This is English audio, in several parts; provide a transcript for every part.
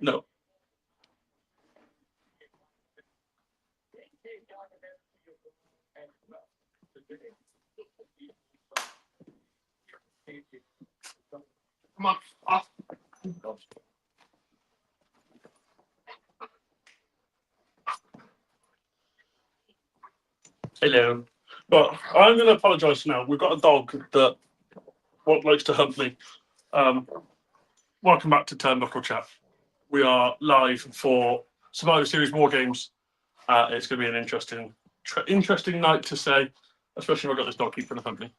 No. Come on, off. Hello. But I'm going to apologise now. We've got a dog that likes to hunt me. Welcome back to Turnbuckle Chat. We are live for Survivor Series War Games. It's going to be an interesting night to say, especially if I've got this dog keeping the company.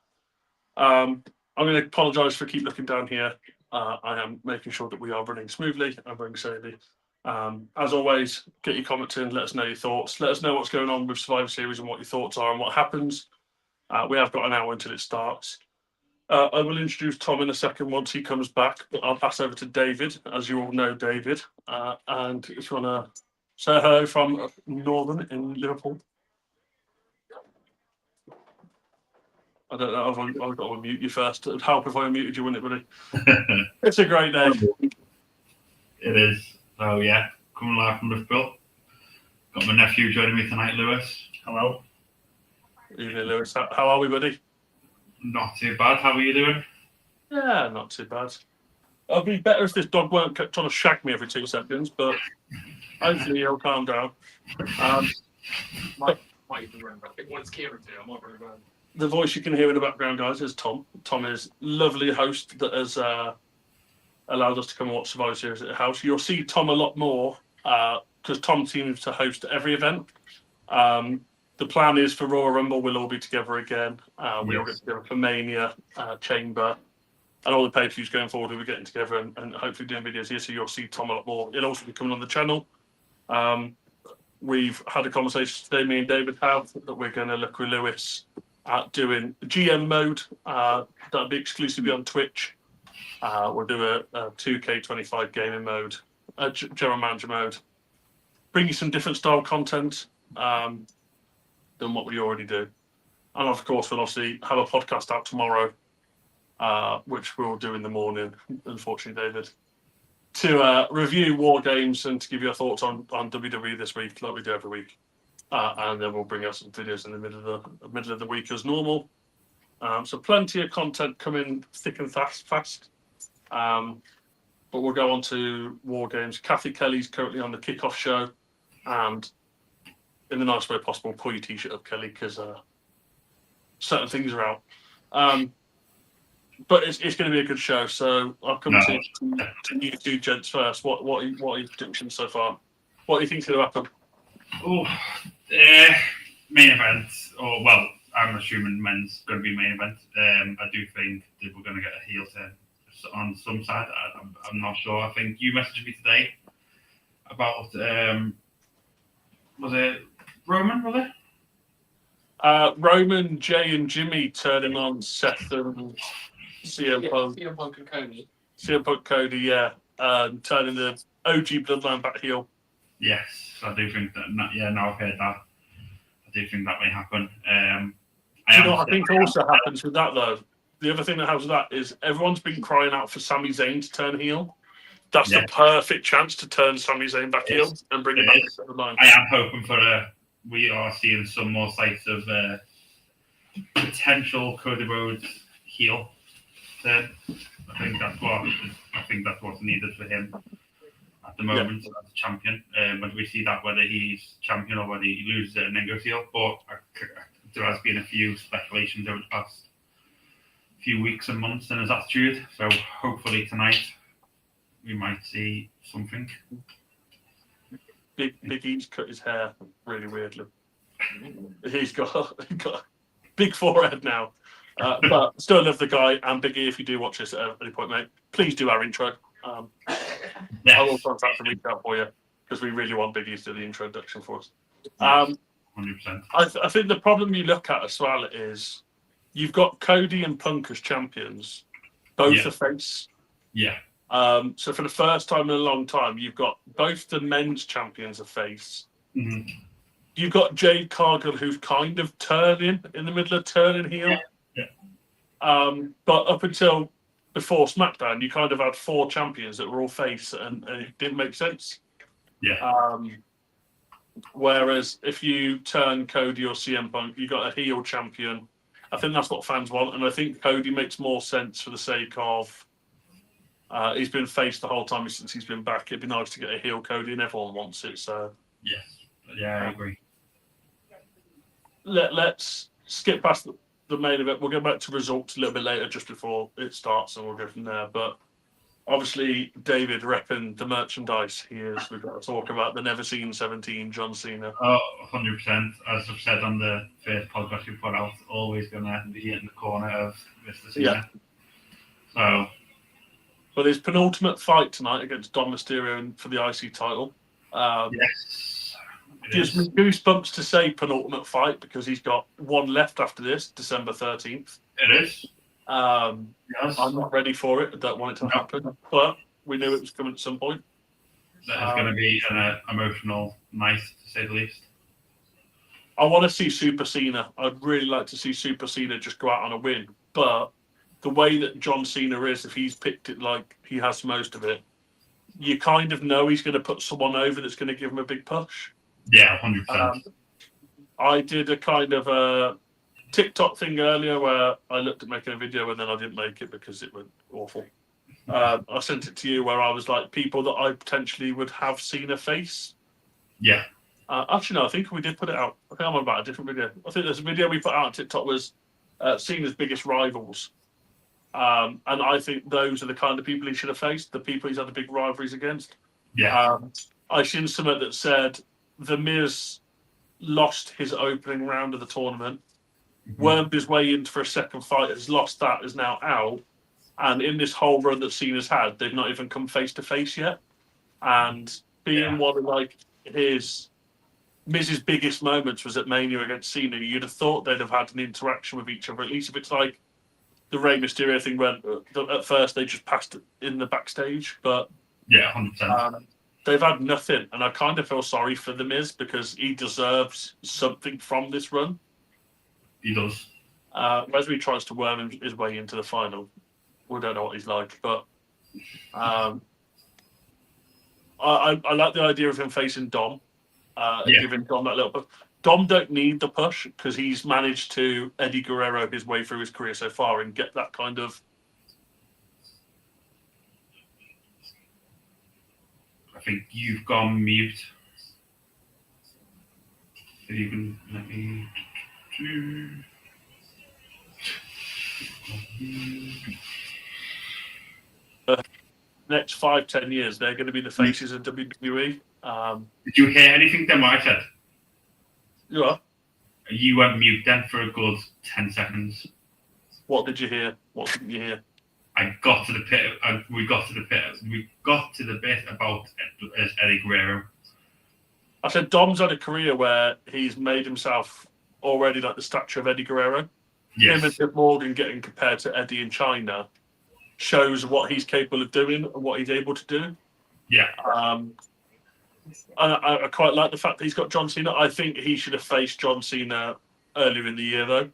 I'm going to apologise for keep looking down here. I am making sure that we are running smoothly and running safely. As always, get your comments in, let us know your thoughts. Let us know what's going on with Survivor Series and what your thoughts are and what happens. We have got an hour until it starts. I will introduce Tom in a second once he comes back, but I'll pass over to David, as you all know David. And if you want to say hello from Northern in Liverpool. I don't know if I've got to unmute you first. It'd help if I unmuted you, wouldn't it, buddy? It's a great day. It is. So, yeah, coming live from Liverpool. Got my nephew joining me tonight, Lewis. Hello. Evening, Lewis. How are we, buddy? Not too bad. How are you doing? Yeah, not too bad. It'd be better if this dog weren't kept trying to shag me every 2 seconds, but hopefully he'll calm down. Might even remember. I think once Kieran did, I might remember. The voice you can hear in the background, guys, is Tom. Tom is a lovely host that has allowed us to come and watch Survivor Series at the house. You'll see Tom a lot more because Tom seems to host every event. The plan is for Royal Rumble, we'll all be together again. We all get together for Mania, Chamber, and all the pay-per-views going forward. We'll be getting together and hopefully doing videos here, so you'll see Tom a lot more. He'll also be coming on the channel. We've had a conversation today, me and David have, that we're going to look with Lewis at doing GM mode. That'll be exclusively on Twitch. We'll do a 2K25 gaming mode, general manager mode. Bring you some different style content than what we already do. And of course, we'll obviously have a podcast out tomorrow, which we'll do in the morning, unfortunately, David, to review War Games and to give your thoughts on WWE this week, like we do every week. And then we'll bring out some videos in the middle of the week as normal. So plenty of content coming thick and fast. But we'll go on to War Games. Kathy Kelly's currently on the kickoff show, and in the nicest way possible, pull your t-shirt up, Kelly, because certain things are out. But it's going to be a good show. So I'll come to you two gents first. What are your predictions so far? What do you think's going to happen? Oh, main event, or well, I'm assuming men's going to be main event. I do think that we're going to get a heel turn on some side. I'm not sure. I think you messaged me today about was it Roman? Was it Roman, Jay, and Jimmy turning on Seth and CM Punk. CM Punk and Cody. CM Punk, Cody, yeah, turning the OG Bloodline back heel. Yes, I do think that. Now I've heard that. I do think that may happen. Do you know what I think also happens with that, though? The other thing that happens with that is everyone's been crying out for Sami Zayn to turn heel. That's the perfect chance to turn Sami Zayn back heel and bring it back to the line. I am hoping for we are seeing some more sights of potential Cody Rhodes heel turn. I think that's what's needed for him at the moment as a champion. Whether we see that, whether he's champion or whether he loses it and then goes heel, but there has been a few speculations over the past few weeks and months in his attitude. So hopefully tonight we might see something. Big E's cut his hair really weirdly. He's got a big forehead now. But still love the guy. And Big E, if you do watch this at any point, mate, please do our intro. I will contact and reach out for you because we really want Big E to do the introduction for us. 100%. I think the problem you look at as well is you've got Cody and Punk as champions, both a face. Yeah. So for the first time in a long time, you've got both the men's champions a face. Mm-hmm. You've got Jade Cargill, who's kind of turning in the middle of turning heel. Yeah. But up until before SmackDown, you kind of had 4 champions that were all face, and it didn't make sense. Yeah. Whereas if you turn Cody or CM Punk, you got a heel champion. I think that's what fans want, and I think Cody makes more sense for the sake of he's been face the whole time since he's been back. It'd be nice to get a heel Cody, and everyone wants it. So yeah, I agree. Let's skip past the main event. We'll go back to results a little bit later, just before it starts, and we'll go from there. But obviously, David repping the merchandise he is. We've got to talk about the Never Seen 17, John Cena. Oh, 100%. As I've said on the first podcast we put out, always going to be in the corner of Mr. Cena. Yeah. So, but his penultimate fight tonight against Dom Mysterio for the IC title. yes. Gives me goosebumps to say penultimate fight because he's got one left after this, December 13th. It is. Yes. I'm not ready for it. I don't want it to happen. But we knew it was coming at some point. That is going to be an emotional night, to say the least. I want to see Super Cena. I'd really like to see Super Cena just go out on a win. But the way that John Cena is, if he's picked it like he has most of it, you kind of know he's going to put someone over that's going to give him a big push. Yeah, 100%. I did a kind of a TikTok thing earlier where I looked at making a video and then I didn't make it because it was awful. I sent it to you where I was like, people that I potentially would have seen a face. Yeah. Actually, no, I think we did put it out. I think I'm on about a different video. I think there's a video we put out on TikTok was Cena's biggest rivals. And I think those are the kind of people he should have faced, the people he's had the big rivalries against. Yeah. I seen something that said The Miz lost his opening round of the tournament, wormed his way in for a second fight, has lost that, is now out. And in this whole run that Cena's had, they've not even come face to face yet. And being one of like Miz's biggest moments was at Mania against Cena, you'd have thought they'd have had an interaction with each other. At least if it's like the Rey Mysterio thing went, at first they just passed it in the backstage, but yeah, 100%. They've had nothing, and I kind of feel sorry for The Miz because he deserves something from this run. He does. Wesley tries to worm his way into the final. We don't know what he's like, but I like the idea of him facing Dom, giving Dom that little push. Dom don't need the push because he's managed to Eddie Guerrero his way through his career so far and get that kind of. I think you've gone mute. If you can let me. Next 5-10 years, they're going to be the faces of WWE. Did you hear anything then what I said? You are? You went mute then for a good 10 seconds. What did you hear? What didn't you hear? I got to the pit. We got to the pit. We got to the bit about Eddie Guerrero. I said Dom's had a career where he's made himself already like the stature of Eddie Guerrero. Yes. Him and Liv Morgan getting compared to Eddie in China shows what he's capable of doing and what he's able to do. Yeah. I quite like the fact that he's got John Cena. I think he should have faced John Cena earlier in the year, though.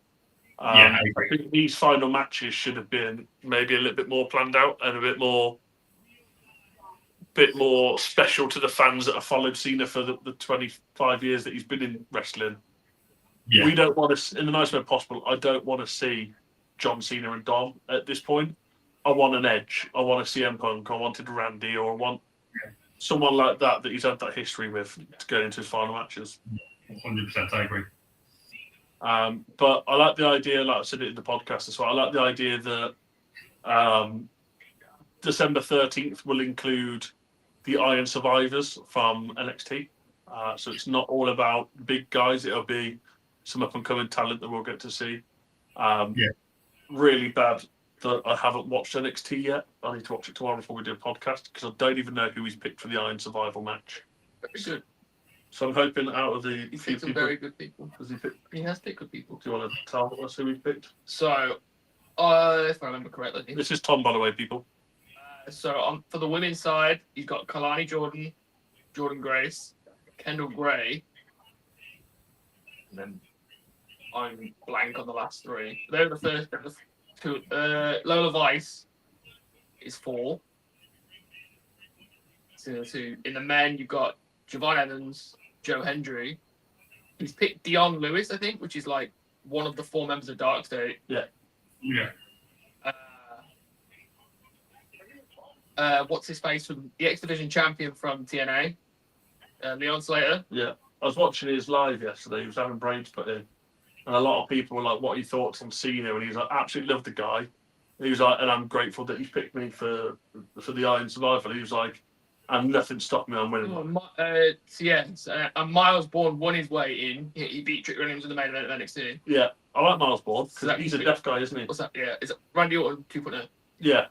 I agree. I think these final matches should have been maybe a little bit more planned out and a bit more special to the fans that have followed Cena for the 25 years that he's been in wrestling. Yeah. We don't want to, in the nicest way possible, I don't want to see John Cena and Dom at this point. I want an Edge. I want a CM Punk. I wanted Randy, or I want someone like that he's had that history with to go into his final matches. 100%, I agree. But I like the idea, like I said it in the podcast as well, I like the idea that December 13th will include the Iron Survivors from NXT. So it's not all about big guys. It'll be some up-and-coming talent that we'll get to see. Really bad that I haven't watched NXT yet. I need to watch it tomorrow before we do a podcast because I don't even know who he's picked for the Iron Survival match. Very good. So I'm hoping out of the He few picked some people... very good people. Does he pick? He has picked good people. Do you want to tell us who he's picked? So, if I remember correctly. This is Tom, by the way, people. So for the women's side, he's got Kalani Jordan, Jordan Grace, Kendall Gray, and then I'm blank on the last three. They're the first two. Lola Vice is 4. So in the men, you've got Javon Evans, Joe Hendry. He's picked Dion Lewis, I think, which is like one of the 4 members of Dark State. Yeah. What's his face from the X Division champion from TNA, Leon Slater. Yeah, I was watching his live yesterday. He was having brains put in, and a lot of people were like, "What are your thoughts on Cena?" And he's like, "Absolutely love the guy." He was like, "And I'm grateful that he picked me for the Iron Survival." He was like, "And nothing stopped me. I'm winning." And Miles Bourne won his way in. He beat Trick Williams in the main event of NXT. Yeah, I like Miles Bourne So because he's a deaf guy, isn't he? What's that? Yeah, is it Randy Orton 2.0? Yeah,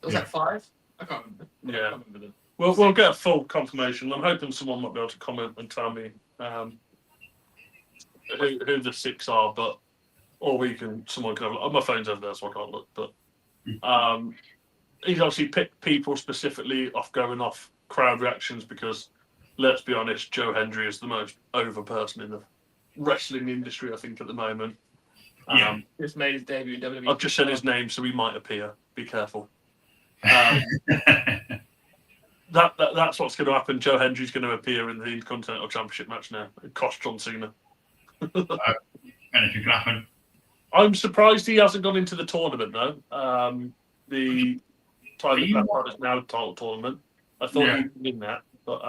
Was that 5? I can't remember. Yeah. I can't remember we'll get a full confirmation. I'm hoping someone might be able to comment and tell me who the 6 are, but someone can have a look. My phone's over there, so I can't look. But he's obviously picked people specifically going off crowd reactions because, let's be honest, Joe Hendry is the most over person in the wrestling industry, I think, at the moment. Just made his debut in WWE. I've just said his name, so he might appear. Be careful. That's what's going to happen. Joe Hendry's going to appear in the Intercontinental Championship match now. It cost John Cena. Anything can happen. I'm surprised he hasn't gone into the tournament though. The Tyler Black is now title tournament. I thought he'd win that, but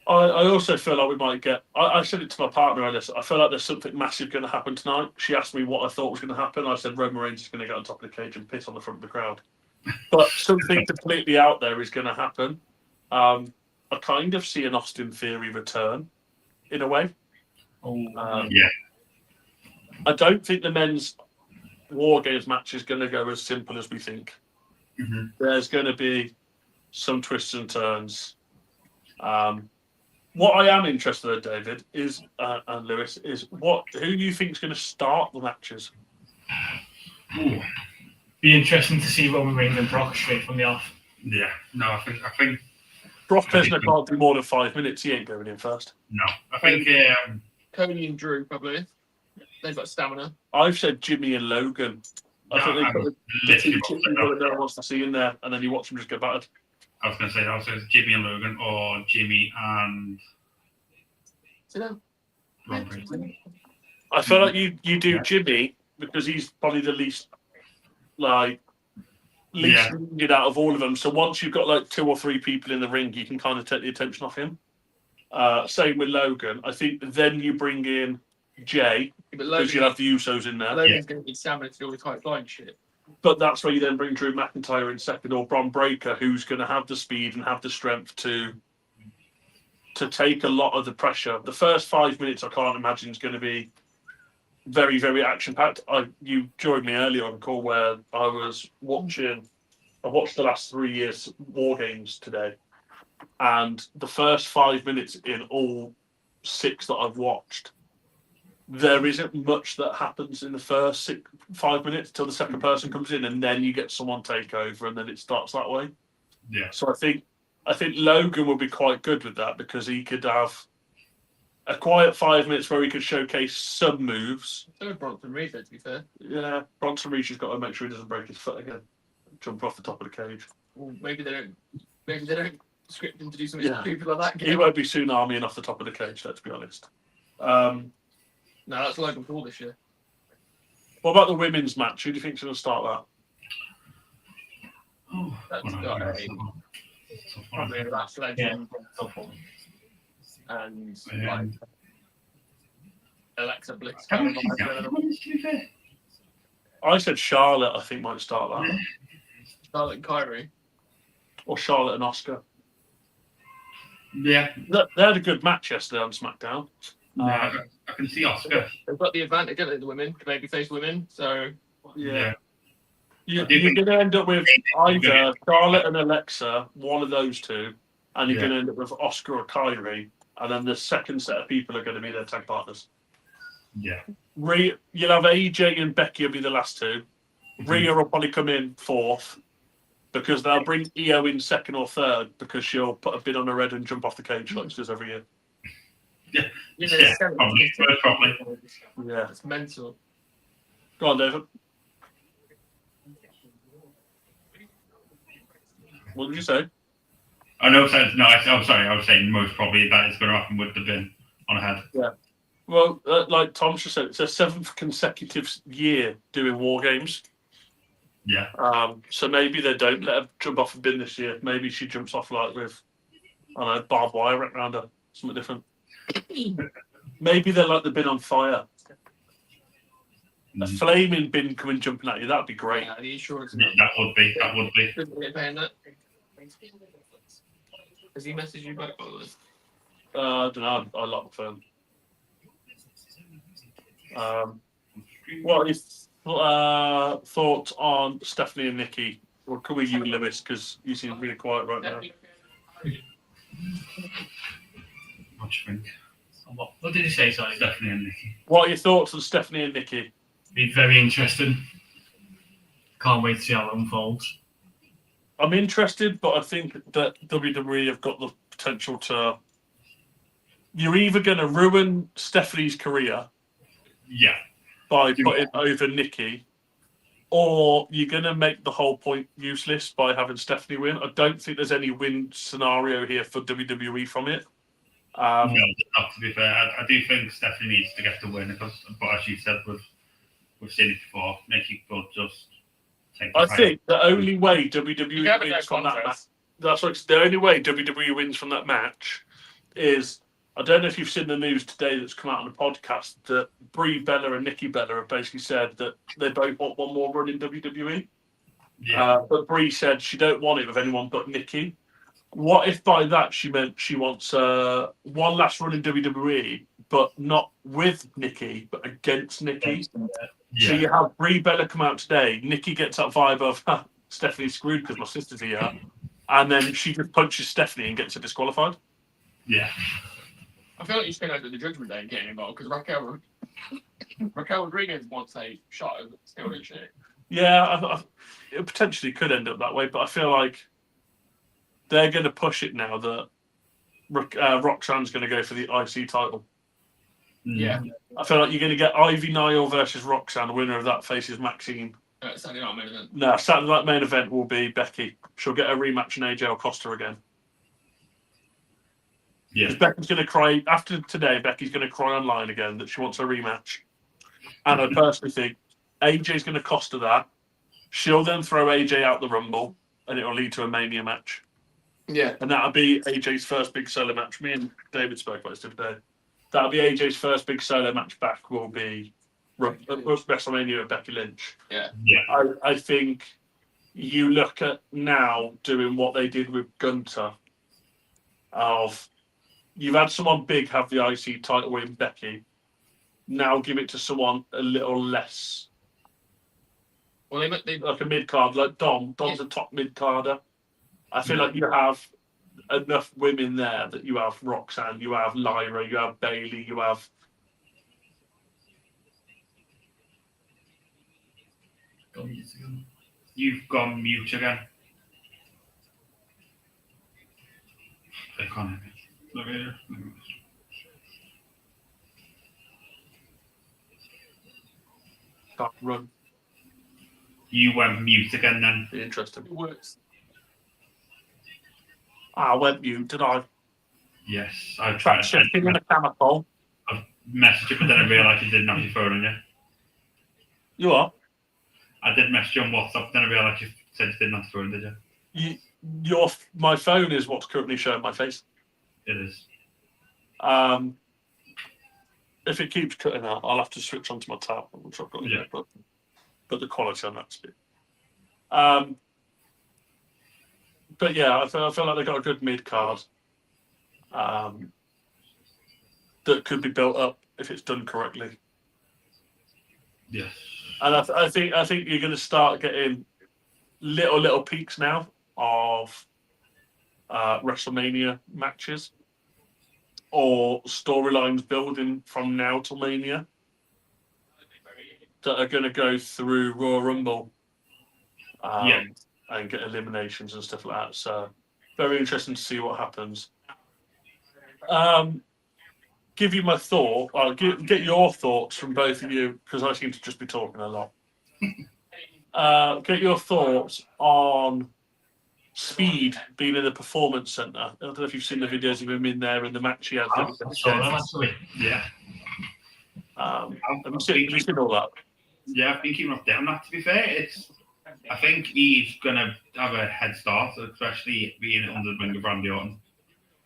I also feel like we might get. I said it to my partner. I feel like there's something massive going to happen tonight. She asked me what I thought was going to happen. I said Roman Reigns is going to get on top of the cage and piss on the front of the crowd. But something completely out there is going to happen. I kind of see an Austin Theory return, in a way. I don't think the men's War Games match is going to go as simple as we think. Mm-hmm. There's going to be some twists and turns. What I am interested in, David, is and Lewis, is who do you think is going to start the matches? Be interesting to see Roman Reigns and Brock straight from the off. Yeah, no, I think Brock Lesnar can't do more than 5 minutes. He ain't going in first. No, I think Cody and Drew probably. They've got stamina. I've said Jimmy and Logan. I think they put the 2 people that no one wants to see in there, and then you watch them just get battered. I was going to say also Jimmy and Logan or Jimmy and Sit down. Roman Reigns. I feel like you do Jimmy because he's probably the least needed out of all of them. So once you've got like 2 or 3 people in the ring, you can kind of take the attention off him. Same with Logan. I think then you bring in Jay because you have the Usos in there. Logan's going to need stamina to do all the tight flying shit. But that's where you then bring Drew McIntyre in second, or Bron Breakker, who's going to have the speed and have the strength to take a lot of the pressure. The first 5 minutes, I can't imagine, is going to be very, very action-packed. You joined me earlier on the call where I was watching. I watched the last 3 years War Games today, and the first 5 minutes in all 6 that I've watched, there isn't much that happens in the first 5 minutes till the second person comes in, and then you get someone take over, and then it starts that way. Yeah. So I think Logan would be quite good with that because he could have a quiet 5 minutes where he could showcase some moves. So would Bronson Reed, to be fair. Yeah, Bronson Reed has got to make sure he doesn't break his foot again. Jump off the top of the cage. Well, maybe they don't script him to do something stupid like that. He won't be tsunamiing off the top of the cage, let's be honest. No, that's Logan Paul this year. What about the women's match? Who do you think's going to start That's got probably a Lash Legend and like Alexa Bliss. that? I said Charlotte, I think, might start that. Charlotte and Kyrie. Or Charlotte and Asuka. Yeah. They had a good match yesterday on SmackDown. I can see Oscar. They've got the advantage, don't they, the women, the babyface women, so... Yeah. You're going to end up with either Charlotte and Alexa, one of those two, and you're going to end up with Oscar or Kyrie, and then the second set of people are going to be their tag partners. Yeah. You'll have AJ and Becky will be the last two. Rhea will probably come in fourth because they'll bring Io in second or third because she'll put a bid on her head and jump off the cage like she does every year. Probably. Yeah. It's mental. Go on, David. What did you say? Oh no, I'm sorry. I was saying most probably that is going to happen with the bin on ahead. Yeah. Well, like Tom just said, it's their 7th consecutive year doing war games. Yeah. So maybe they don't let her jump off a bin this year. Maybe she jumps off like with, I don't know, barbed wire around her, something different. Maybe they're like the bin on fire. A flaming bin coming jumping at you, that'd be great. Yeah, the insurance. Yeah, that would be. Shouldn't get paying that. Has he messaged you back, by the way? I don't know. I like the phone. What is thoughts on Stephanie and Nikki? Or can we you, Lewis? Because you seem really quiet right now. What do you think? What did he say? Sorry. Stephanie and Nikki. What are your thoughts on Stephanie and Nikki? Be very interesting. Can't wait to see how it unfolds. I'm interested, but I think that WWE have got the potential to. You're either going to ruin Stephanie's career, Yeah, by putting over Nikki, or you're going to make the whole point useless by having Stephanie win. I don't think there's any win scenario here for WWE from it. no, not to be fair. I do think Stephanie needs to get the win, because, but as you said, we've seen it before. Nikki could just take the I title. think the only way You WWE have a wins from that match. contest. That's what the only way WWE wins from that match is. I don't know if you've seen the news today that's come out on the podcast that Brie Bella and Nikki Bella have basically said that they both want one more run in WWE. Yeah, But Brie said she don't want it with anyone but Nikki. What if by that she meant she wants one last run in WWE, but not with Nikki, but against Nikki? So yeah, you have Brie Bella come out today. Nikki gets that vibe of Stephanie's screwed because my sister's here, and then she just punches Stephanie and gets her disqualified. yeah. I feel like you should go to the Judgment Day and get involved because Raquel Rodriguez wants a shot of still, isn't she? Yeah, it potentially could end up that way, but I feel like they're going to push it now that Roxanne's going to go for the IC title. Yeah. I feel like you're going to get Ivy Nile versus Roxanne. The winner of that faces Maxine. Saturday night main event. No, Saturday night main event will be Becky. She'll get a rematch and AJ will cost her again. Yeah. Because Becky's going to cry after today. Becky's going to cry online again that she wants a rematch, and I personally think AJ's going to cost her that. She'll then throw AJ out the Rumble, and it will lead to a Mania match, Yeah. and that'll be AJ's first big solo match. Me and David spoke about this the other day. That'll be AJ's first big solo match back. Will be WrestleMania with Becky Lynch. Yeah. I think you look at now doing what they did with Gunter. You've had someone big have the IC title win Becky. Now give it to someone a little less. Well, they Like a mid card, like Dom. Dom's a top mid carder. I feel like you have enough women there that you have Roxanne, you have Lyra, you have Bailey, you have. You've gone mute again. I can't hear me. Look here. Can't run. You went mute again then. Be interesting. it works. I went mute, did I? Yes, I tried. Shifting in a chemical. I messaged you, but then I realised you didn't have your phone on you. You are. I did message you on WhatsApp, then I realised you said you didn't have your phone, did you? My phone is what's currently showing my face. It is. If it keeps cutting out, I'll have to switch onto my tab, which I've got here, but the quality on that's good. But yeah, I feel like they've got a good mid card that could be built up if it's done correctly. Yes. And I think you're going to start getting little peaks now of WrestleMania matches or storylines building from now till Mania that are going to go through Royal Rumble and get eliminations and stuff like that. So very interesting to see what happens. Give you my thought. I'll get your thoughts from both of you because I seem to just be talking a lot. Get your thoughts on Speed being in the performance center. I don't know if you've seen the videos of him in there in the match he had. I saw them actually. Yeah. Have you seen all that? Yeah, I've been keeping up on that. To be fair, I think he's gonna have a head start, especially being under the wing of Randy Orton.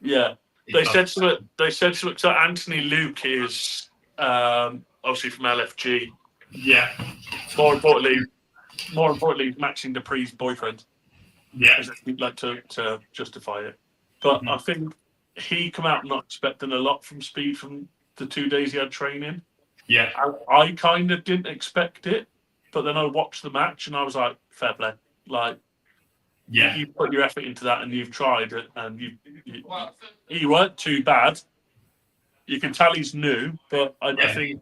Yeah, they said something. So Anthony Luke is obviously from LFG. Yeah. More importantly, matching Dupree's boyfriend. Yeah. He'd like to justify it, but I think he come out not expecting a lot from Speed from the 2 days he had training. Yeah. I kind of didn't expect it, but then I watched the match and I was like, fair play. Like, yeah, you put your effort into that and you've tried it, and he weren't too bad. You can tell he's new, but I think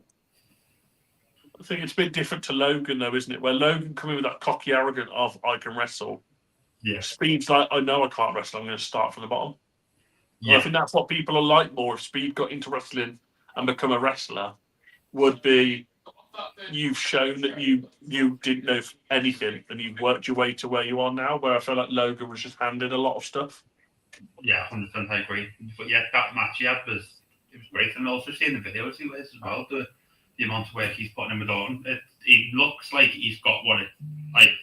it's a bit different to Logan, though, isn't it? Where Logan come in with that cocky arrogance of I can wrestle. Yeah. Speed's like, I know I can't wrestle. I'm going to start from the bottom. Yeah. And I think that's what people are like more. If Speed got into wrestling and become a wrestler, would be you've shown that you didn't know anything and you've worked your way to where you are now. Where I feel like Logan was just handed a lot of stuff. Yeah, 100%. I agree. But yeah, that match he had was great, and also seeing the videos he was as well. The amount of work he's putting in with Orton, it looks like he's got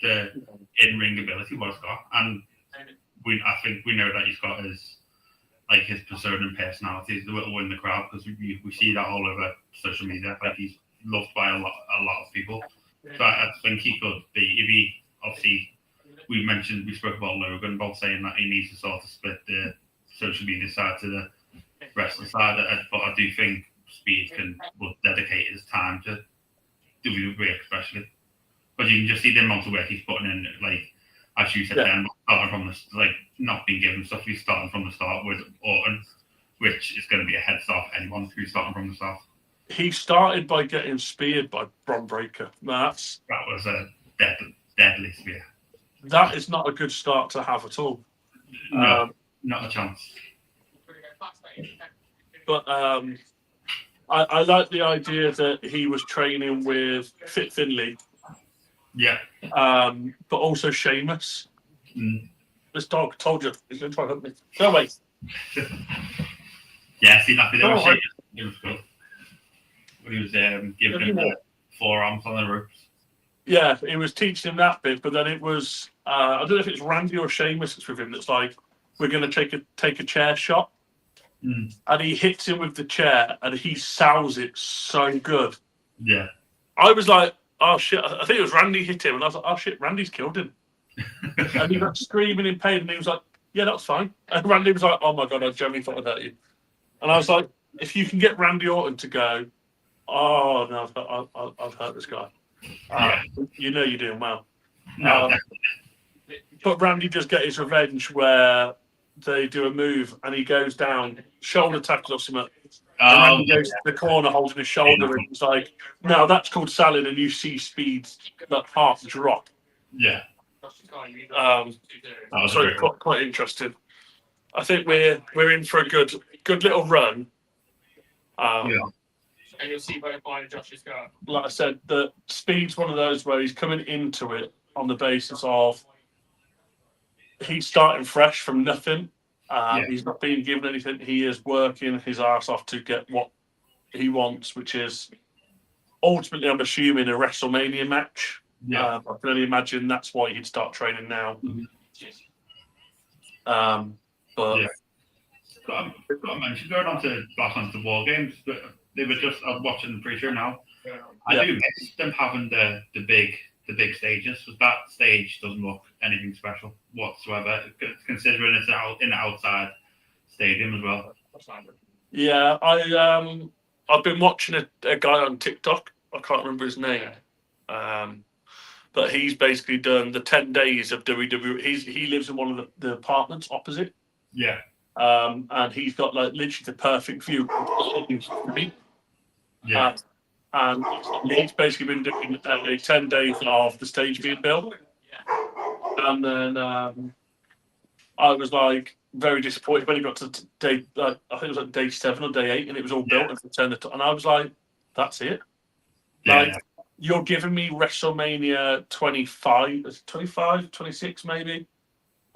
the in-ring ability what he's got, and I think we know that he's got his persona and personality. He's the little in the crowd because we see that all over social media. Like, he's loved by a lot of people. So I think he could be, if he obviously. We spoke about Logan, both saying that he needs to sort of split the social media side to the wrestling side, but I do think Speed will dedicate his time to WWE especially. But you can just see the amount of work he's putting in, as you said, then starting from not being given stuff. He's starting from the start with Orton, which is going to be a head start for anyone who's starting from the start. He started by getting speared by Bron Breakker. That was a deadly spear. That is not a good start to have at all. No, not a chance. But I like the idea that he was training with Fit Finlay. Yeah. But also Sheamus. This dog told you he's going to try to hurt me. Go away. Yeah, see that video. It was good. When he was giving him the forearms on the ropes. Yeah, he was teaching him that bit, but then it was I don't know if it's Randy or Sheamus that's with him that's like, we're going to take a chair shot. And he hits him with the chair and he sells it so good. Yeah. I was like, oh shit, I think it was Randy hit him and I was like, oh shit, Randy's killed him. And he got screaming in pain and he was like, yeah, that's fine. And Randy was like, oh my God, I genuinely thought I'd hurt you. And I was like, if you can get Randy Orton to go, oh no, I've hurt this guy. You know you're doing well. But Randy does get his revenge where they do a move and he goes down, shoulder tackles him up. And Randy goes to the corner holding his shoulder and he's like, no, that's called selling, and you see Speed's heart drop. Yeah. So quite interesting. I think we're in for a good little run. And you'll see both mine and Josh's go. Like I said, the Speed's one of those where he's coming into it on the basis of he's starting fresh from nothing. He's not being given anything. He is working his ass off to get what he wants, which is ultimately, I'm assuming, a WrestleMania match. I can only imagine that's why he'd start training now. But got to mention, going on to back onto the War Games, but they were just, I was watching the pre-show now. I do miss them having the big stages, because that stage doesn't look anything special whatsoever, considering it's in an outside stadium as well. Yeah, I've been watching a guy on TikTok. I can't remember his name, but he's basically done the 10 days of WWE. He lives in one of the apartments opposite. Yeah. And he's got literally the perfect view. Yeah. And he's basically been doing 10 days of the stage being built. And then I was very disappointed when he got to day, I think it was day 7 or day 8, and it was all built and turned and I was like, that's it. You're giving me WrestleMania 25, 26 maybe,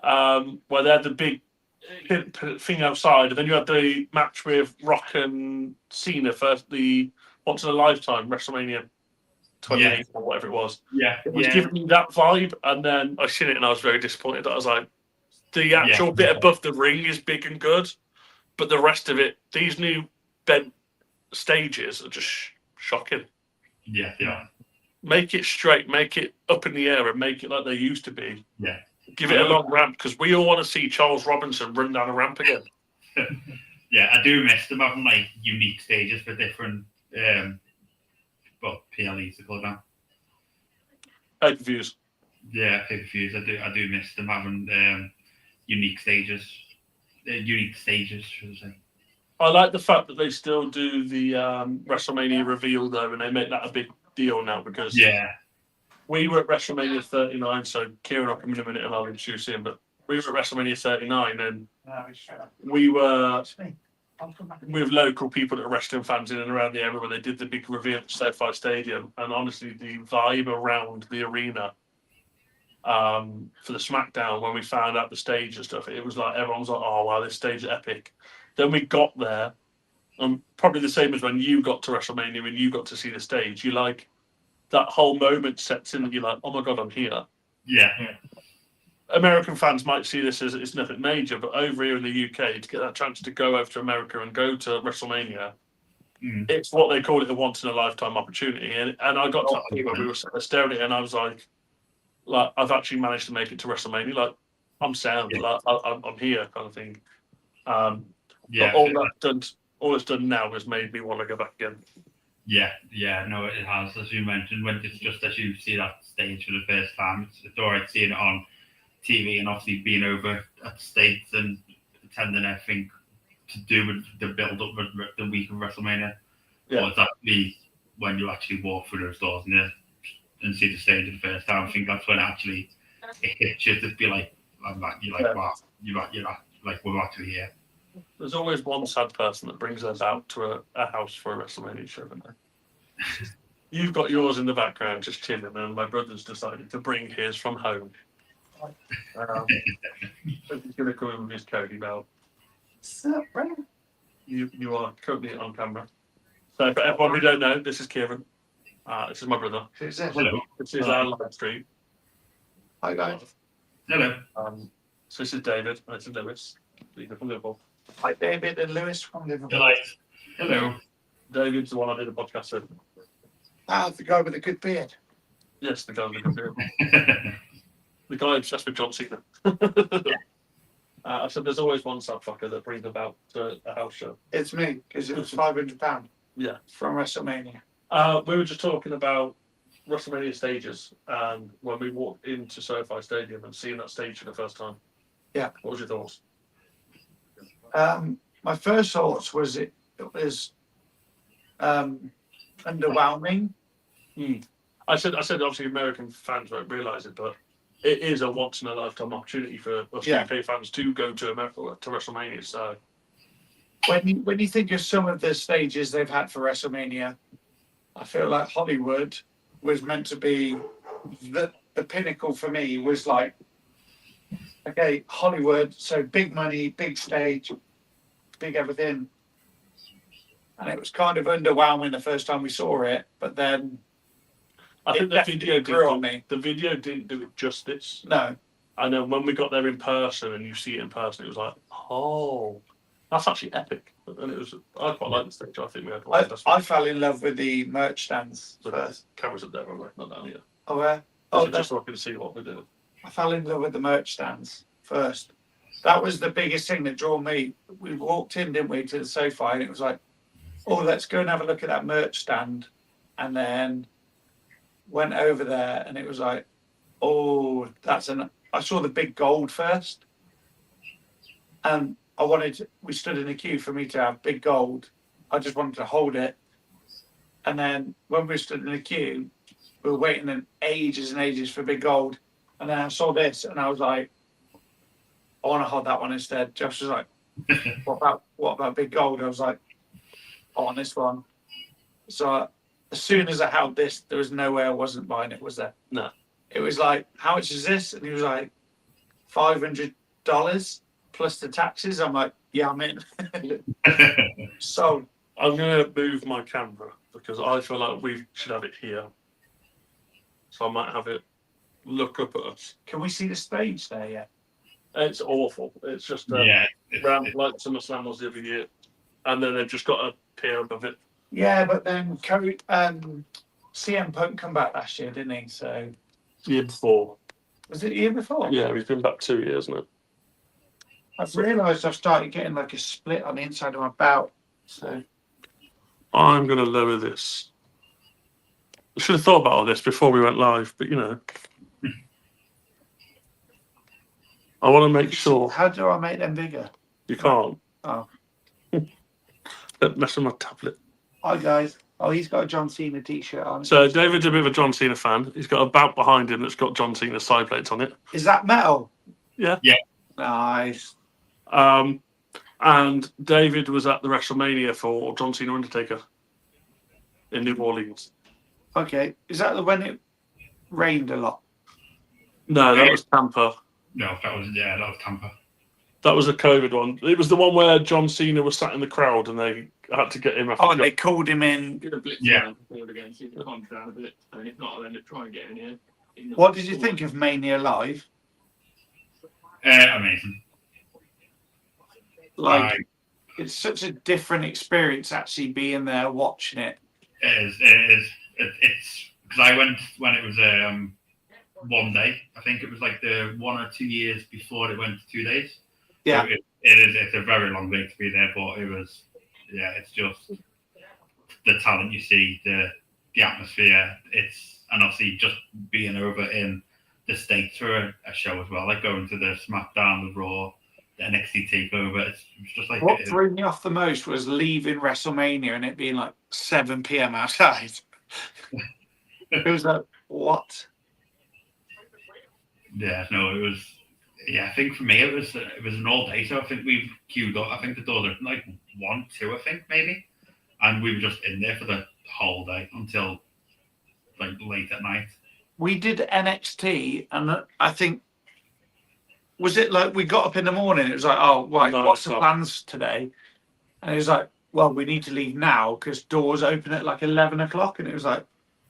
where they had the big thing outside, and then you had the match with Rock and Cena first, the once in a lifetime WrestleMania 28 or whatever it was. Yeah, It was giving me that vibe, and then I seen it and I was very disappointed. I was like, the actual bit above the ring is big and good, but the rest of it, these new bent stages are just shocking. Yeah, yeah. Make it straight, make it up in the air, and make it like they used to be. Yeah. Give it a long ramp, because we all want to see Charles Robinson run down a ramp again. Yeah, I do miss them having like unique stages for different PLEs to call them. Pay-per-views. Yeah, pay-per-views. I do miss them having unique stages. Should I say. I like the fact that they still do the WrestleMania reveal though, and they make that a big deal now, because we were at WrestleMania 39, so Kieran will come in a minute and I'll introduce him, but we were at WrestleMania 39 and we were with local people that are wrestling fans in and around the area when they did the big reveal at SoFi Stadium, and honestly the vibe around the arena for the SmackDown, when we found out the stage and stuff, it was like everyone was like, oh wow, this stage is epic. Then we got there, and probably the same as when you got to WrestleMania and you got to see the stage, you like that whole moment sets in and you're like, oh my god, I'm here. Yeah. American fans might see this as it's nothing major, but over here in the UK, to get that chance to go over to America and go to WrestleMania, it's what they call it, a once in a lifetime opportunity. And I got to that point where we were staring at it, and I was like, I've actually managed to make it to WrestleMania. Like, I'm sound. Like, I'm here, kind of thing. But all it's done now has made me want to go back again. Yeah, no, it has. As you mentioned, when it's just as you see that stage for the first time, it's all right seeing it on TV, and obviously being over at the States and attending everything to do with the build up with the week of WrestleMania. Yeah. But it's actually when you actually walk through those doors and see the stage for the first time, I think that's when it hits you to be like, you're like, wow, you're like, we're actually here. There's always one sad person that brings us out to a house for a WrestleMania show, isn't there? You've got yours in the background just chilling, and my brother's decided to bring his from home. He's going to come in with his Cody belt. You are currently on camera. So for everyone who don't know, this is Kieran. This is my brother. Who's this? Hello. This is our live stream. Hi guys. Hello. So this is David, and this is Lewis. These are from Liverpool. Hi David and Lewis from Liverpool. Hello. David's the one I did a podcast with. The guy with the good beard. Yes, the guy with the computer. The guy obsessed with John Cena. I said there's always one sad fucker that brings about to a house show. It's me, because it was £500 Yeah. from WrestleMania. We were just talking about WrestleMania stages, and when we walked into SoFi Stadium and seeing that stage for the first time. Yeah. What was your thoughts? My first thoughts was it was underwhelming. I said obviously American fans won't realise it, but it is a once in a lifetime opportunity for us UK fans to go to America to WrestleMania. So When you think of some of the stages they've had for WrestleMania, I feel like Hollywood was meant to be the pinnacle for me. Was like, okay, Hollywood, so big money, big stage, big everything. And it was kind of underwhelming the first time we saw it, but then I think the video didn't do it justice. No. And then when we got there in person and you see it in person, it was like, oh, that's actually epic. And it was, I quite like the stage. I think we had I fell in love with the merch stands first. Cameras up there, not down here. Oh, yeah. Just so I can see what we're doing. I fell in love with the merch stands first. That was the biggest thing that drew me. We walked in, didn't we, to the SoFi, and it was like, oh, let's go and have a look at that merch stand. And then went over there, and it was like, oh, I saw the big gold first. And we stood in a queue for me to have big gold. I just wanted to hold it. And then when we stood in the queue, we were waiting in ages and ages for big gold. And then I saw this, and I was like, I want to hold that one instead. Josh was like, what about big gold? I was like, I want this one. So as soon as I held this, there was no way I wasn't buying it, was there? No. It was like, how much is this? And he was like, $500 plus the taxes. I'm like, yeah, I'm in. So I'm going to move my camera because I feel like we should have it here. So I might have it look up at us. can we see the stage there yet? It's awful. It's just a Yeah, ramp like SummerSlam was the other year. And then they've just got a pier above it. Yeah, but then CM Punk come back last year, didn't he? So Year before. was it the year before? Yeah, he's been back 2 years now. I've realised I've started getting like a split on the inside of my belt. So I'm going to lower this. I should have thought about all this before we went live, but I want to make sure. How do I make them bigger? You can't. Oh. Don't mess with my tablet. Hi guys. Oh, he's got a John Cena t-shirt on. So David's a bit of a John Cena fan. He's got a belt behind him that's got John Cena side plates on it. Is that metal? Yeah. Yeah. Nice. And David was at the WrestleMania for John Cena Undertaker in New Orleans. Okay. Is that when it rained a lot? No, that was Tampa. No, that was Tampa. That was a COVID one. It was the one where John Cena was sat in the crowd and they had to get him. Oh, and they called him in. Get a blitz Yeah. around the field again, see if it calms down a bit. And if not, then try and get in here. What did you think of Mania Live? Amazing. Like, it's such a different experience actually being there watching it. It is. It's because I went when it was 1 day. I think it was like the 1 or 2 years before it went to 2 days. Yeah. So it's a very long way to be there, but it was, it's just the talent you see, the atmosphere. And obviously just being over in the States for a show as well, like going to the SmackDown, the Raw, the NXT takeover. It's just like What threw me off the most was leaving WrestleMania and it being like 7 p.m. outside. It was like, what? Yeah, no, it was. Yeah, I think for me it was an all day. So I think we queued up. I think the doors opened like 1, 2, I think maybe, and we were just in there for the whole day until like late at night. We did NXT, and I think, was it like we got up in the morning? It was like, oh, right, No, what's it's the not. plans today? And it was like, well, we need to leave now because doors open at like 11 o'clock. And it was like,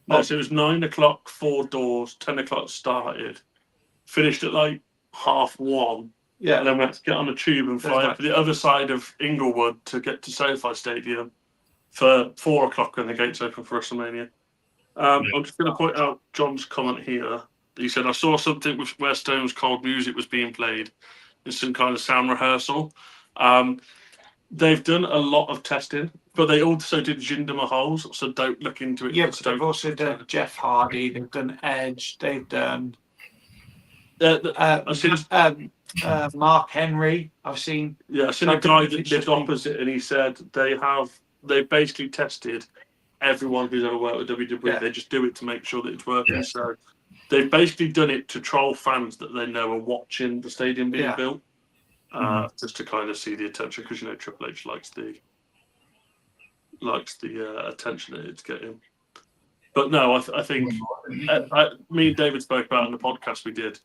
No, so it was 9 o'clock, 4 doors, 10 o'clock started, finished at like 1:30. yeah, And then we had to get on a tube and fly There's up to the other side of Inglewood to get to SoFi Stadium for 4 o'clock when the gates open for WrestleMania. I'm just going to point out John's comment here. He said, I saw something where Stone's Cold Music was being played in some kind of sound rehearsal. They've done a lot of testing, but they also did Jinder Mahal's, so don't look into it. yeah. But they've also done Jeff Hardy. They've done Edge. They've done I've seen Mark Henry. I've seen. a guy that lived opposite, and he said they basically tested everyone who's ever worked with WWE. Yeah. They just do it to make sure that it's working. Yeah. So they've basically done it to troll fans that they know are watching the stadium being built, just to kind of see the attention, because Triple H likes the attention that it's getting. But no, I think me and David spoke about it in the podcast we did,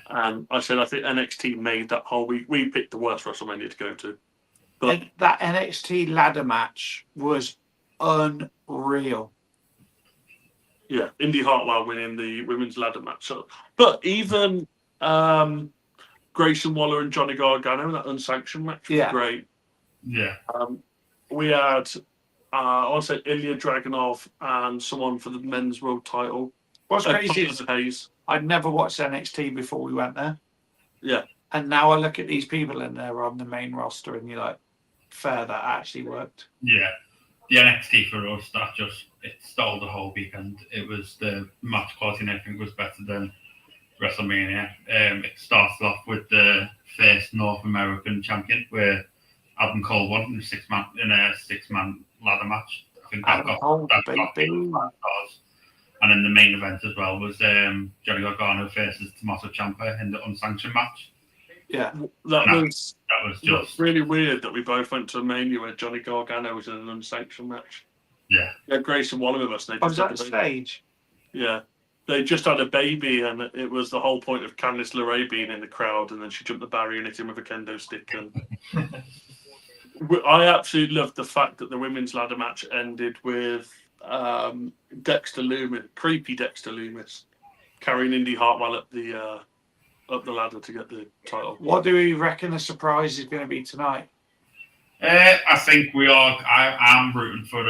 and I said I think NXT made that whole week. We picked the worst WrestleMania to go to, but And that NXT ladder match was unreal. yeah, Indy Hartwell winning the women's ladder match. So, but even Grayson Waller and Johnny Gargano, that unsanctioned match was great. Yeah. We had I want to say Ilya Dragunov and someone for the men's world title. What's crazy is Hayes. I'd never watched NXT before we went there. Yeah. And now I look at these people and they're on the main roster and you're like, fair, that actually worked. Yeah. The NXT for us, it stole the whole weekend. It was the match quality and everything was better than WrestleMania. It started off with the first North American champion, where Adam Cole won in a six-man ladder match. I think that got 5 stars. And then the main event as well was Johnny Gargano versus Tommaso Ciampa in the unsanctioned match. Yeah, that was just really weird that we both went to a Mania where Johnny Gargano was in an unsanctioned match. Yeah. Yeah, Grayson Waller with us. I was at the stage. Yeah. they just had a baby, and it was the whole point of Candice LeRae being in the crowd, and then she jumped the barrier and hit him with a kendo stick. And I absolutely loved the fact that the women's ladder match ended with Dexter Loomis, creepy Dexter Loomis, carrying Indy Hartwell up the ladder to get the title. What do we reckon the surprise is going to be tonight? I think we are. I'm rooting for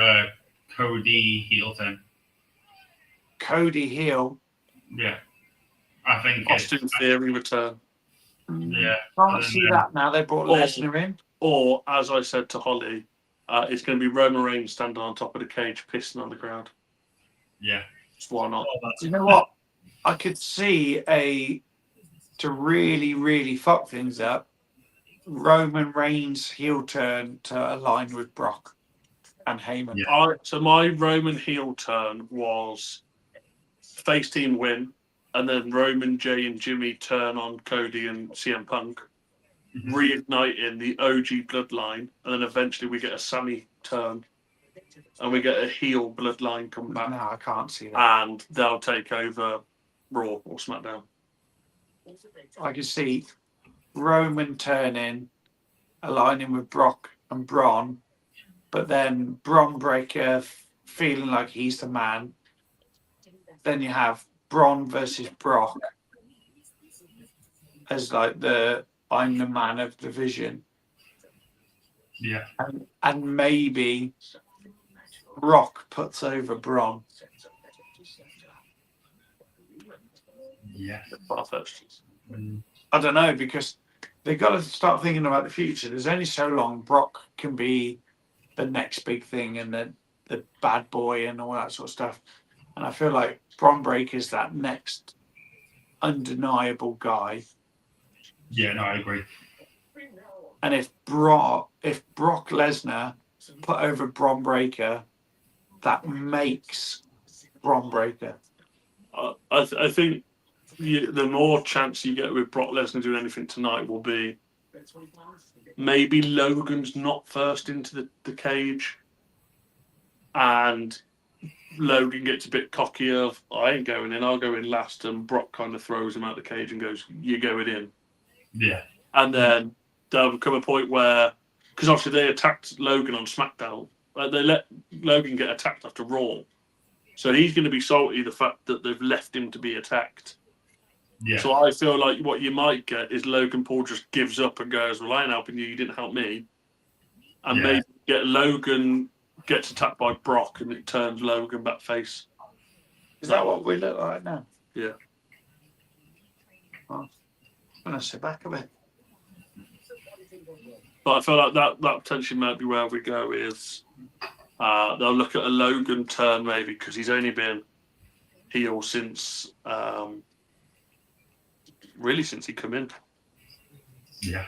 Cody heel turn. Cody heel. Yeah, I think Austin Theory return. Yeah, Can't see that now. They brought Lesnar in. Or, as I said to Holly, it's going to be Roman Reigns standing on top of the cage, pissing on the crowd. Yeah, Just why not? You know what? I could see to really, really fuck things up, Roman Reigns heel turn to align with Brock and Heyman. Yeah. So my Roman heel turn was face team win, and then Roman, Jay, and Jimmy turn on Cody and CM Punk, reigniting the OG bloodline, and then eventually we get a Sammy turn, and we get a heel bloodline come back. No, I can't see that. And they'll take over Raw or SmackDown. I can see Roman turning, aligning with Brock and Braun, but then Braun Breaker feeling like he's the man. Then you have Braun versus Brock as like I'm the man of the vision. Yeah. And maybe Brock puts over Braun. Yeah. Far-fetched. I don't know, because they've got to start thinking about the future. There's only so long Brock can be the next big thing and the bad boy and all that sort of stuff. And I feel like Braun Breaker's that next undeniable guy. Yeah, no, I agree. And if Brock Lesnar put over Braun Breaker, that makes Braun Breaker. I think the more chance you get with Brock Lesnar doing anything tonight will be maybe Logan's not first into the cage, and Logan gets a bit cocky of, I ain't going in, I'll go in last, and Brock kind of throws him out the cage and goes, you're going in. Yeah. And then there'll come a point where, because obviously they attacked Logan on SmackDown, they let Logan get attacked after Raw. So he's going to be salty the fact that they've left him to be attacked. Yeah. So I feel like what you might get is Logan Paul just gives up and goes, well, I ain't helping you, you didn't help me. And maybe get Logan gets attacked by Brock and it turns Logan back face. Is that what we look like now? Yeah. Well, I'm going to sit back a bit. But I feel like that potentially might be where we go is they'll look at a Logan turn maybe, because he's only been heel since really since he come in. Yeah.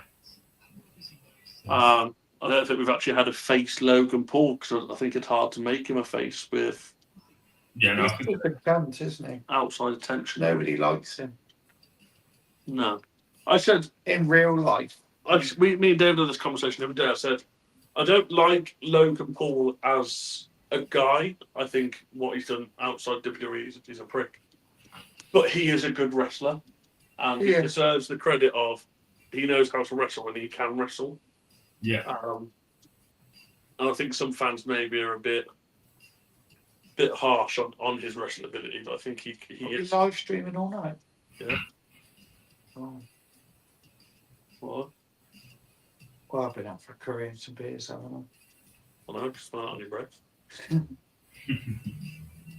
I don't think we've actually had a face Logan Paul, because I think it's hard to make him a face with No. He's a big guns, isn't he? outside attention. Nobody likes him. No. I said, In real life. me and David had this conversation the other day. I said, I don't like Logan Paul as a guy. I think what he's done outside WWE is a prick. But he is a good wrestler. And he deserves the credit of he knows how to wrestle and he can wrestle. Yeah. And I think some fans maybe are a bit harsh on his wrestling ability, but I think he is. Live streaming all night. Yeah. Oh. What? Well, I've been out for a curry and some beers, haven't I? I know, just smart on your breath.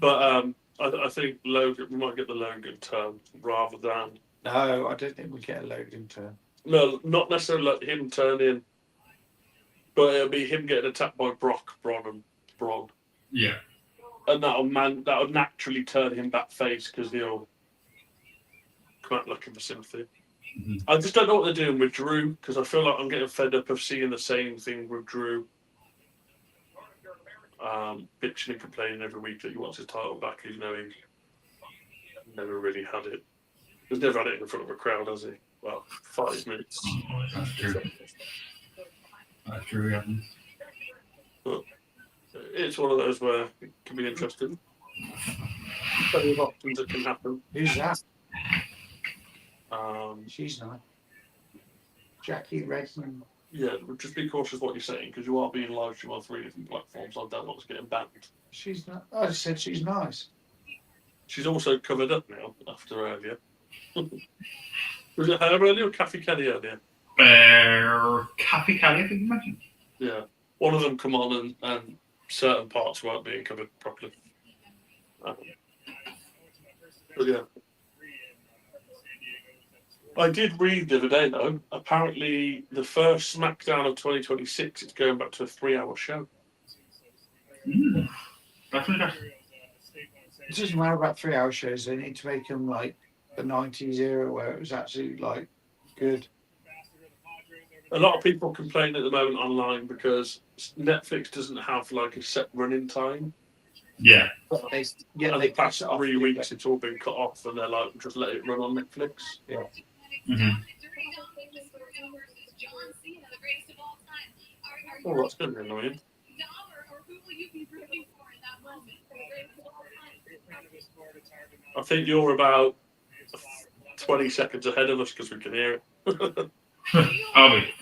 But I think Logan, we might get the Logan turn rather than. No, I don't think we get a Logan turn. No, not necessarily like him turning, but it'll be him getting attacked by Brock, Braun, and Braun. Yeah. And that'll naturally turn him back face because he'll come out looking for sympathy. Mm-hmm. I just don't know what they're doing with Drew, because I feel like I'm getting fed up of seeing the same thing with Drew. Bitching and complaining every week that he wants his title back, even though he never really had it. He's never had it in front of a crowd, has he? Well, 5 minutes. That's true. That's true, yeah. But it's one of those where it can be interesting. Plenty of options that can happen. Who's that? Um, She's nice. Jackie Redmond. yeah, but just be cautious what you're saying because you are being live streamed on 3 different platforms. I don't want to getting banned. She's not. I just said she's nice. She's also covered up now after earlier. Was it her earlier or Kathy Kelly earlier? Kathy Kelly, I think you mentioned. Yeah. One of them come on and certain parts weren't being covered properly. But yeah. I did read the other day though, apparently the first SmackDown of 2026 is going back to a 3-hour show. That's interesting. It doesn't matter about 3-hour shows. They need to make them like the 90s era where it was actually like good. A lot of people complain at the moment online because Netflix doesn't have like a set running time. Yeah. They, And they the past pass it off 3 to weeks it's all been cut off and they're like, just let it run on Netflix. Yeah. Oh, that's going to be annoying. I think you're about 20 seconds ahead of us because we can hear it. Are we?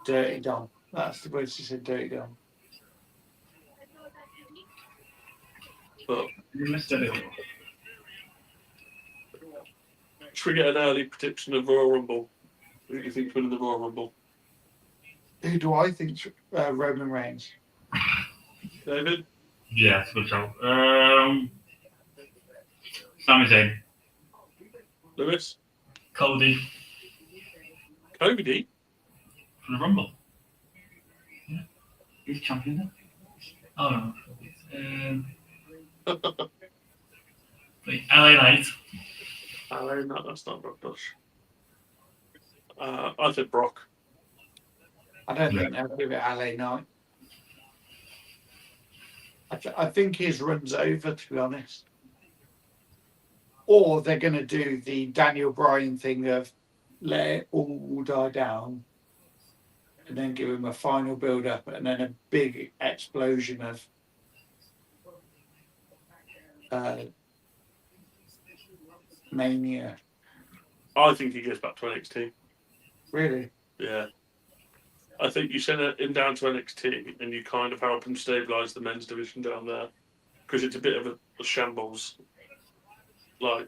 Dirty Dom. That's the word she said, Dirty Dom. But You missed it. should we get an early prediction of Royal Rumble? Who do you think's winning the Royal Rumble? Who do I think? Roman Reigns. David? Yeah, it's a good show. Sami Zayn. Lewis? Cody. Cody? For the Rumble. Yeah. He's champion now. Oh no. Wait, LA Knight. No, that's not Brock Bush. I said Brock. I don't think they'll give it LA Knight. I think his run's over, to be honest. Or they're going to do the Daniel Bryan thing of let it all die down and then give him a final build-up and then a big explosion of mania. I think he goes back to NXT. Really? Yeah. I think you send him down to NXT and you kind of help him stabilise the men's division down there because it's a bit of a shambles. Like,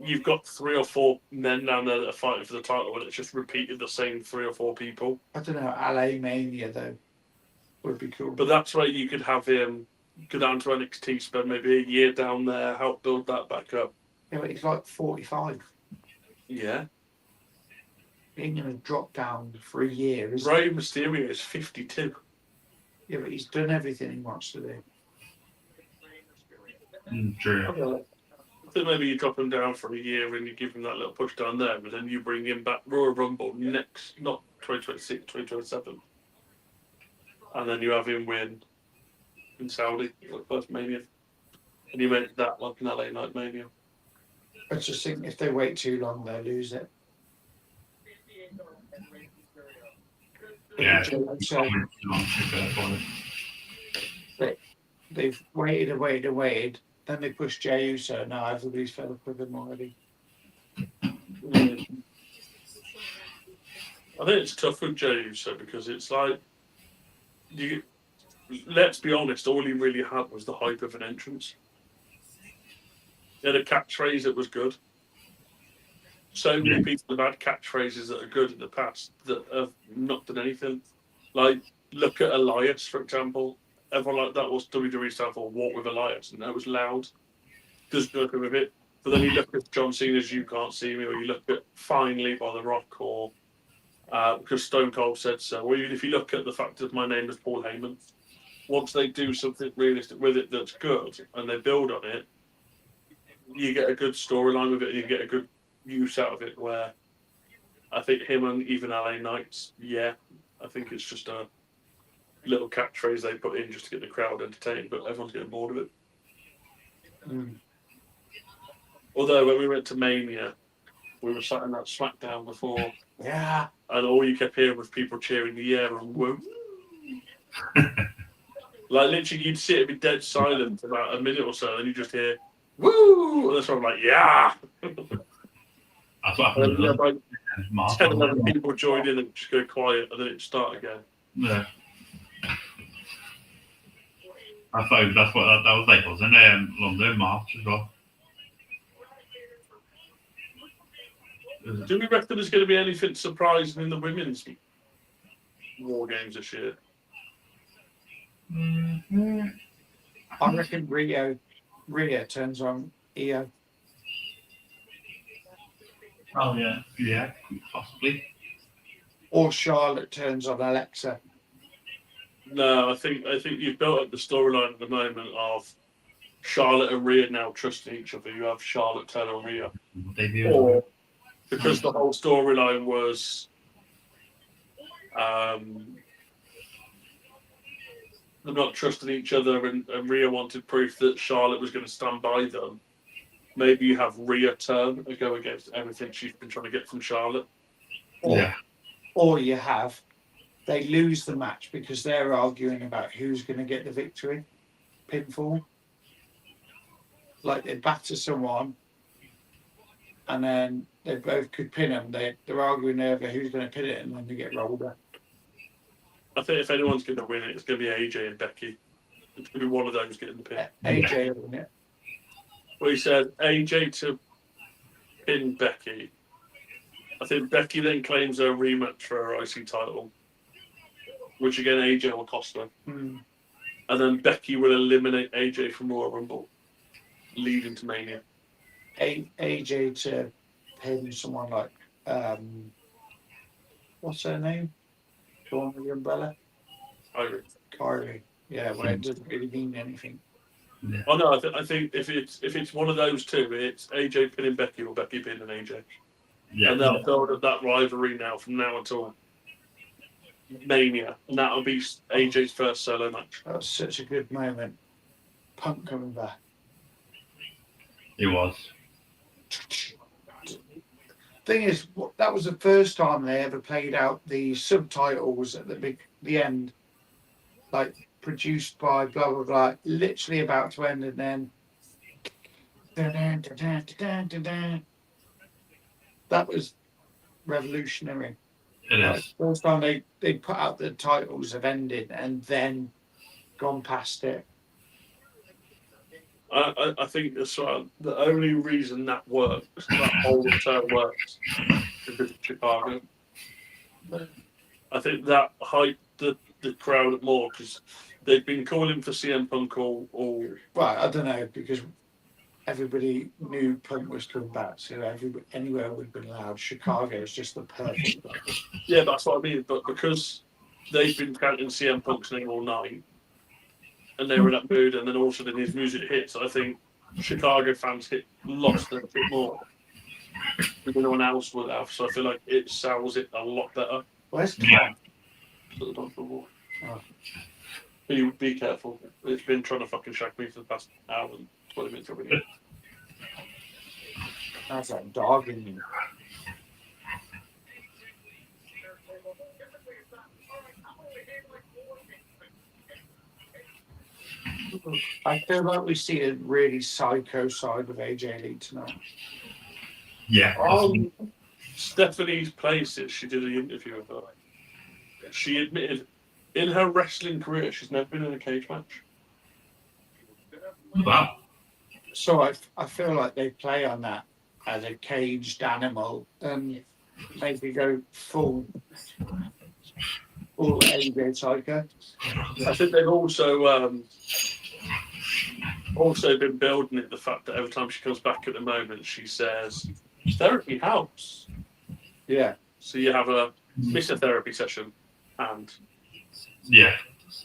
you've got 3 or 4 men down there that are fighting for the title and it's just repeated the same 3 or 4 people. I don't know. LA Mania, though, would be cool. But that's where you could have him go down to NXT, spend maybe a year down there, help build that back up. Yeah, but he's like 45. Yeah. He ain't going to drop down for a year, is Rey Mysterio is 52. he? Yeah, but he's done everything he wants to do. True. I think maybe you drop him down for a year and you give him that little push down there, but then you bring him back Royal Rumble next, not 2026, 2027. And then you have him win in Saudi, like first Mania. And you make that like an LA Night Mania. I just think if they wait too long, they'll lose it. Yeah. So they've waited. Then they pushed Jey Uso. Now everybody's fed up with him already. I think it's tough with Jey Uso because it's like, let's be honest, all he really had was the hype of an entrance. He had a catchphrase that was good. So many people have had catchphrases that are good in the past that have not done anything. Like, look at Elias, for example. Everyone like that was WWE stand for Walk with Elias, and that was loud. Does nothing with it. But then you look at John Cena's You Can't See Me, or you look at Finally by The Rock, or because Stone Cold said so. Or even if you look at the fact that my name is Paul Heyman, once they do something realistic with it that's good, and they build on it, you get a good storyline with it, and you get a good use out of it, where I think him and even LA Knights, I think it's just a little catchphrase they put in just to get the crowd entertained, but everyone's getting bored of it. Although when we went to Mania, we were sat in that SmackDown before. Yeah. and all you kept hearing was people cheering the air and woo. Like literally, you'd sit and be dead silent for about a minute or so, and you just hear woo, and that's why I'm like, yeah. That's what And happened. then, like 10, 11 Yeah. people join in and just go quiet, and then it start again. Yeah. I thought that's what that was like. Was in London in March as well. Do we reckon there's going to be anything surprising in the women's war games this year? I reckon Rio turns on Io. Oh yeah. Yeah, possibly. Or Charlotte turns on Alexa. No, I think you've built up the storyline at the moment of Charlotte and Rhea now trusting each other. You have Charlotte turn on Rhea. Debut. Or because the whole storyline was them not trusting each other, and Rhea wanted proof that Charlotte was going to stand by them. Maybe you have Rhea turn and go against everything she's been trying to get from Charlotte. Or you have they lose the match because they're arguing about who's going to get the victory. Pinfall. Like they batter someone and then they both could pin them. They're arguing over who's going to pin it, and then they get rolled up. I think if anyone's going to win it, it's going to be AJ and Becky. It's going to be one of those getting the pin. AJ will win it. Well, he said AJ to pin Becky. I think Becky then claims her rematch for her IC title, which again AJ will cost her. Hmm. And then Becky will eliminate AJ from Royal Rumble, leading to Mania. AJ to pin someone like what's her name? The one with the umbrella? Kyrie. Yeah, well, it doesn't really mean anything. Yeah. Oh no, I think if it's one of those two, it's AJ pinning Becky or Becky pinning AJ. Yeah. And they'll build up that rivalry now from now until Mania, and that'll be AJ's first solo match. That was such a good moment. Punk coming back. It was. Thing is, that was the first time they ever played out the subtitles at the end, like produced by blah blah blah, literally about to end, and then that was revolutionary. It Like, is. first time they put out the titles of ending and then gone past it. I think as well, the only reason that works, that whole term works, is because of Chicago. I think that hyped the crowd up more because they've been calling for CM Punk all. Right, I don't know, because everybody knew Punk was coming back, so anywhere would have been allowed. Chicago is just the perfect place. Yeah, that's what I mean. But because they've been counting CM Punk's name all night, and they were in that mood, and then all of a sudden his music hits, I think Chicago fans lost a bit more than anyone else would have. So I feel like it sells it a lot better. Where's Tom? Yeah. Oh. Be careful. It's been trying to fucking shag me for the past hour and 20 minutes already. That's that dog in you. I feel like we see a really psycho side of AJ Lee tonight. Yeah. Stephanie's Places, she did an interview with her. She admitted in her wrestling career she's never been in a cage match. Wow. So I feel like they play on that as a caged animal and maybe go full AJ psycho. I think they've also been building it, the fact that every time she comes back at the moment she says therapy helps. Yeah. So you have miss a therapy session and Yeah.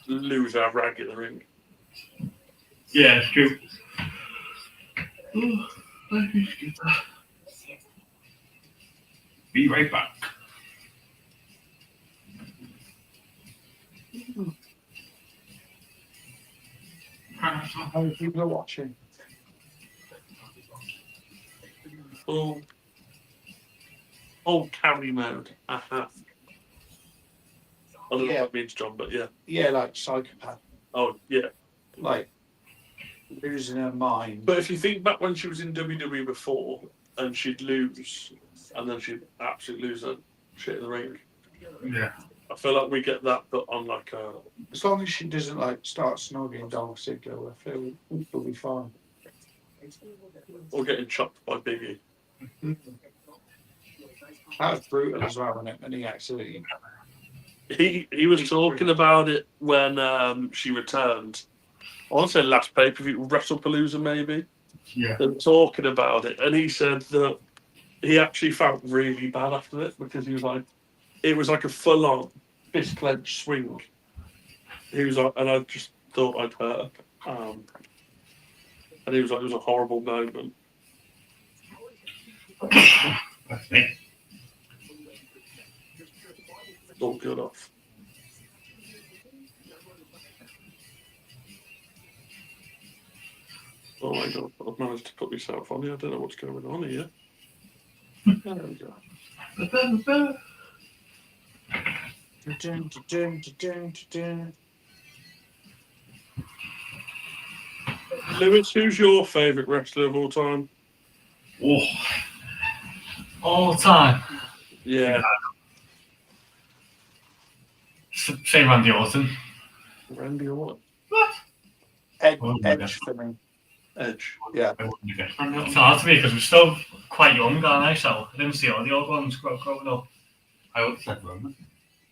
lose our rag in the ring. Yeah, it's true. Be right back. How many people are watching? Full carry mode. I don't know Yeah. what that means, John, but yeah. Yeah, like psychopath, Oh, yeah. like losing her mind. But if you think back when she was in WWE before, and she'd lose, and then she'd absolutely lose her shit in the ring. Yeah. I feel like we get that, but on like a. As long as she doesn't like start snogging Dolph Ziggler, I feel we'll be fine. Or getting chopped by Biggie. That was brutal as well, wasn't it? When he actually, He was talking about it when she returned. I want to say last pay-per-view, WrestlePalooza maybe. Yeah. They were talking about it, and he said that he actually felt really bad after it because he was like, it was like a full-on fist clenched swing. He was like, and I just thought I'd hurt. And he was like, it was a horrible moment. That's me. All good off. Oh my god, I've managed to put myself on here. I don't know what's going on here. There we go. Lewis, who's your favourite wrestler of all time? Oh, All time. Yeah, Say Randy Orton. Randy Orton. Edge Oh my for me. Edge. Yeah. I wouldn't guess. It's hard to me because we're still quite young, aren't I? So I didn't see all the old ones growing up. I would have said Roman.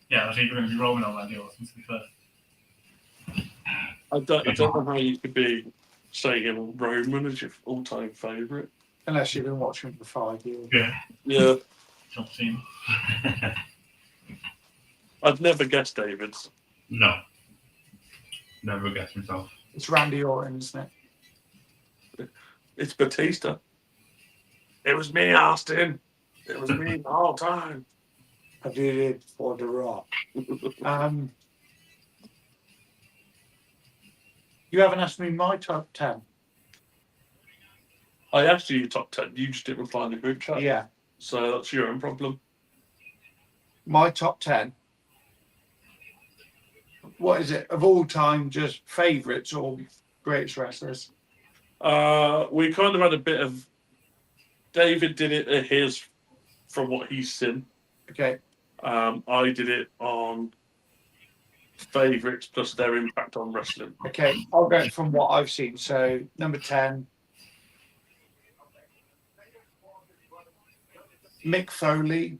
Yeah, I think we're going to be Roman or Randy Orton, to be fair. I don't know how you could be saying Roman as your all-time favourite. Unless you've been watching for 5 years. Yeah. Yeah, John Cena. I'd never guess David's. No. Never guess myself. It's Randy Orton, isn't it? It's Batista. It was me, Austin. It was me the whole time. I did it for The Rock. You haven't asked me my top 10. I asked you your top 10. You just didn't reply in the group chat. Yeah. So that's your own problem. My top 10. What is it? Of all time, just favourites or greatest wrestlers? We kind of had a bit of. David did it at his from what he's seen. Okay. I did it on favourites plus their impact on wrestling. Okay. I'll go from what I've seen. So, number 10. Mick Foley,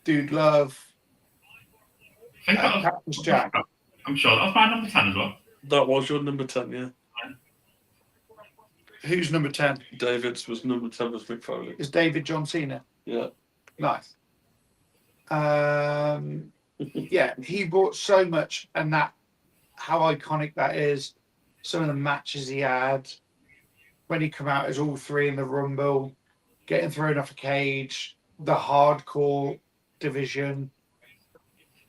Dude Love, I think that was, Cactus Jack. I'm sure that was my number 10 as well. That was your number 10, yeah. Who's number 10? David's was number 10 was Mick Foley. Is David John Cena? Yeah. Nice. Yeah, he brought so much, and that how iconic that is. Some of the matches he had when he come out as all three in the Rumble, getting thrown off a cage, the hardcore division.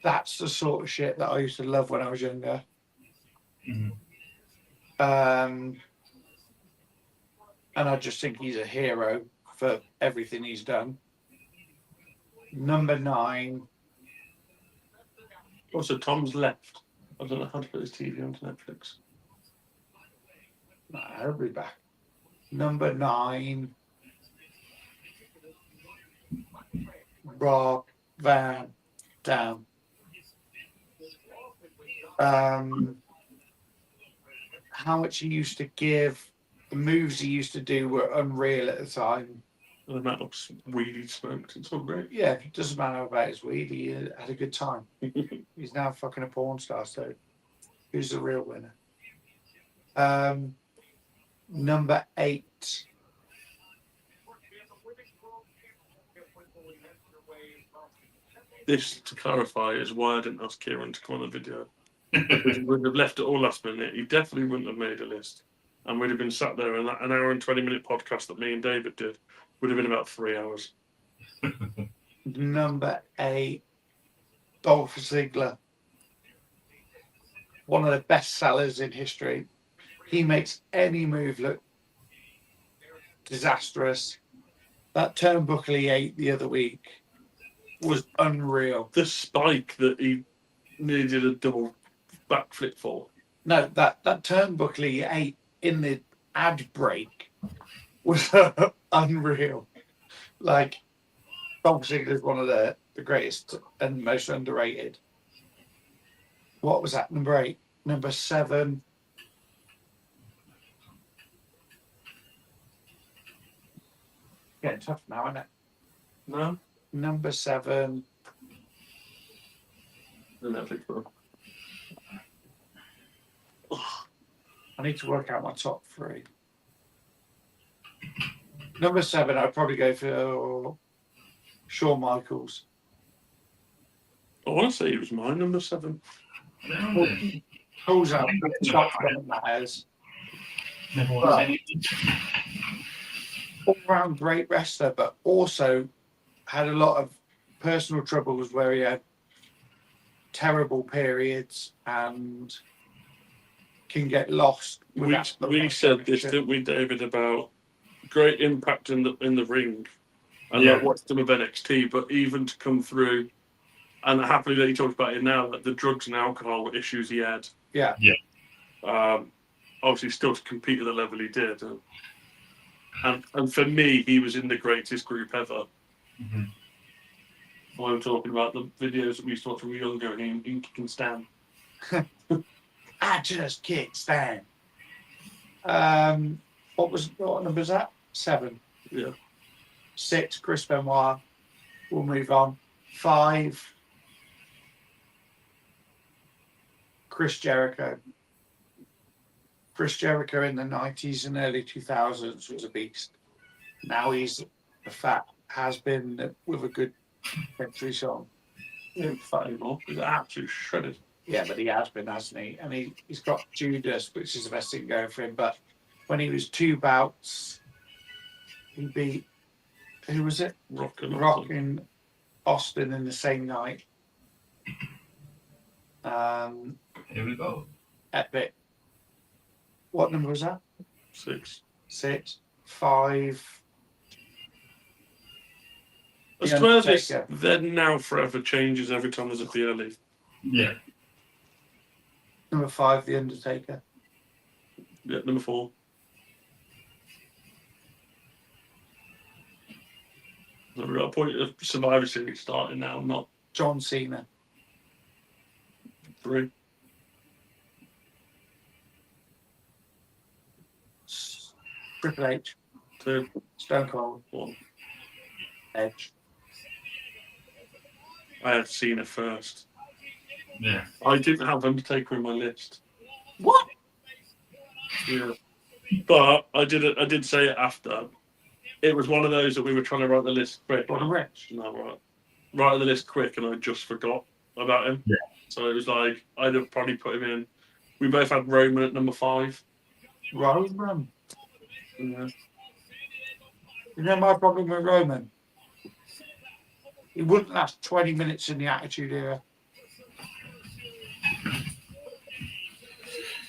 That's the sort of shit that I used to love when I was younger. Mhm. And I just think he's a hero for everything he's done. Number 9. Also, Tom's left. I don't know how to put his TV onto Netflix. I'll be back. Number 9. Rob Van Dam. How much he used to give, the moves he used to do were unreal at the time. The amount of weed he smoked, it's all great. Yeah, it doesn't matter about his weed, he had a good time. He's now fucking a porn star, so who's the real winner? Number 8. This, to clarify, is why I didn't ask Kieran to come on the video. Because he would have left it all last minute. He definitely wouldn't have made a list. And we'd have been sat there, and that an hour and 20-minute podcast that me and David did would have been about 3 hours. Number 8. Dolph Ziggler. One of the best sellers in history. He makes any move look disastrous. That turnbuckle he ate the other week was unreal. The spike that he nearly did a double backflip for. No, that turnbuckle he ate in the ad break was unreal. Like, Dolph Ziggler's one of the greatest and most underrated. What was that? Number 8, number 7. Getting tough now, isn't it? No, Number 7. the Netflix one. I need to work out my top 3. Number 7, I'd probably go for Shawn Michaels. I want to say he was my number 7. Pulls out the top when that is. Never won anything. All round great wrestler, but also had a lot of personal troubles where he had terrible periods and can get lost. We said this, didn't we, David, about great impact in the ring. And Yeah. like watched him of NXT, but even to come through, and happily that he talks about it now, that the drugs and alcohol issues he had. Yeah. Yeah. Obviously, still to compete at the level he did. And for me, he was in the greatest group ever. Mhm. I'm talking about the videos that we used to watch when we were younger, and he can stand. I just can't stand. What number is that? 7. Yeah. 6, Chris Benoit. We'll move on. 5, Chris Jericho. Chris Jericho in the 90s and early 2000s was a beast. Now he's a fat has-been with a good country song. He ain't fat anymore. He's absolutely shredded. Yeah, but he has been, hasn't he? And he's got Judas, which is the best thing going for him. But when he was 2 bouts, he beat, who was it? Rock in Austin in the same night. Here we go. Epic. What number was that? 6. 6, 5. I The swear this Undertaker. then now forever changes every time there's a PLE. Yeah. Number 5, The Undertaker. Yeah, number 4. So we've got a point of Survivor Series starting now, not John Cena. 3. Triple H. 2. Stone Cold. 1. Edge. I had Cena first. Yeah. I didn't have Undertaker in my list. What? Yeah. But I did say it after. It was one of those that we were trying to write the list quick. What a wretch. No, right. Write the list quick, and I just forgot about him. Yeah. So it was like I'd have probably put him in. We both had Roman at number 5. Roman. Yeah. You know my problem with Roman? He wouldn't last 20 minutes in the Attitude Era.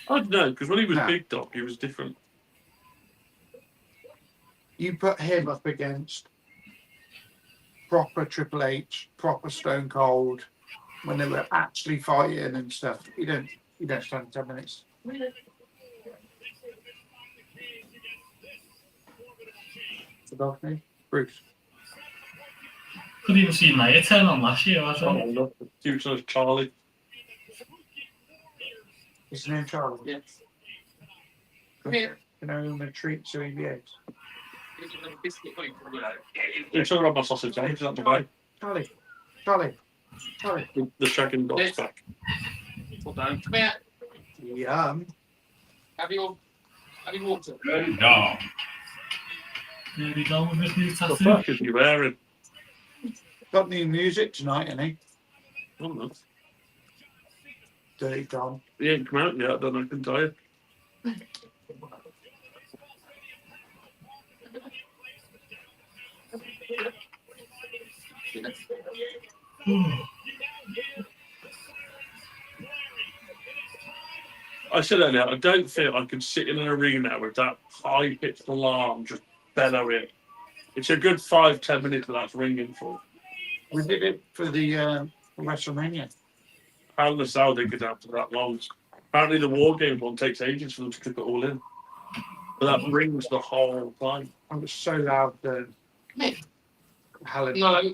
I don't know, because when he was No. Big Dog, he was different. You put him up against proper Triple H, proper Stone Cold, when they were actually fighting and stuff. You don't stand 10 minutes. The dog name? Bruce. Couldn't even see Nia turn on last year, was Oh, it? look, huge as Charlie. His name Charlie. Yes. Come here. You know, I'm going to treat so he behaves. Here's a little biscuit for you. You're talking about my sausage, James, that's the way. Charlie. Charlie. Charlie. The shagging dog's Yes. back. Well done. Come here. Yum. Have your water. Good dog. There we go with his new The tattoo. fuck is he wearing? Got new music tonight, ain't he? I don't know. Dirty Don. He ain't come out yet, I don't know, I can tell you. I said earlier, I don't feel I could sit in an arena with that high-pitched alarm just bellowing. It's a good 5-10 minutes that that's ringing for. We did it for the WrestleMania. How in the South they get after that long? Apparently, the War Games one takes ages for them to clip it all in. But that brings the whole time. I was so loud that Me? Helen, No.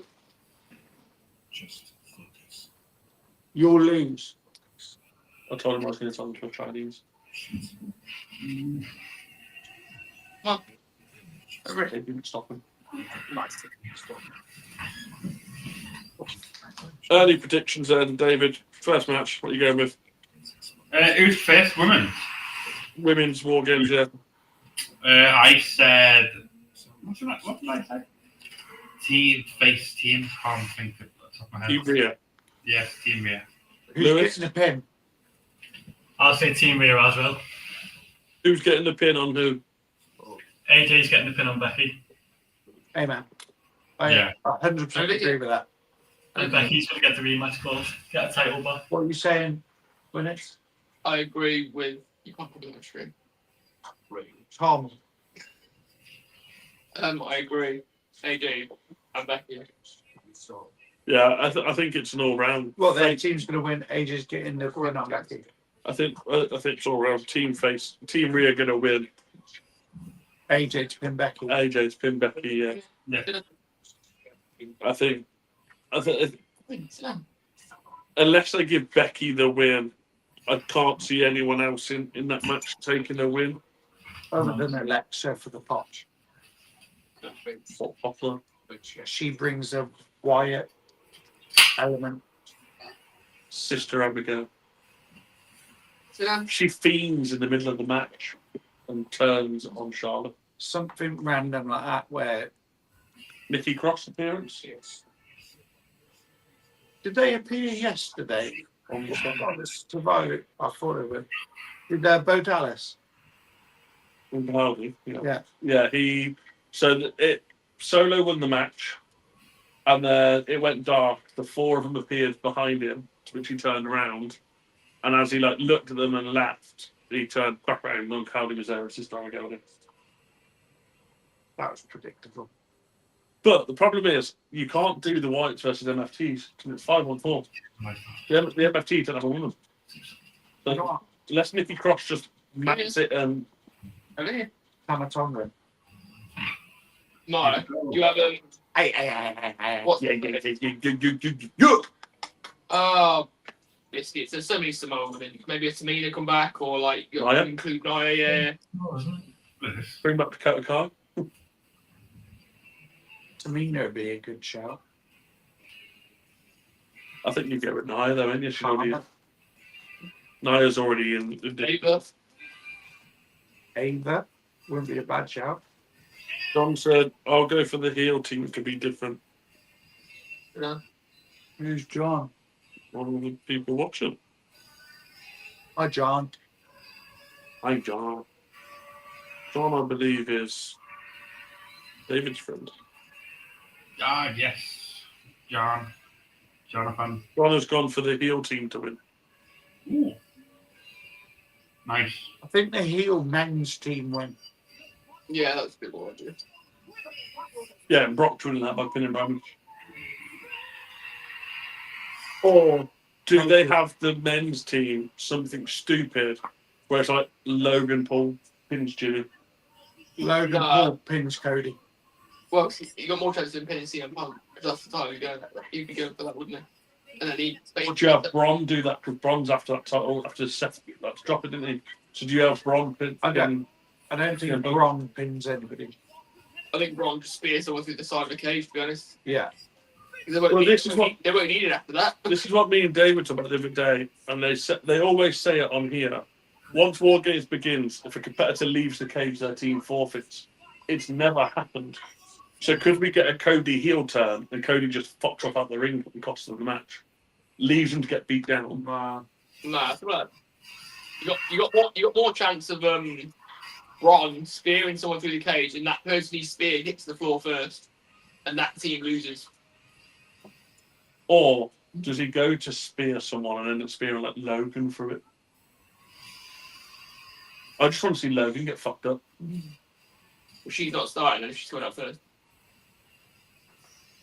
Just focus. you'll lose. I told him I was going to tell him to Chinese. What? They didn't stop him. Early predictions then, David. First match, what are you going with? Who's first? Women. Women's War Games, yeah. I said. What did I say? Team. Can't think of the top of my head. Team Rhea. Yes, Team Rhea. Who's Lewis? getting the pin? I'll say Team Rhea as well. Who's getting the pin on who? AJ's getting the pin on Becky. Hey, man. I Yeah. 100% agree with that. And Becky's going to get the rematch clause, get a title back. What are you saying, Winnet? I agree with. You can't put it on the screen. Tom? I agree. AJ and Becky. Yeah, I think it's an all round. Well, their team's going to win. AJ's getting the win on Becky. I think it's all round. Team Rhea going to win. AJ to pin Becky. AJ's pin Becky. Yeah. I think unless they give Becky the win, I can't see anyone else in that match taking a win. Other than Alexa for the pot. Poplar. She brings a Wyatt element. Sister Abigail. She fiends in the middle of the match and turns on Charlotte. Something random like that where. Nikki Cross appearance. Yes. Did they appear yesterday? On the side. On this to vote? I thought it would. Did Bo Dallas? Hardy, Yeah. Yeah, Solo won the match, and then it went dark. The four of them appeared behind him, which he turned around, and as he looked at them and laughed, he turned back around and Hardy was there. It's his time again. That was predictable. But the problem is, you can't do the Whites versus MFTs because it's 5-on-4. The MFT don't have a woman. So, unless Nikki Cross just mats it and. Tamatonga. No. You have Hey. What's Yeah. biscuits. There's so many Samoan women. Maybe a Tamina come back, or like you Nia? include Nia. Yeah. Oh, isn't it? Bring back Dakota Kai. Tamina would be a good shout. I think you get with Nia though, ain't you? Nia's already in. Ava wouldn't be a bad shout. John said, I'll go for the heel team to be different. No. Who's John? One of the people watching. Hi, John. Hi, John. John, I believe, is David's friend. Ah, yes. Jonathan. John has gone for the heel team to win. Ooh. Nice. I think the heel men's team went. Yeah, that's a bit more idea. Yeah, and Brock's winning that by pinning Bram. Or do they have the men's team something stupid where it's like Logan Paul pins Jimmy? Logan Paul pins Cody. Well, you got more chances of pinning CM Punk. If that's the title you'd be going for that, wouldn't you? And then Would you have Braun do that? Because Braun's after that title, after Seth, let's drop it, didn't he? So do you have Braun pin? I don't think Braun pins anybody. I think Braun just spears someone through the side of the cage, to be honest. Yeah. They won't need it after that. This is what me and David talked about the other day, and they always say it on here. Once War Games begins, if a competitor leaves the cage, their team forfeits. It's never happened. So could we get a Cody heel turn and Cody just fucks off out the ring and costs them the match? Leaves them to get beat down. Nah, that's right. You got more chance of Braun spearing someone through the cage, and that person he speared hits the floor first, and that team loses. Or does he go to spear someone and end up spearing like Logan through it? I just want to see Logan get fucked up. Well, she's not starting, and she's going out first.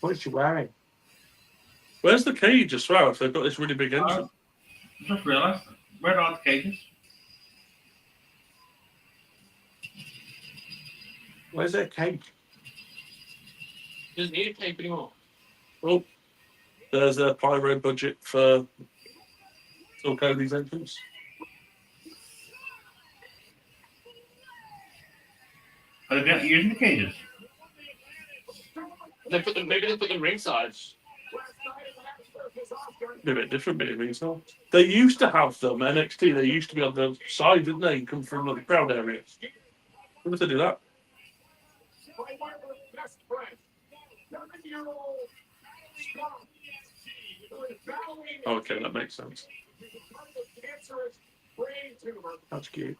What is she wearing? Where's the cage as well if they've got this really big entrance? I just realised, where are the cages? Where's their cake? Doesn't need a cape anymore. Well, there's a pyro budget for Phil Cody's entrance. Are they not using the cages? Maybe they put them ringside. Be a bit different, maybe. So they used to have them NXT. They used to be on the side, didn't they? And come from the crowd area. When did they do that? Okay, that makes sense. That's cute.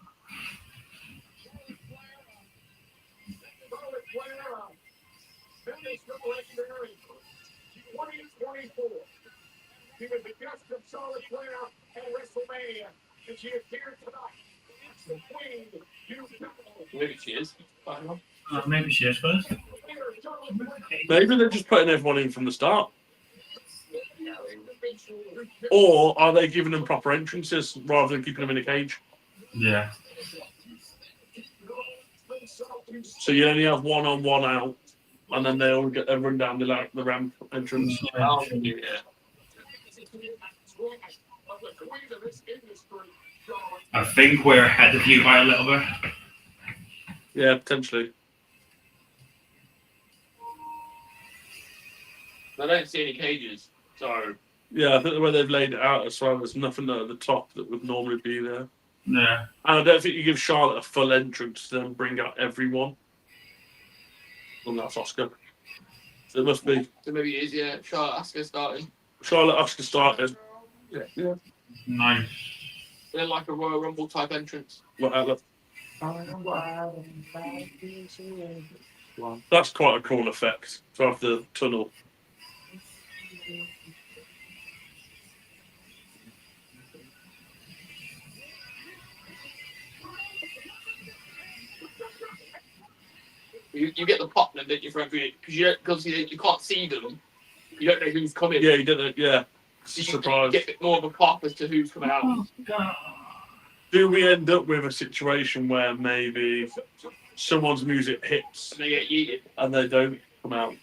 He was the guest of Charlotte Flair at WrestleMania, and she is here tonight. It's the Queen. Maybe she is. Maybe she is first. Maybe they're just putting everyone in from the start. Or are they giving them proper entrances rather than keeping them in a cage? Yeah. So you only have one on, one out, and then they all get everyone down the ramp entrance. Oh, yeah. I think we're ahead of you by a little bit. Yeah, potentially. I don't see any cages, so Yeah, I think the way they've laid it out as well, there's nothing at the top that would normally be there. Yeah. And I don't think you give Charlotte a full entrance to then bring out everyone. And that's Asuka. So it must be so maybe it is, yeah. Charlotte Asuka starting. Charlotte Asuka started. Yeah. Nice. Then like a Royal Rumble type entrance. Whatever. That's quite a cool effect to have the tunnel. You get the pop then, don't you, for every because you can't see them. You don't know who's coming. Yeah, you didn't. Yeah, So you surprise. get a bit more of a pop as to who's coming out. Do we end up with a situation where maybe someone's music hits And they get yeeted. and they don't come out?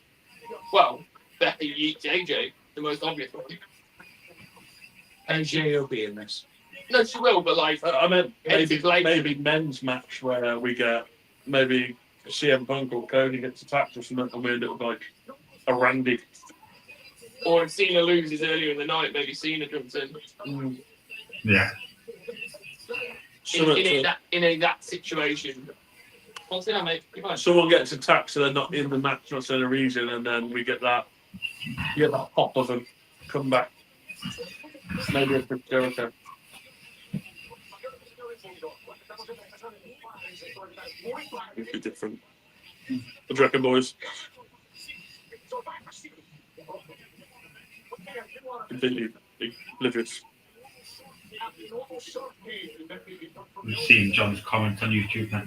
Well, Becky yeets AJ, the most obvious one. AJ will be in this. No, she will, but like I meant Anything like- maybe men's match where we get maybe CM Punk or Cody gets attacked or something, and we end up with like a Randy. or if Cena loses earlier in the night, maybe Cena jumps in. Yeah. In that situation. What's that, mate? You're fine. Someone gets attacked, so they're not in the match, not for a reason, and then we get that pop of them come back. Maybe a Chris Jericho. It'd be different. What do you reckon, boys? Completely oblivious. We've seen John's comments on YouTube now.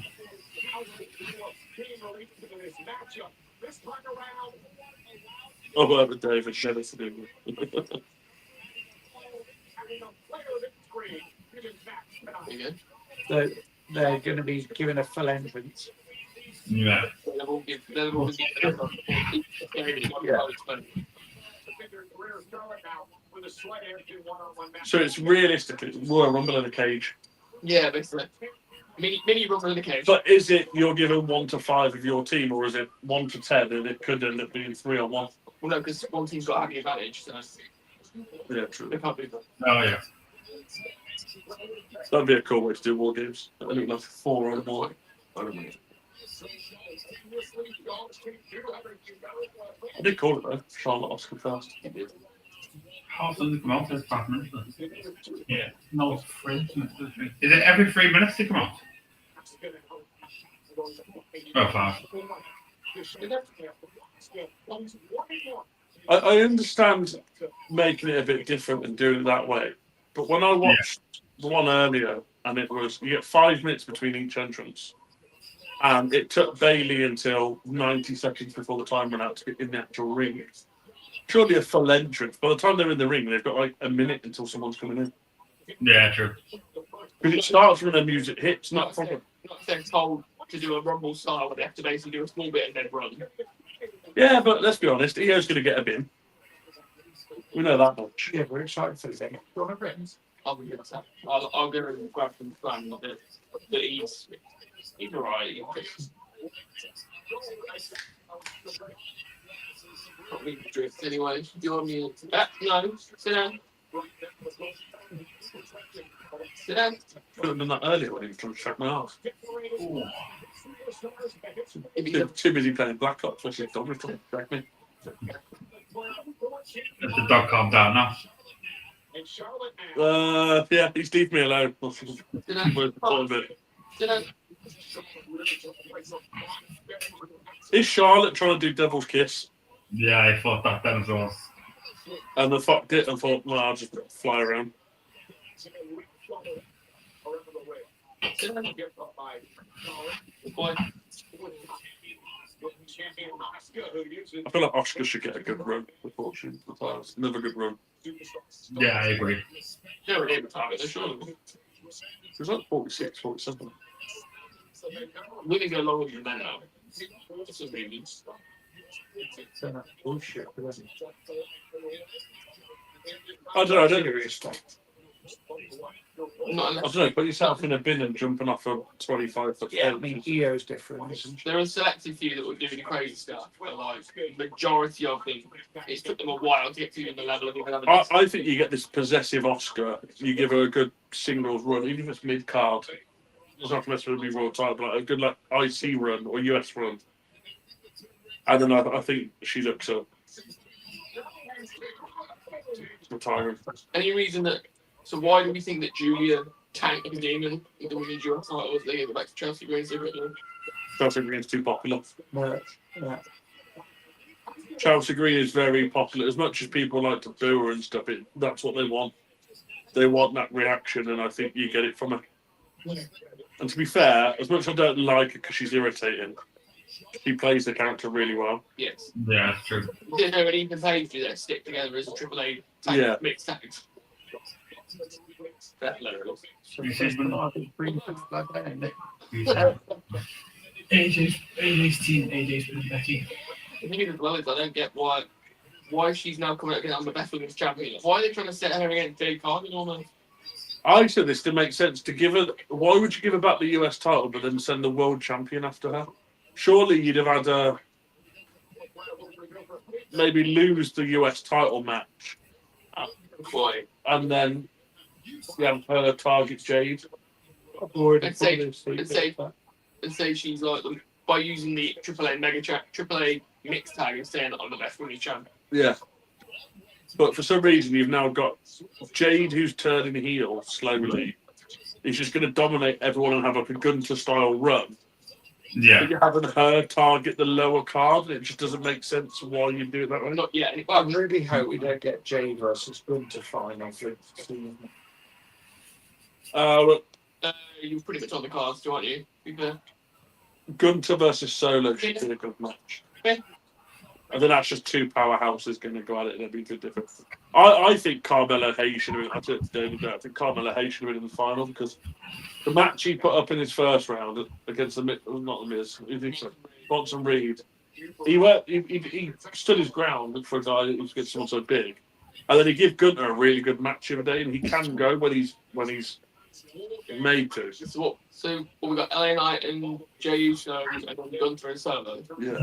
Oh, whatever, David. Never to do with. You good? They're going to be given a full entrance. Yeah. So it's realistically it's Royal Rumble in a cage. Yeah, basically. Mini Rumble in the cage. But is it you're given 1 to 5 of your team, or is it 1 to 10, and it could end up being 3 on 1? Well, no, because one team's got to have the advantage, so Yeah, true. they can't do that. Oh, yeah. That'd be a cool way to do war games. I think like 4 on 1. I don't know. I did call it though. Charlotte Asuka first. How often do they come out as partners? Yeah. No, it's free. Is it every 3 minutes they come out? Oh, 5. I understand making it a bit different and doing it that way. But when I watched the one earlier, and it was, you get 5 minutes between each entrance. And it took Bailey until 90 seconds before the time ran out to get in the actual ring. Surely a full entrance. By the time they're in the ring, they've got like a minute until someone's coming in. Yeah, true. Because it starts when the music hits, not from. Not if they're told to do a rumble style where they have to basically do a small bit and then run. Yeah, but let's be honest, EO's going to get a bin. We know that much. Yeah, we're excited for the game. Do you want a rinse? I'll go and grab some fun of it. But he's alright. Probably drift anyway. Do you want me to... no, sit down. Sit down. Could have done that earlier when he was trying to track my ass. Too busy playing Black Ops, so she's done with it. Track me. Has the dog calmed down now? Yeah, he's leave me alone. Sit down. Sit down. Is Charlotte trying to do Devil's Kiss? Yeah, I thought that then as well. And they fucked it and thought, well, I'll just fly around. Sit down. Good boy. I feel like Oscar should get a good run before she retires. Another good run. Yeah, I agree. They're already retired, they're surely. She's like 46, 47. We can go longer than that now. That's a baby. Bullshit. I don't know, Not I unless don't know, put yourself in a bin and jumping off a 25 foot Yeah, I fence. mean, EO's different, isn't there are a selected few that will do the crazy stuff, but like majority of them, it took them a while to get to the level of even having I think you get this possessive Oscar. You give her a good singles run, even if it's mid card. It's not necessarily raw title, but like a good like IC run or US run. And then I think she looks up. Retiring. any reason that. So why do we think that Julia tanked the demon in the women's US title? Was they get back to Chelsea Green so quickly? Chelsea Green's too popular. it? Yeah. Chelsea Green is very popular. As much as people like to boo her and stuff, that's what they want. They want that reaction, and I think you get it from her. And to be fair, as much as I don't like her because she's irritating, she plays the character really well. Yes. Yeah, that's true. Didn't know any behaviour that stick together as a AAA tag, Yeah. mixed tags. That's hilarious. AJ's team, AJ's with Becky. The thing is as well is I don't get why she's now coming out again. I'm the best women's champion. Why are they trying to set her against Jade Cargill almost? I said this to make sense to give her. Why would you give her back the US title, but then send the world champion after her? Surely you'd have had her maybe lose the US title match, Boy. and then you have her target Jade. And say she's like by using the AAA mixed tag and saying that I'm the best women's champion. Yeah. But for some reason, you've now got Jade, who's turning heel slowly. He's just going to dominate everyone and have like a Gunter-style run. Yeah. But you're having her target the lower card, and it just doesn't make sense why you do it that way. Not yet. I really hope we don't get Jade versus Gunter final for season. You're pretty much on the cards, too, aren't you? Gunter versus Solo should be a good match. Yeah. And then that's just two powerhouses going to go at it, and it'll be a good difference. I think Carmelo Hayes should have been. I said to David, I think Carmelo Hayes should have been in the final because the match he put up in his first round against not the Miz, Bronson Reed, he stood his ground for a guy that was against someone so big, and then he gave Gunter a really good match the other day, and he can go when he's made to. So what we got LA Knight and Jey Uso and then Gunter and Solo. Yeah.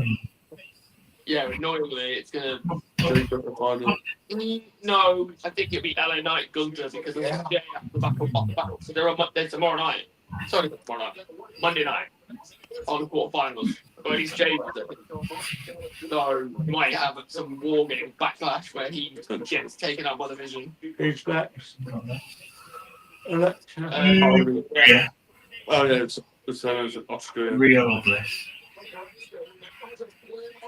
Yeah, annoyingly, it's gonna. Yeah. No, I think it'll be LA Knight Gunter because Jey after the battle. So they're on Monday tomorrow night. Sorry, not tomorrow night. Monday night on the quarterfinals. Or at least Jey. So we might have some war game backlash where he gets taken out by the Vision. Who's next? Yeah. Oh yeah, it's Oscar. Yeah. Real bliss.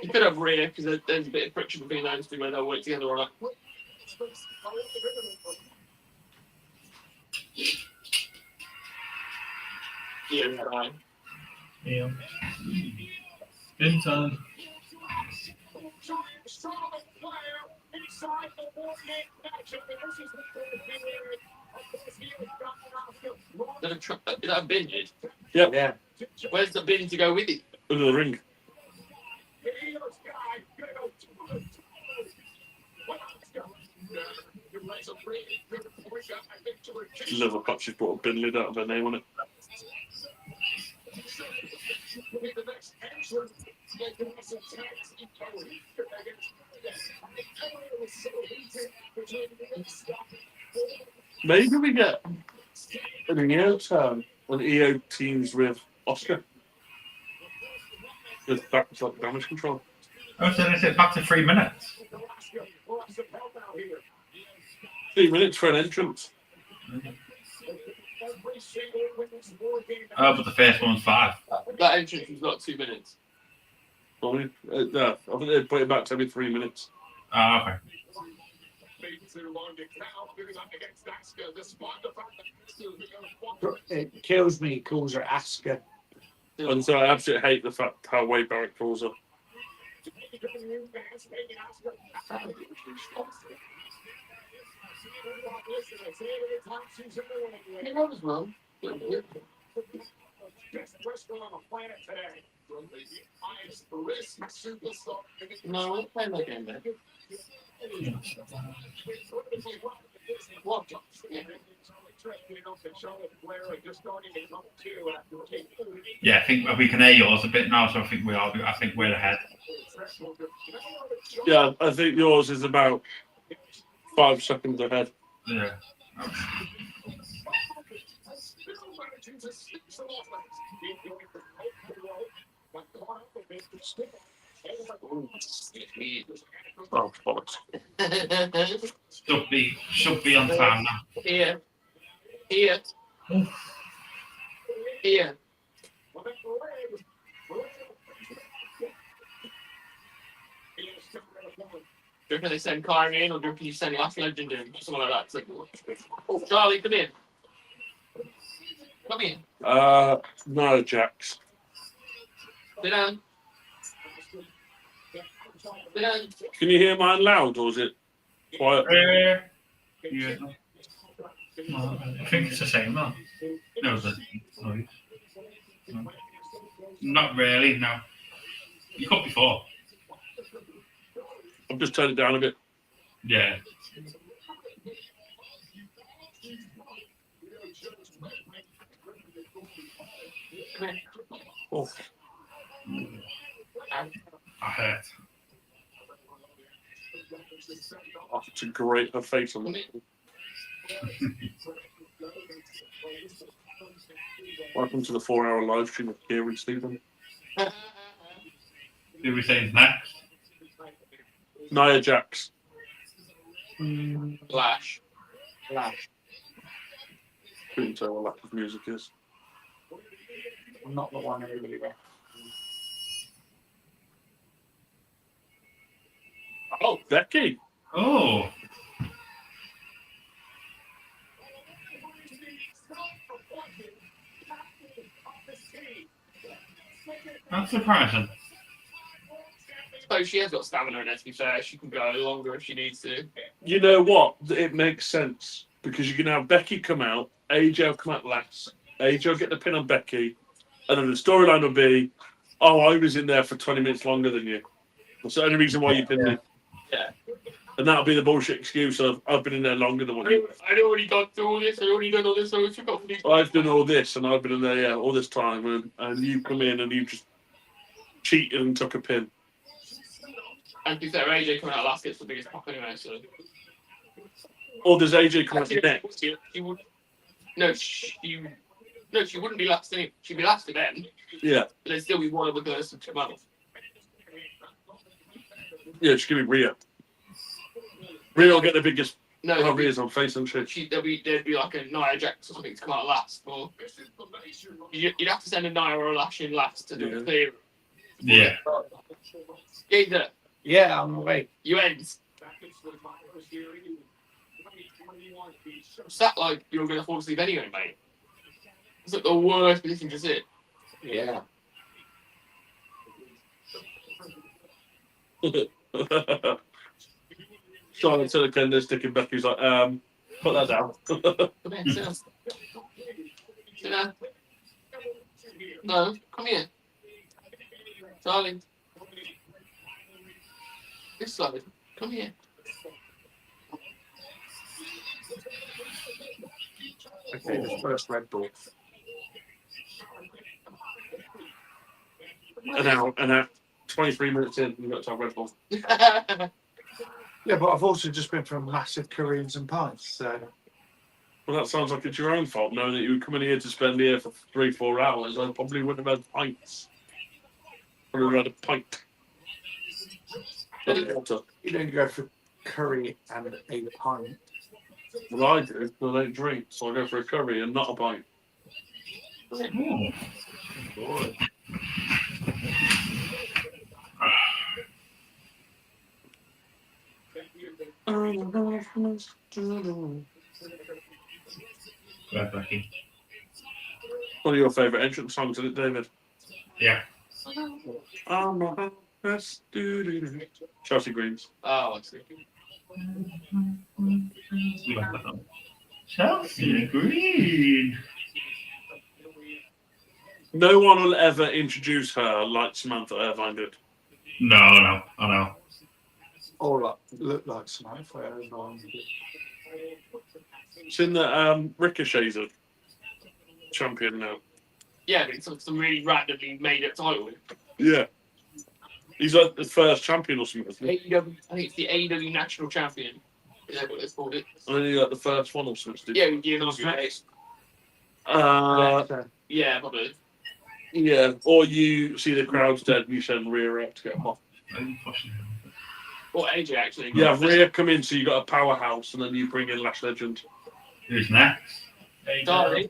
You could have Rhea because there's a bit of friction between those two when they'll work together on it. Yeah, right. Yeah. In turn. Inside the 48 match of the versus that a bin? Yeah. Where's the bin to go with it? Under the ring. Liverpool just brought a bin lid out of their name on it. Maybe we get an EO turn when EO teams with Oscar. Just back to like damage control. Oh, so they said back to 3 minutes. 3 minutes for an entrance. Oh, but the first one's 5. That entrance was not 2 minutes. Probably. I think they'd put it back to every 3 minutes. Oh, okay. It kills me. He calls her Asker. And so I absolutely hate the fact how Wade Barrett calls her. He knows, well. No, we're playing that game, man. What? Yeah, I think we can hear yours a bit now, so I think we're ahead. Yeah, I think yours is about 5 seconds ahead. Yeah. Oh, bollocks. Should be on time now. Here. Do you reckon they send Kyrie in, or do you reckon you send Last Legend in? Something like that. It's like, oh, Charlie, come in. Come in. No, Jax. Sit down. Sit down. Can you hear mine loud, or is it quiet? Yeah. I think it's the same, man. No, not really, no. You could before. I've just turned it down a bit. Yeah. Oh, I hurt. oh, to grate her face on it. Welcome to the 4-hour live stream of Kieran Stephen. Who we saying next? Nia Jax. Flash. Couldn't tell what lack of music is. Not the one everybody read. Oh, Becky. Oh. That's surprising. I suppose she has got stamina in her, to be fair. She can go longer if she needs to. You know what? It makes sense because you can have Becky come out, AJ will come out last, AJ will get the pin on Becky, and then the storyline will be, oh, I was in there for 20 minutes longer than you. That's the only reason why you pinned me. Yeah. And that'll be the bullshit excuse of, I've been in there longer than what you. I'd already gone through all this, I'd already done all this, so it's got these. I've done all this and I've been in there, all this time, and you come in and you just cheated and took a pin. And to be fair, AJ coming out last gets the biggest pop anyway, so. Or does AJ come out next? She would. No, she wouldn't be last. She'd be last again. Yeah. But there'd still be one other person to come out. Yeah, just give me Rhea. Rhea will get the biggest. No, Oh, Rhea's on face and shit. there'd be like a Nia Jax or something to come out last. Or you'd have to send a Nia or a Lash in last to do the clear. Yeah. Either Yeah, I'm awake. you ends. It's that like you're going to fall asleep anyway, mate. It's like the worst position to sit. Yeah. Charlotte to the Kendall sticking Becky's like, put that down. Come here, sit down. Sit down. No, come here. Charlie. This side. Come here. Okay, the first Red Bull. And now, 23 minutes in, we've got to have Red Bull. Yeah, but I've also just been for massive Koreans and pints, so. Well, that sounds like it's your own fault, knowing that you were coming here to spend here for 3-4 hours. I probably wouldn't have had pints. Probably would have had a pint. Of water. You don't go for curry and a pint. Well, I do, because I don't drink, so I go for a curry and not a pint. Ooh. Boy. Glad lucky. One of your favourite entrance songs, isn't it, David? Yeah. I'm a best Chelsea Greens. Oh, I see. Chelsea Green. No one will ever introduce her like Samantha Irvine did. No, I know. Or like, look like Samantha Irvine. It's in the Ricochet's a champion now. Yeah, but it's some really randomly made up title. Yeah. He's like the first champion or something. Isn't he? AEW, I think it's the AEW National Champion. Is that what it's called? I think he's like the first one or something. Yeah, you know, right? Yeah, probably. Yeah. Or you see the crowd's dead and you send Rhea out to get him off. Or AJ, actually. Yeah, Rhea come in, so you got a powerhouse, and then you bring in Lash Legend. Who's next? Darling,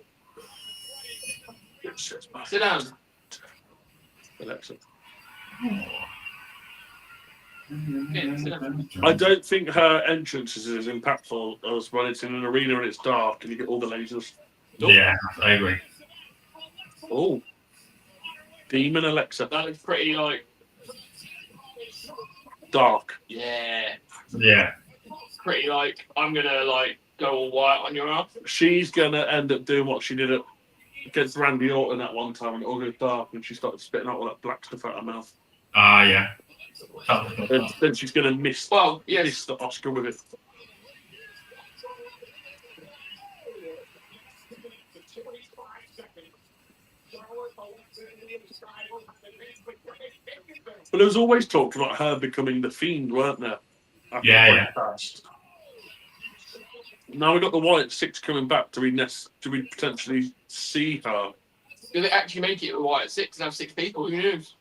sit down. Alexa. Yeah, sit down. I don't think her entrance is as impactful as when it's in an arena and it's dark and you get all the lasers. Yeah, I agree. Oh. Demon Alexa. That looks pretty, like, Dark. yeah. Yeah. Pretty, like, I'm gonna, like, go all white on your ass. She's going to end up doing what she did against Randy Orton at one time, and it all goes dark, and she started spitting out all that black stuff out her mouth. Ah, yeah. Then she's going to miss Well, yes. miss the Oscar with it. But there was always talk about her becoming the Fiend, weren't there? After Yeah. passed. Now we've got the Wyatt Six coming back. Do we potentially see her? Do they actually make it white at 6 and have 6 people? Who knows?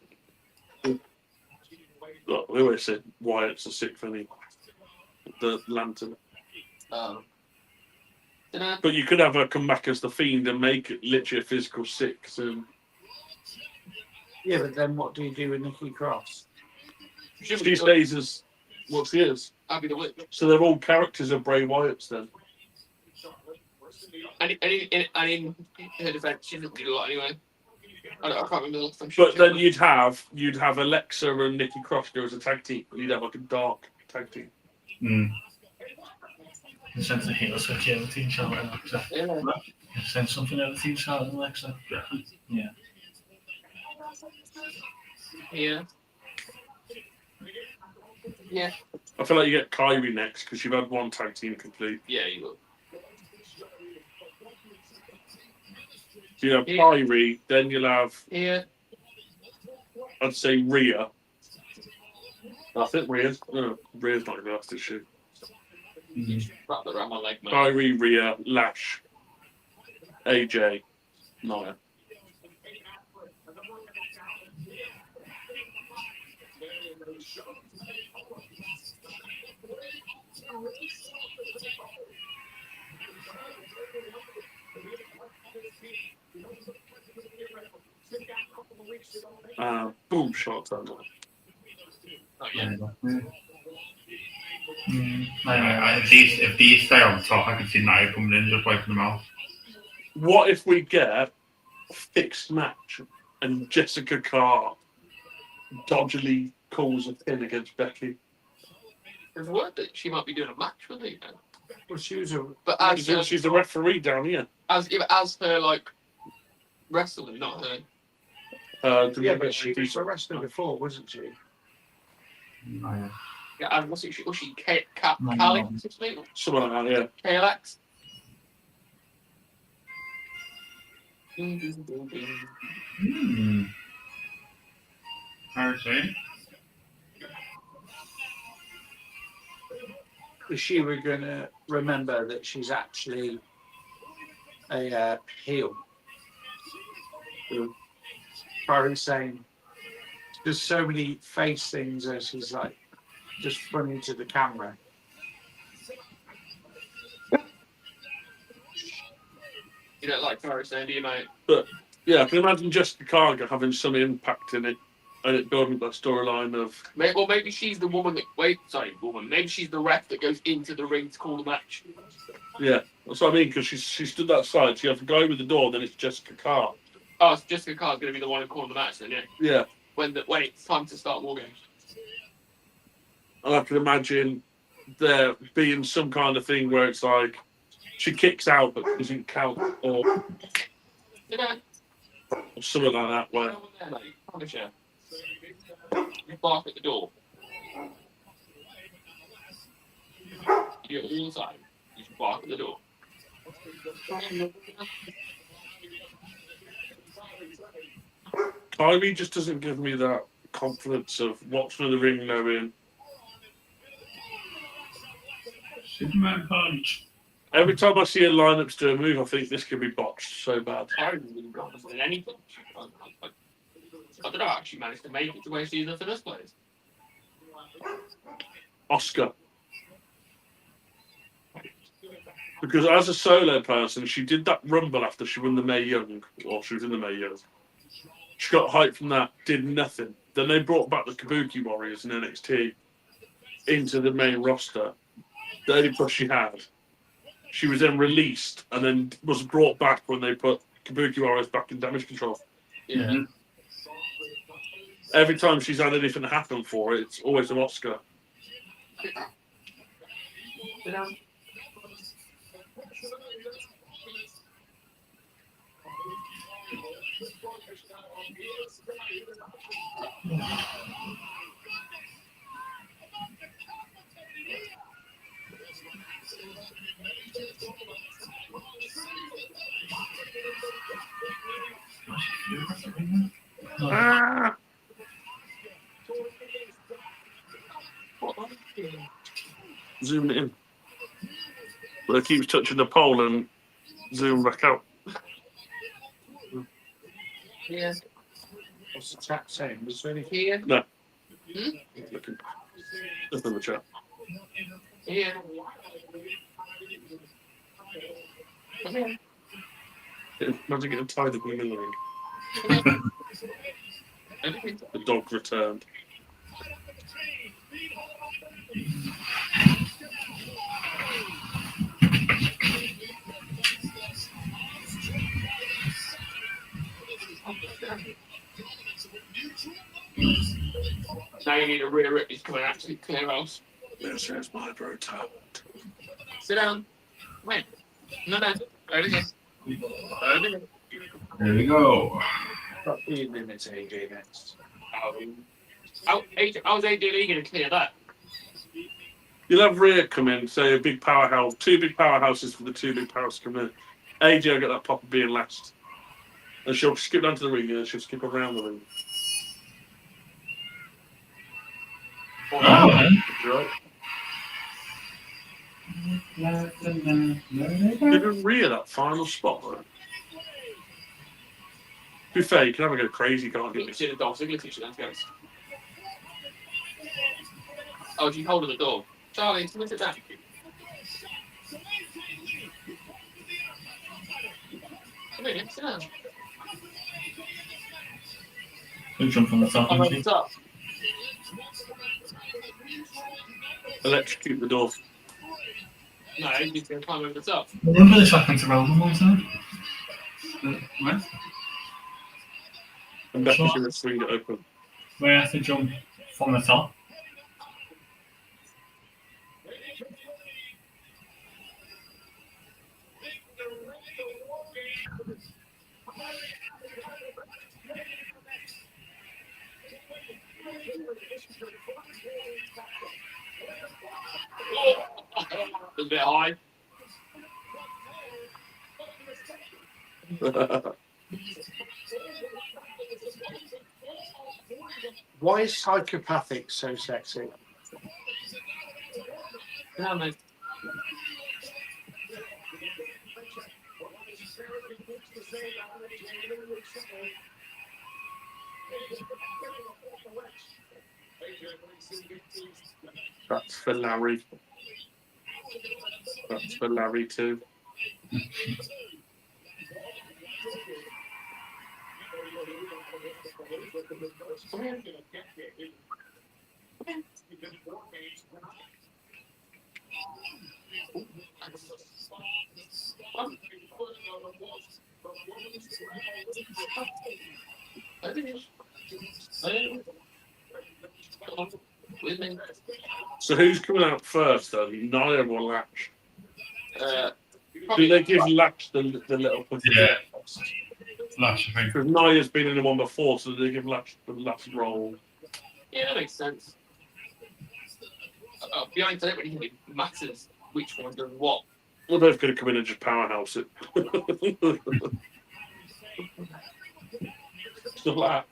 Look, we always said Wyatt's a sick funny. The Lantern. Dunno. But you could have her come back as the Fiend and make it literally a physical 6. And Yeah, but then what do you do with Nikki Cross? she stays as what she is. I'll be the witch. So they're all characters of Bray Wyatt's then. And in her defense, she doesn't do a lot anyway. I can't remember the last time she But then you'd have Alexa and Nikki Cross go as a tag team. You'd have like a dark tag team. Mm. You send the heel switch over Team Charlotte and Alexa. Yeah. You send something over Team Charlotte and Alexa. Yeah. Yeah. Yeah. I feel like you get Kyrie next because you've had one tag team complete. Yeah, you will. You have Yeah. Kyrie, then you'll have, Yeah. I'd say, Rhea. I think Rhea's not going to last this year. Wrap that around my leg, man. Kyrie, Rhea, Lash, AJ, Nia. Boom shot. Not yet. If these stay on top, I can see Nia coming in and just wiping them out. What if we get a fixed match and Jessica Carr dodgily calls a pin against Becky? There's word that she might be doing a match with her. Well, she was a But as She's a referee down here. as her like wrestling, not her. Yeah, but she was a wrestler before, wasn't she? No. Yeah, and was she Calix or something? Something like that, yeah. Calix? Harrison. Is she were going to remember that she's actually a heel? Probably saying there's so many face things where she's like just funny to the camera. You don't like Paris, do you, mate? Yeah, I can imagine Jessica Carter having some impact in it, and it building that storyline of. Maybe she's the woman that. Maybe she's the ref that goes into the ring to call the match. Yeah, that's what I mean, because she stood that side. So you have the guy with the door, then it's Jessica Carter. Oh, so Jessica Carter's going to be the one who called the match then, yeah? Yeah. When it's time to start War Games. And I can imagine there being some kind of thing where it's like she kicks out but doesn't count, or something like that. Where Punisher. You bark at the door. You do it all the time. You just bark at the door. Kyrie just doesn't give me that confidence of watching the ring knowing. Superman punch. Every time I see a lineups do a move, I think this could be botched so bad. I haven't really got in anything. I don't know how she managed to make it to where she is in the first place. Oscar. Because as a solo person, she did that rumble after she won the Mae Young, or she was in the Mae Young. She got hyped from that, did nothing. Then they brought back the Kabuki Warriors in NXT into the main roster. The only push she had. She was then released and then was brought back when they put Kabuki Warriors back in Damage Control. Yeah. Mm-hmm. Every time she's had anything happen for it, it's always an Oscar. Ah! Zoom it in. But it keeps touching the pole and zoom back out. Yeah. What's the chat saying? Was there anything? Here. No. Hmm? Looking. Nothing in the chat. Here. Come here. Imagine getting tied up in the middle of the ring. The dog returned. Now you need a rear rip. He's coming out to clear house. This is my bro talent. Sit down. Wait. No. Over here. Over here. There we go. Got the limits AJ next. How's AJ Lee going to clear that? You'll have Rhea come in, say a big powerhouse, two big powerhouses for the two big powerhouses come in. AJ will get that pop of being last. And she'll skip down to the ring and she'll skip around the ring. Right. Didn't Rhea that final spot though? To be fair, you can have a go crazy, can't you? See the door. Signature guys. Oh, she's holding the door. Charlie, look at that. Come here, sit down. Who jumped from the top? I'm over the top. Electrocute the door. No, he's going to climb over the top. Remember this happened to Roman one time? What? And Becky's Sure. going to swing it open. Where you have to jump from the top. A bit high. Why is psychopathic so sexy? Yeah, mate. That's for Larry. That's for Larry too. With me. So who's coming out first then? Nia or Latch? Do they give Latch the little Yeah. Lash, I think. Because Nia's been in the one before, so they give Latch the last role. Yeah, that makes sense. Behind it, when it matters which one does what. We're both going to come in and just powerhouse it. Stuff like that.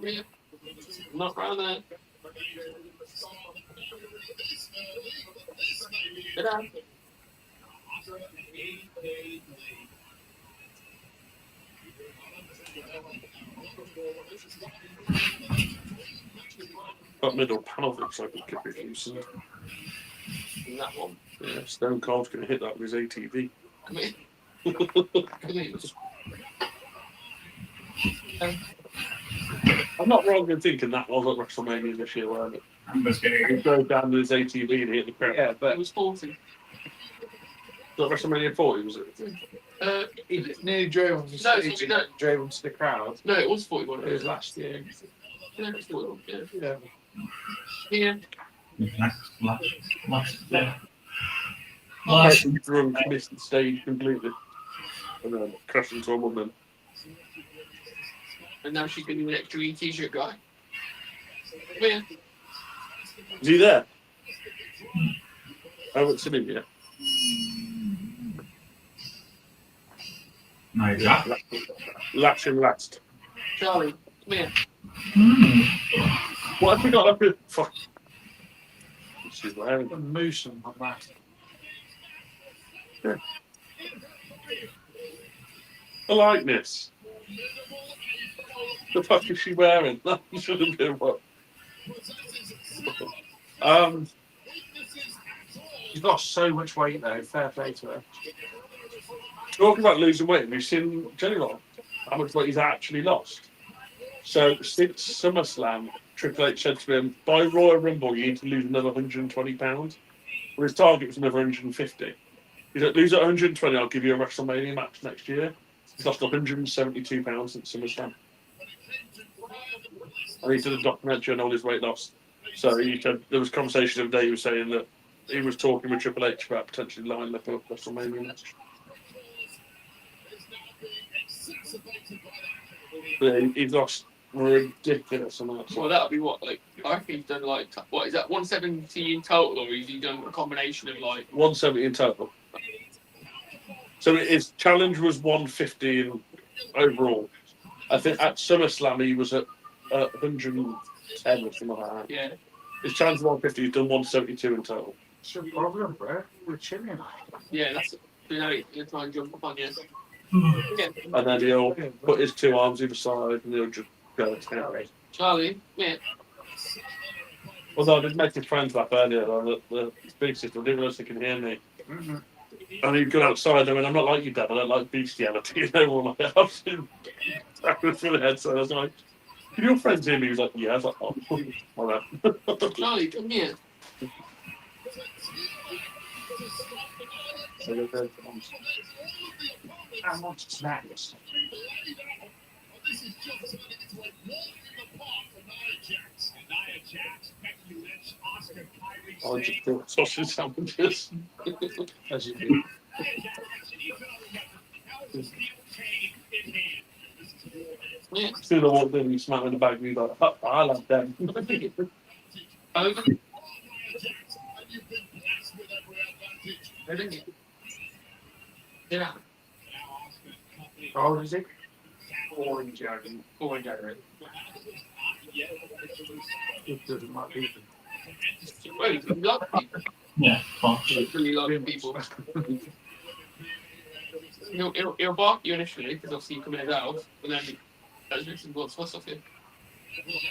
Yeah. Not round there. Get down. That middle panel looks like it could be loosened. In that one. Yeah, Stone Cold's going to hit that with his ATV. Come here. Come here. I'm not wrong in thinking that was at WrestleMania this year, weren't it? He drove down with his ATV and hit the crowd. Yeah, It but was 40. Was that WrestleMania 40, was it? he nearly drove on the No, stage and no. drove onto the crowd. No, it was 41. It was last year. Yeah, it was 41. Yeah. Yeah. Yeah. Lash. Lash drunk, missed the stage completely. And then crashed into a woman. And now she's going to be an extra t-shirt guy. Come here. Is he there? I haven't seen him yet. No, yeah. Latch and last. Charlie, come here. What have we got up here? Fuck. She's wearing. A moose on that. The likeness. The fuck is she wearing? That should have been what. She's lost so much weight though. Fair play to her. Talking about losing weight, have you seen Jenny Long? How much weight he's actually lost? So since SummerSlam, Triple H said to him, by Royal Rumble, you need to lose another 120 pounds. Well, his target was another 150. He said, lose at 120, I'll give you a WrestleMania match next year. He's lost 172 pounds since SummerSlam. And he did a documentary on all his weight loss. So he said there was conversation the other day. He was saying that he was talking with Triple H about potentially lining up a WrestleMania match. But he's lost ridiculous amounts. Well, that'll be what, like, I reckon he's done, like, what is that, 170 in total, or has he done a combination of, like... 170 in total. So his challenge was 150 in overall. I think at SummerSlam he was at 110 or something like that. Yeah. His challenge was 150, he's done 172 in total. What's your problem, bro? We're chilling. Yeah, that's... You know, he'll try and jump up on you. Yeah. And then he'll put his two arms either side and he'll just go to town. Charlie, yeah. Although I did make his friends laugh earlier, like, the big sister didn't realise they can hear me. Mm-hmm. And he'd go outside, I mean, I'm not like you, Dad, I don't like bestiality. You know, all like, I've seen through the head, so I was like, can your friends hear me? He was like, yeah. I was like, oh, all right. Charlie, come here. I want snacks. I just bought sausage sandwiches. As you do. Yeah. As soon as I walked in, you smacked me in the back, and he's like, oh, I love them. Over. Yeah. How old is he? 4 in January. 4 in January. It doesn't matter even. Well, he loves people. Yeah, bosh. He really loves people. He'll bark you initially because obviously you come in his house, and then that's just what's off you.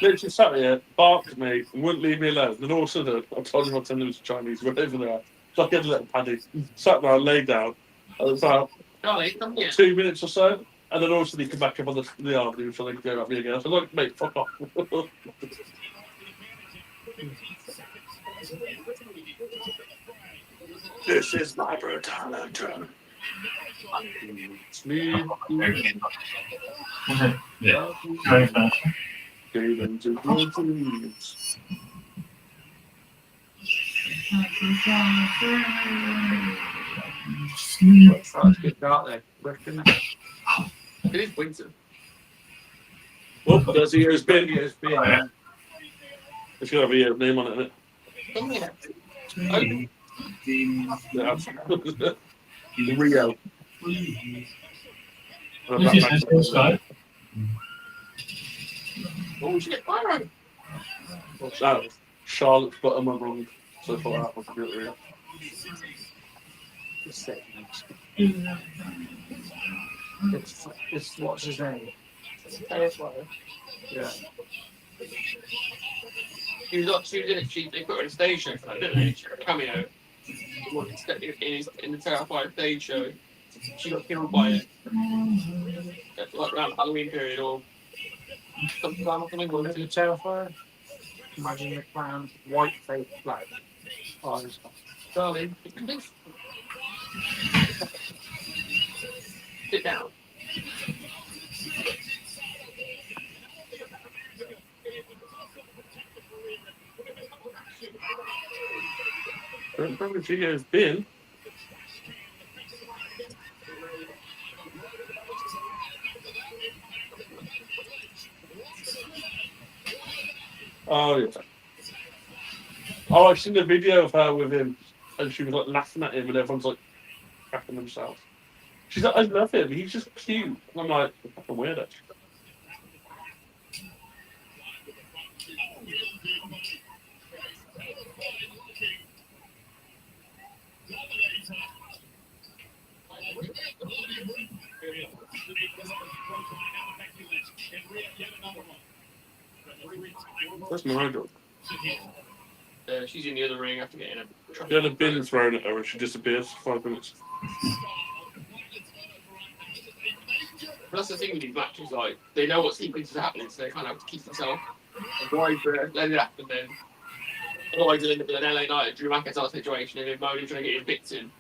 Literally sat here, barked at me, and wouldn't leave me alone. Then all of a sudden, I told him I'd send him to Chinese, went over there. So I get a little paddy, sat down, laid down. And it was about Charlie, come here. 2 minutes or so. And then all of a sudden, he came back up on the arm and he was trying to go at me again. I was like, mate, fuck off. This is my brutality. It's me. Yeah. Very fast. Gave into dreams. It's getting dark there. Reckon it? It is winter. Oh, there's the year's bin. Years being Oh, yeah. It's got to have a year name on it, isn't Come here. it? Yeah. Rio. This is his first guy. Oh, we should get Byron. Charlotte's bottom I'm wrong. So I thought that was a bit real. It's what's his name? Terrifying. Yeah. She was in it. They put her in a stage show for that, didn't they? She got a cameo. In the Terrified stage show. She got killed by it. Like around the Halloween period or something like that. Wasn't it terrifying? Imagine the clown, white face, black eyes. Darling, please. Sit down. I don't remember if she has been. Oh, yeah. Oh, I've seen the video of her with him, and she was like laughing at him, and everyone's like cracking themselves. She's like, I love him, he's just cute. And I'm like, fucking weirdo. That's my dog. She's in the other ring after getting a She had a bin thrown at her and she disappears for 5 minutes. That's the thing with these matches, like, they know what sequence is happening, so they kind of have to keep themselves. Avoid let it happen then. Otherwise, they'll end up with an LA Knight, Drew McIntyre situation, and then Modi trying to get his bits in.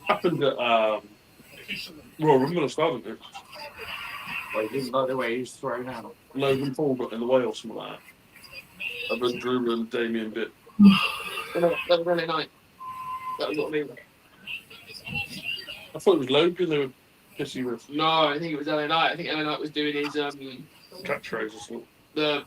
Happened at Royal Rumble as well, didn't it? Well, he didn't like the way he's thrown out. Logan Paul got in the way or something like that. And then Drew and Damien bit. That was LA Knight. That was what I mean. I thought it was Logan they were pissy with. No, I think it was LA Knight. I think LA Knight was doing his Catchphrase or something. the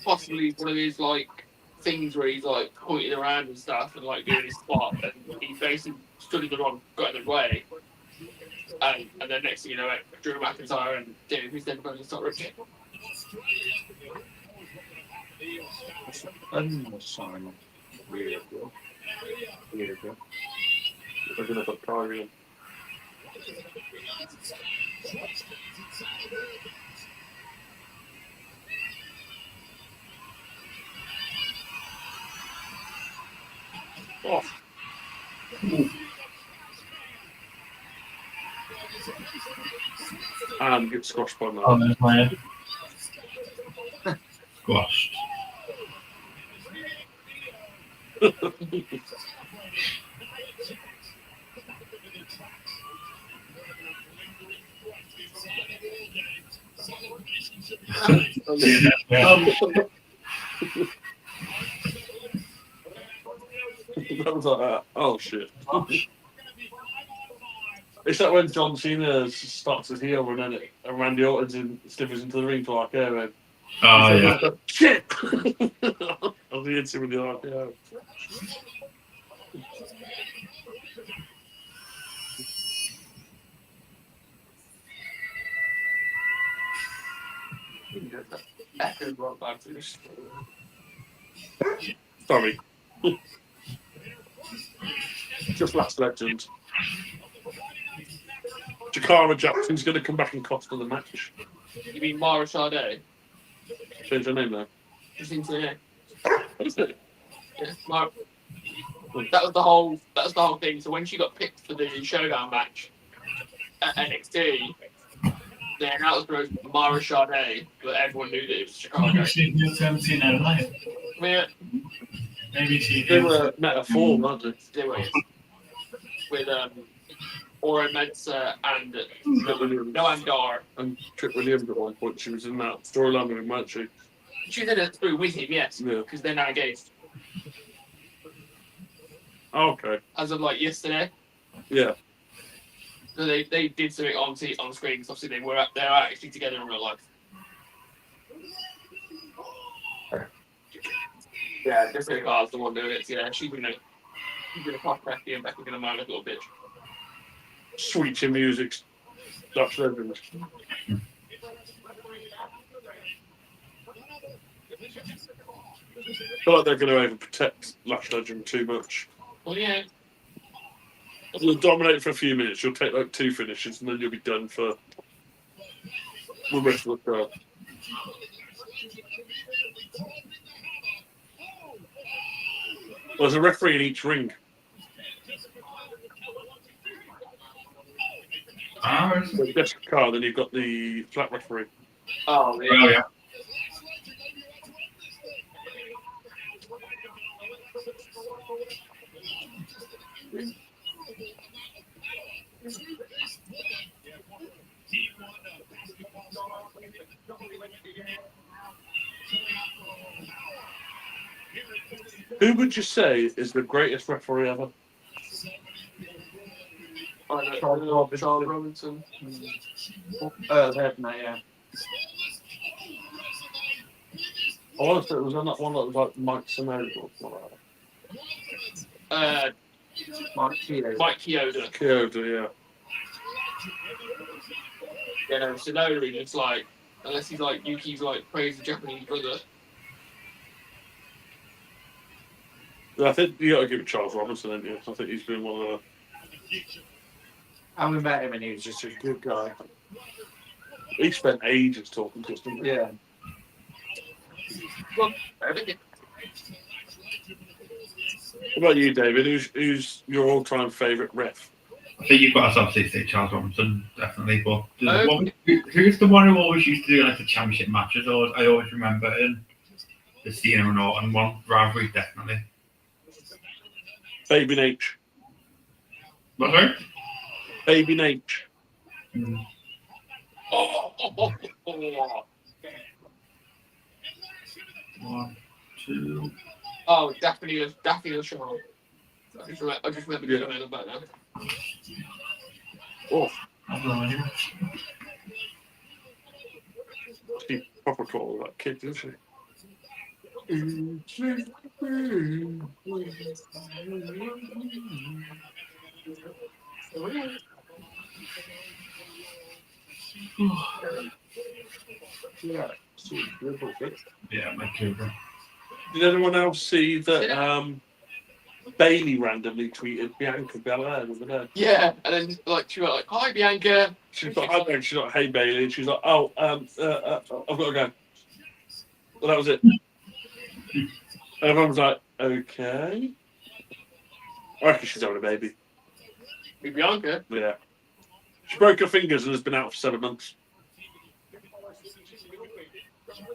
possibly one of his like things where he's like pointing around and stuff and like doing his spot, and he basically stood in the wrong, got in the way, and then next thing you know, Drew McIntyre and David who's then going to start ripping. Simon. Weird, bro. We're going to put Kyrie in. Off. And get squashed by Oh, now. there's my head. Squashed. That was like, oh shit. It's like when John Cena starts his heel and then Randy Orton slithers into the ring for like air. Oh, yeah. Shit! I was hit him with the RKO. Echoed right back to this. Sorry. Just last legend. Jakara Jackson's going to come back and cost her the match. You mean Mara Sade? Change her name now. Just into here. What is it? Yeah, Mara. That was the whole thing. So when she got picked for the showdown match at NXT, they announced her as Mara Sade, but everyone knew that it was Jakara Maybe Jackson. she's new term seen her life. Yeah, Maybe she They were metaphor, weren't they? they were with Ora Mensa and Noam Dar. And Trick Williams at one point, she was in that storyline with him, weren't she? She did it through with him, yes, Yeah. because they're now engaged. Oh, okay. As of like yesterday, Yeah. so they did something on screen. Because obviously they were actually together in real life. Yeah, Jessica Carr's the one doing it. Yeah, she's gonna pop Becky and Becky's gonna moan a little bitch. Sweet in music. That's legend. I feel like they're going to overprotect Lash Legend too much. Well, yeah. You'll dominate for a few minutes, you'll take like 2 finishes, and then you'll be done for the rest of the crowd. Well, there's a referee in each ring. So Jessica Carr, then you've got the flat referee. Oh, yeah. Oh, yeah. Who would you say is the greatest referee ever? Charles Robinson. Head, mate, yeah. I want to say it was on that one that was like Mike Samoa or something like that. Mike Keogh. Mike Chioda. Kyoto, yeah. You know, Sonori looks like, unless he's like Yuki's like crazy Japanese brother. I think you got to give it Charles Robinson, haven't you? I think he's been one of And we met him and he was just a good guy. He spent ages talking to us, didn't he? Yeah. Well, everything. What about you, David? Who's your all-time favourite ref? I think you've got to obviously say Charles Robinson, definitely. But who's the one who always used to do like the championship matches? I always remember in the Cena and Orton one, rivalry, definitely. Baby H. What's right? Baby H. Oh. 1, 2. Oh, Daphne Shaw. I just remember the name about that. Oh, I don't know. she proper call that kid, didn't she? Yeah. Yeah, my Cooper. Did anyone else see that Bailey randomly tweeted Bianca Belair the other day? Yeah, and then like she was like, "Hi Bianca." She's like, "I know." She's like, "Hey Bailey," and she's like, "Oh, I've got to go." Well, that was it. And everyone was like, "Okay." I reckon she's having a baby. With Bianca. Yeah. She broke her fingers and has been out for 7 months.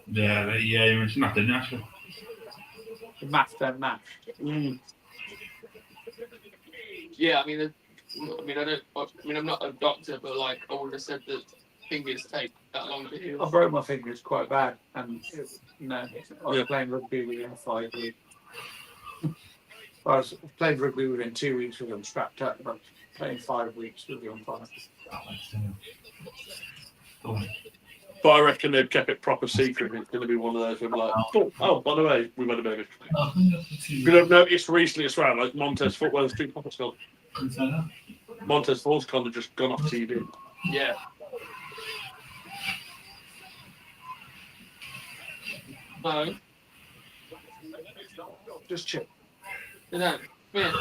Yeah, you mentioned that, didn't you, actually? Match then match. Yeah, I mean, I'm not a doctor, but like I would have said that fingers take that long to heal. I broke my fingers quite bad, and I was Yeah. playing rugby within 5 weeks. I was playing rugby within 2 weeks with them strapped up, but playing 5 weeks with them fine. But I reckon they've kept it proper secret. It's going to be one of those where like, oh, by the way, we've had a baby. You have noticed recently as well, like Montez Football Street Profits Club. Montez Ford's kind of just gone off TV. Yeah. No. Just chill. Sit down. Come here.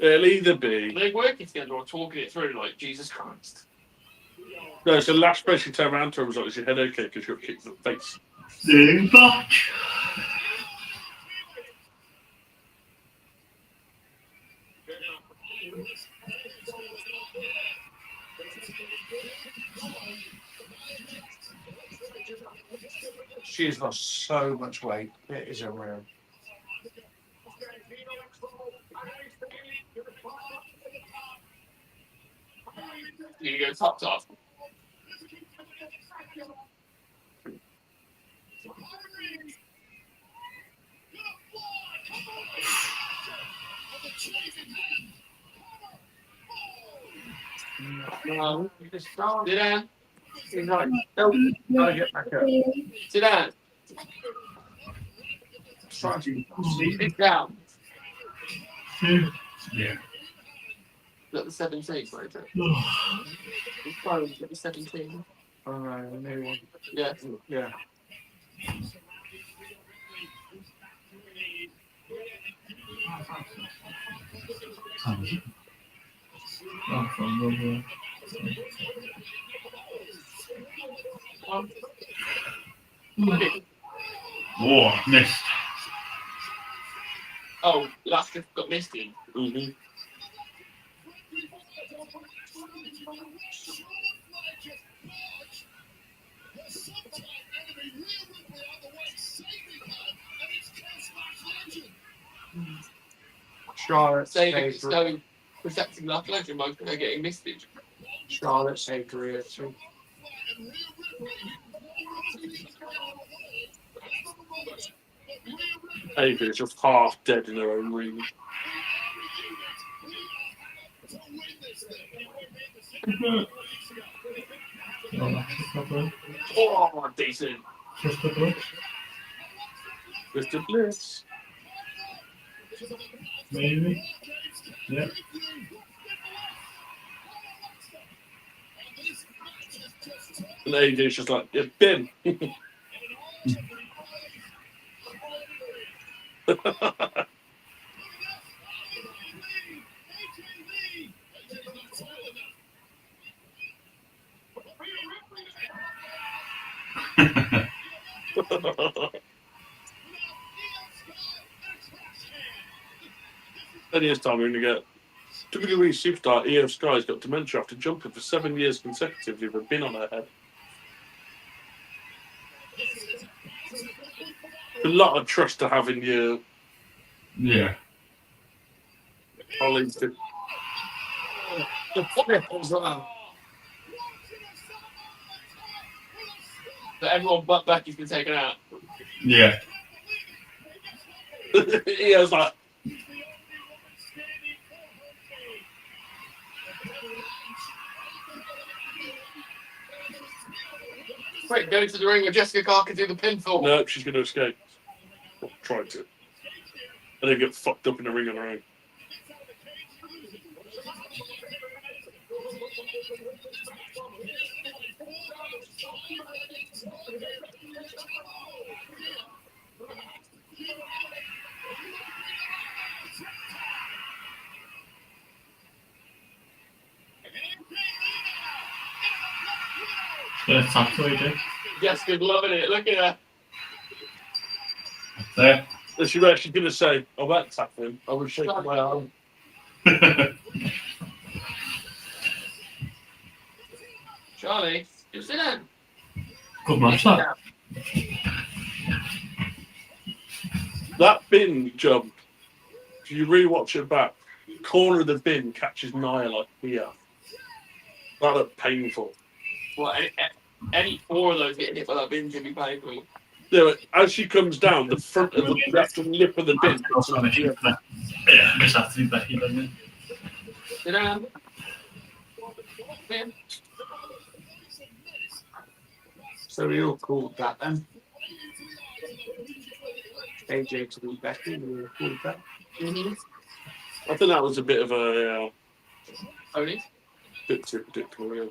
It'll either be. Are they working together or talking it through like Jesus Christ? No, so the last place you turn around to her was like, is your head okay? Because you got kicked in the face. She has lost so much weight. It is unreal. You go top top. No. You just can't. Sit down. You're like, nope, gotta get back up. Sit down. Try to Sit down. Yeah. Look, the 17, right? It's fine, get the 17. Oh no, the new one. Yeah. Yeah. Oh, missed. Oh, last just got missed in. Mm-hmm. Charlotte Saving saved, so protecting Luck Legend by getting misted. Charlotte saved Rhea too. Avery is just half dead in her own ring. Oh, decent. Mr. Bliss. Maybe. Yeah. And AJ's just like, yeah, bin. And here's time we're going to get WWE superstar Io Sky's got dementia after jumping for 7 years consecutively with a bin on her head. A lot of trust to have in your Yeah. colleagues. To... The flip as well. So everyone but Becky's been taken out. Yeah. Io's like, Quick, go to the ring where Jessica Carr can do the pinfall. no, she's going to escape. Well, try to. And then get fucked up in the ring on her own. Gonna tap to AJ. Jessica's loving it. Look at her. There. And she's actually going to say, I won't tap him. I will shake my arm. Charlie, you sit down. Good match, that. That bin jump, if you rewatch it back, corner of the bin catches Nia like here. That looked painful. Well, any four of those getting hit by that bin should be painful. Yeah, but as she comes down, the front of the actual lip of the bin. Yeah, miss after Becky, doesn't it? Sit down. Man. So we all called that then. AJ to be Becky, we all called that. Mm-hmm. I think that was a bit of a Only. bit too predictable. Yeah.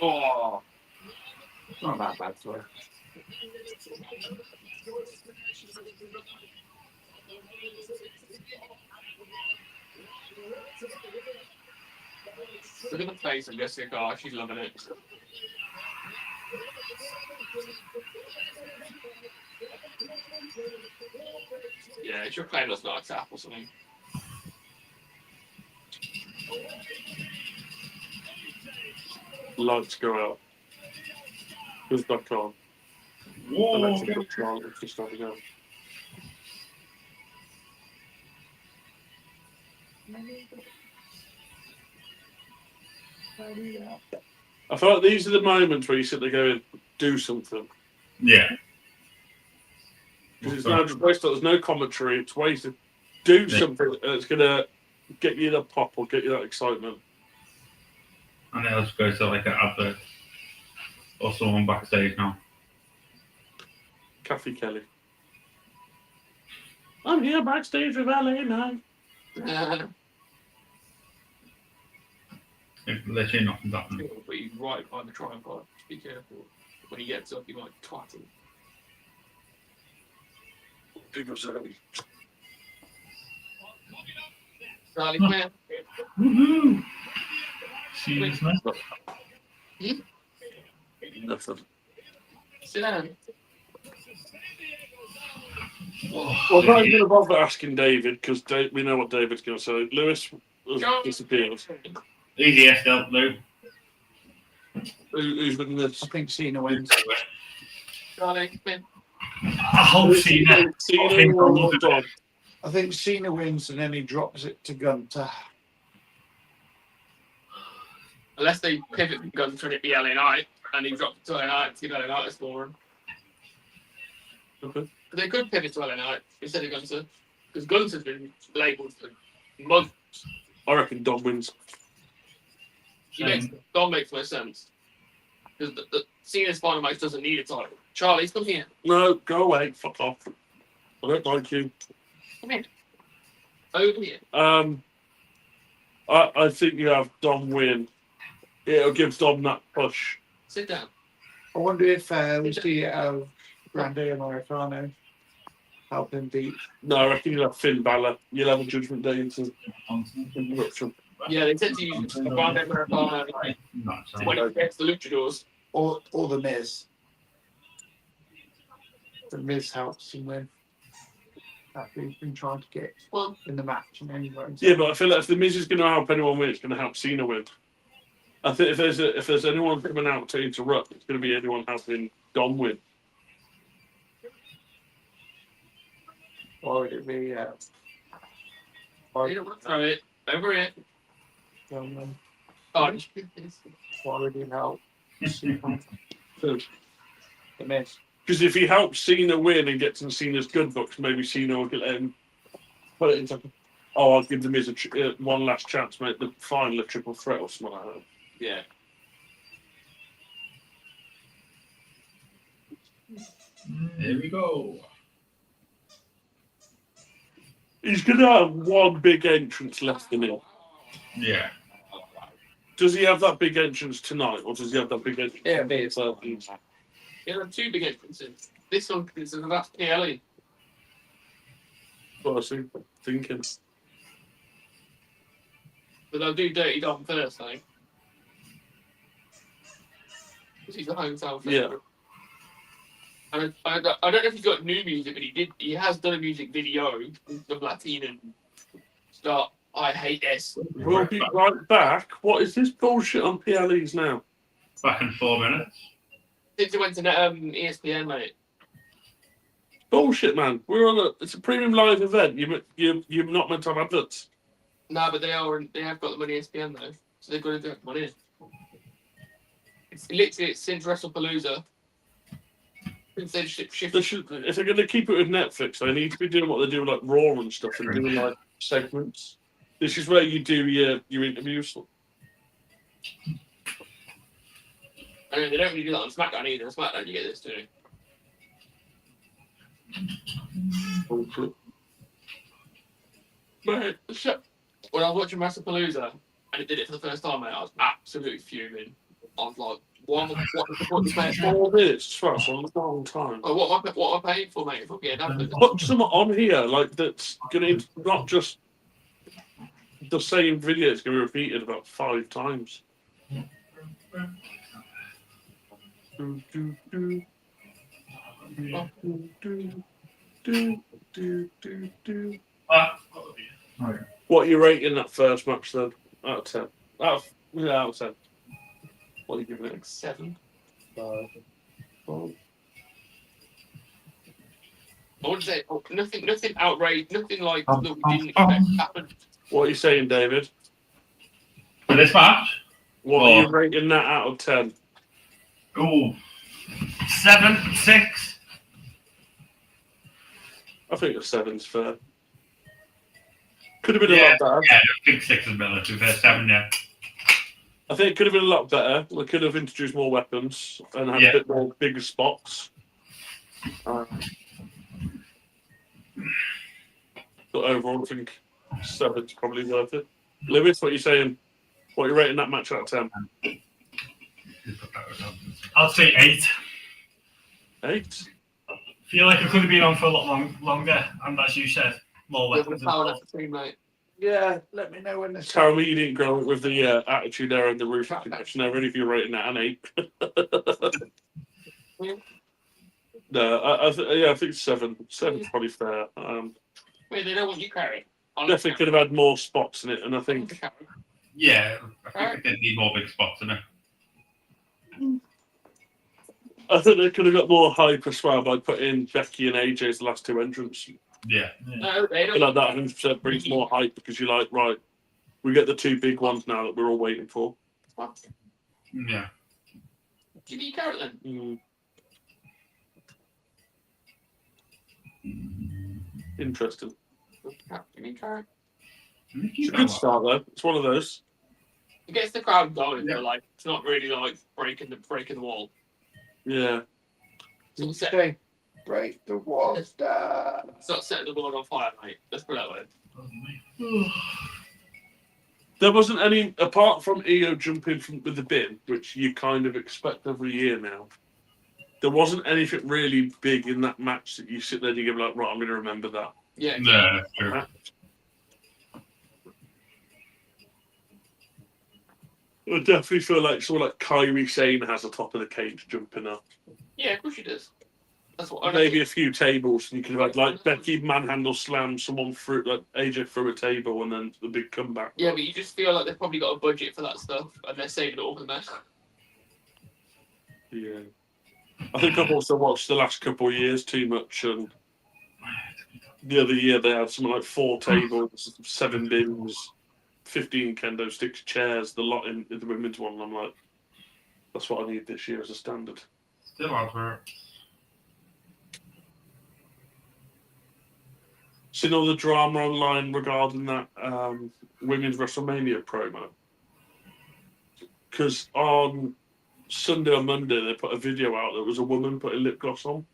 Oh. Not that bad for her. Look at the face of Jessica. Oh, she's loving it. Yeah, it's your claim that's not a tap or something. Lights go out. Who's back on? Whoa. Electric control. It's just starting to go. I feel like these are the moments where you sit there going, do something. Yeah. Because it's now just wasted. There's no commentary. It's wasted. Do something that's going to get you that pop or get you that excitement. And then let's go to like an advert or someone backstage now. Kathy Kelly. I'm here backstage with LA Knight. Literally nothing's happening. But he's right by the tripod. Just be careful. When he gets up, he might twat him. People say, Charlie, come here. Woohoo! Serious, man. nothing. Sit down. Well, I'm not even going to bother asking David because we know what David's going to say. Lewis has disappeared. Easy still, Lou. Who's winning this? I think Cena wins. Charlie, come in. I hope Cena. Cena or Dom? I think Cena wins and then he drops it to Gunter. Unless they pivot from Gunter and it be LA Knight, and he dropped it to LA Knight to give LA Knight a score. Okay. They could pivot to LA Knight instead of Gunter, because Gunter's been labelled for months. I reckon Dom wins. Dom makes no sense. Because the Cena's final match doesn't need a title. Charlie, come here. No, go away. Fuck off. I don't like you. Come here. Over here. I think you have Dom win. It'll give Dom that push. Sit down. I wonder if we see Grande Americano help him beat. No, I reckon you'll have Finn Balor. You'll have a Judgment Day into interruption. Yeah, they said to use Grande Americano like, when it gets the luchadors. Or the Miz. The Miz helps him win. That he's been trying to get in the match and anywhere. Yeah, but I feel like if the Miz is going to help anyone win, it's going to help Cena win. I think if there's anyone coming out to interrupt, it's going to be anyone helping Dom win. Why would it be? You don't want to throw it. Over it. Dom, Oh, why would he help? The Miz. Because if he helps Cena win and gets in Cena's good books, maybe Cena will let him put it into. Oh, I'll give the Miz one last chance, make the final a triple threat or something like that. yeah. Here we go. He's going to have one big entrance left in him. Yeah. Does he have that big entrance tonight, or does he have that big entrance? Yeah, it is. There are two big entrances. This one is about PLE. What I was thinking. But they'll do Dirty Dom first, I think. Because he's a hometown favourite. Yeah. And I don't know if he's got new music, but he has done a music video of Latino start I hate this. We'll be right back. What is this bullshit on PLEs now? Back in 4 minutes. Since it went to ESPN, mate. Bullshit, man. It's a premium live event. You're not meant to have adverts. No, but they have got the money ESPN though, so they've got to do it money. It's literally since WrestlePalooza. Since they've shifted. If they're going to keep it with Netflix, they need to be doing what they do with like Raw and stuff and doing like segments. This is where you do your interviews. I mean, they don't really do that on SmackDown either. On SmackDown, you get this too. Mate, when I was watching WrestlePalooza and it did it for the first time, mate, I was absolutely fuming. I was like, what am I paying for? 4 minutes, that's a long time. What am I paying for, mate? If I'm getting adverts. Put some on here, like that's going to not just the same video, it's going to be repeated about 5 times. What are you rating that first match then? Out of 10. Out of 10. What are you giving it? 7. 5. I would say nothing outrageous, nothing like that we didn't expect to happen. What are you saying, David? For this match? What are you rating that out of 10? Ooh. 7, 6. I think a 7's fair. Could have been a lot better. Yeah, I think 6 is better. To fair 7, yeah. I think it could have been a lot better. We could have introduced more weapons and had a bit more bigger spots. But overall, I think 7's probably worth it. Lewis, what are you saying? What are you rating that match out of 10? I'll say 8. 8? Feel like it could have been on for a lot longer, and as you said, more weapons. Yeah, let me know when the Tell me you didn't grow up with the attitude there and the roof connection there. Really, if you're rating that an 8. No, I think 7. 7's probably fair. Wait, they don't want you carry. Definitely could have had more spots in it, and I think. Yeah, I think they need more big spots in it. I think they could have got more hype as well by putting Becky and AJ as the last 2 entrants. Yeah. No, they I don't. feel like that 100% brings more hype because you're like, right, we get the 2 big ones now that we're all waiting for. Yeah. Give me carrot then. Interesting. Give me carrot. It's a good start though. It's one of those. It gets the crowd going, but like it's not really like breaking the wall. Yeah. It's not set, break the walls down. it's not setting the world on fire, mate. Let's put it that way. There wasn't any, apart from Io jumping with the bin, which you kind of expect every year now. There wasn't anything really big in that match that you sit there and you go like, right, I'm going to remember that. Yeah. Yeah, that's true. I definitely feel like someone like Kairi Sane has the top of the cage jumping up. Yeah, of course she does. That's what. Maybe a few tables, and you could have had like Becky manhandle slam someone through, like AJ through a table, and then the big comeback. Yeah, but you just feel like they've probably got a budget for that stuff, and they're saving it all for the mess. Yeah. I think I've also watched the last couple of years too much, and the other year they had something like 4 tables, 7 bins, 15 kendo sticks, chairs, the lot in the women's one, and I'm like, that's what I need this year as a standard. Still out for Seen all the drama online regarding that women's WrestleMania promo? Because on Sunday or Monday they put a video out that was a woman putting lip gloss on.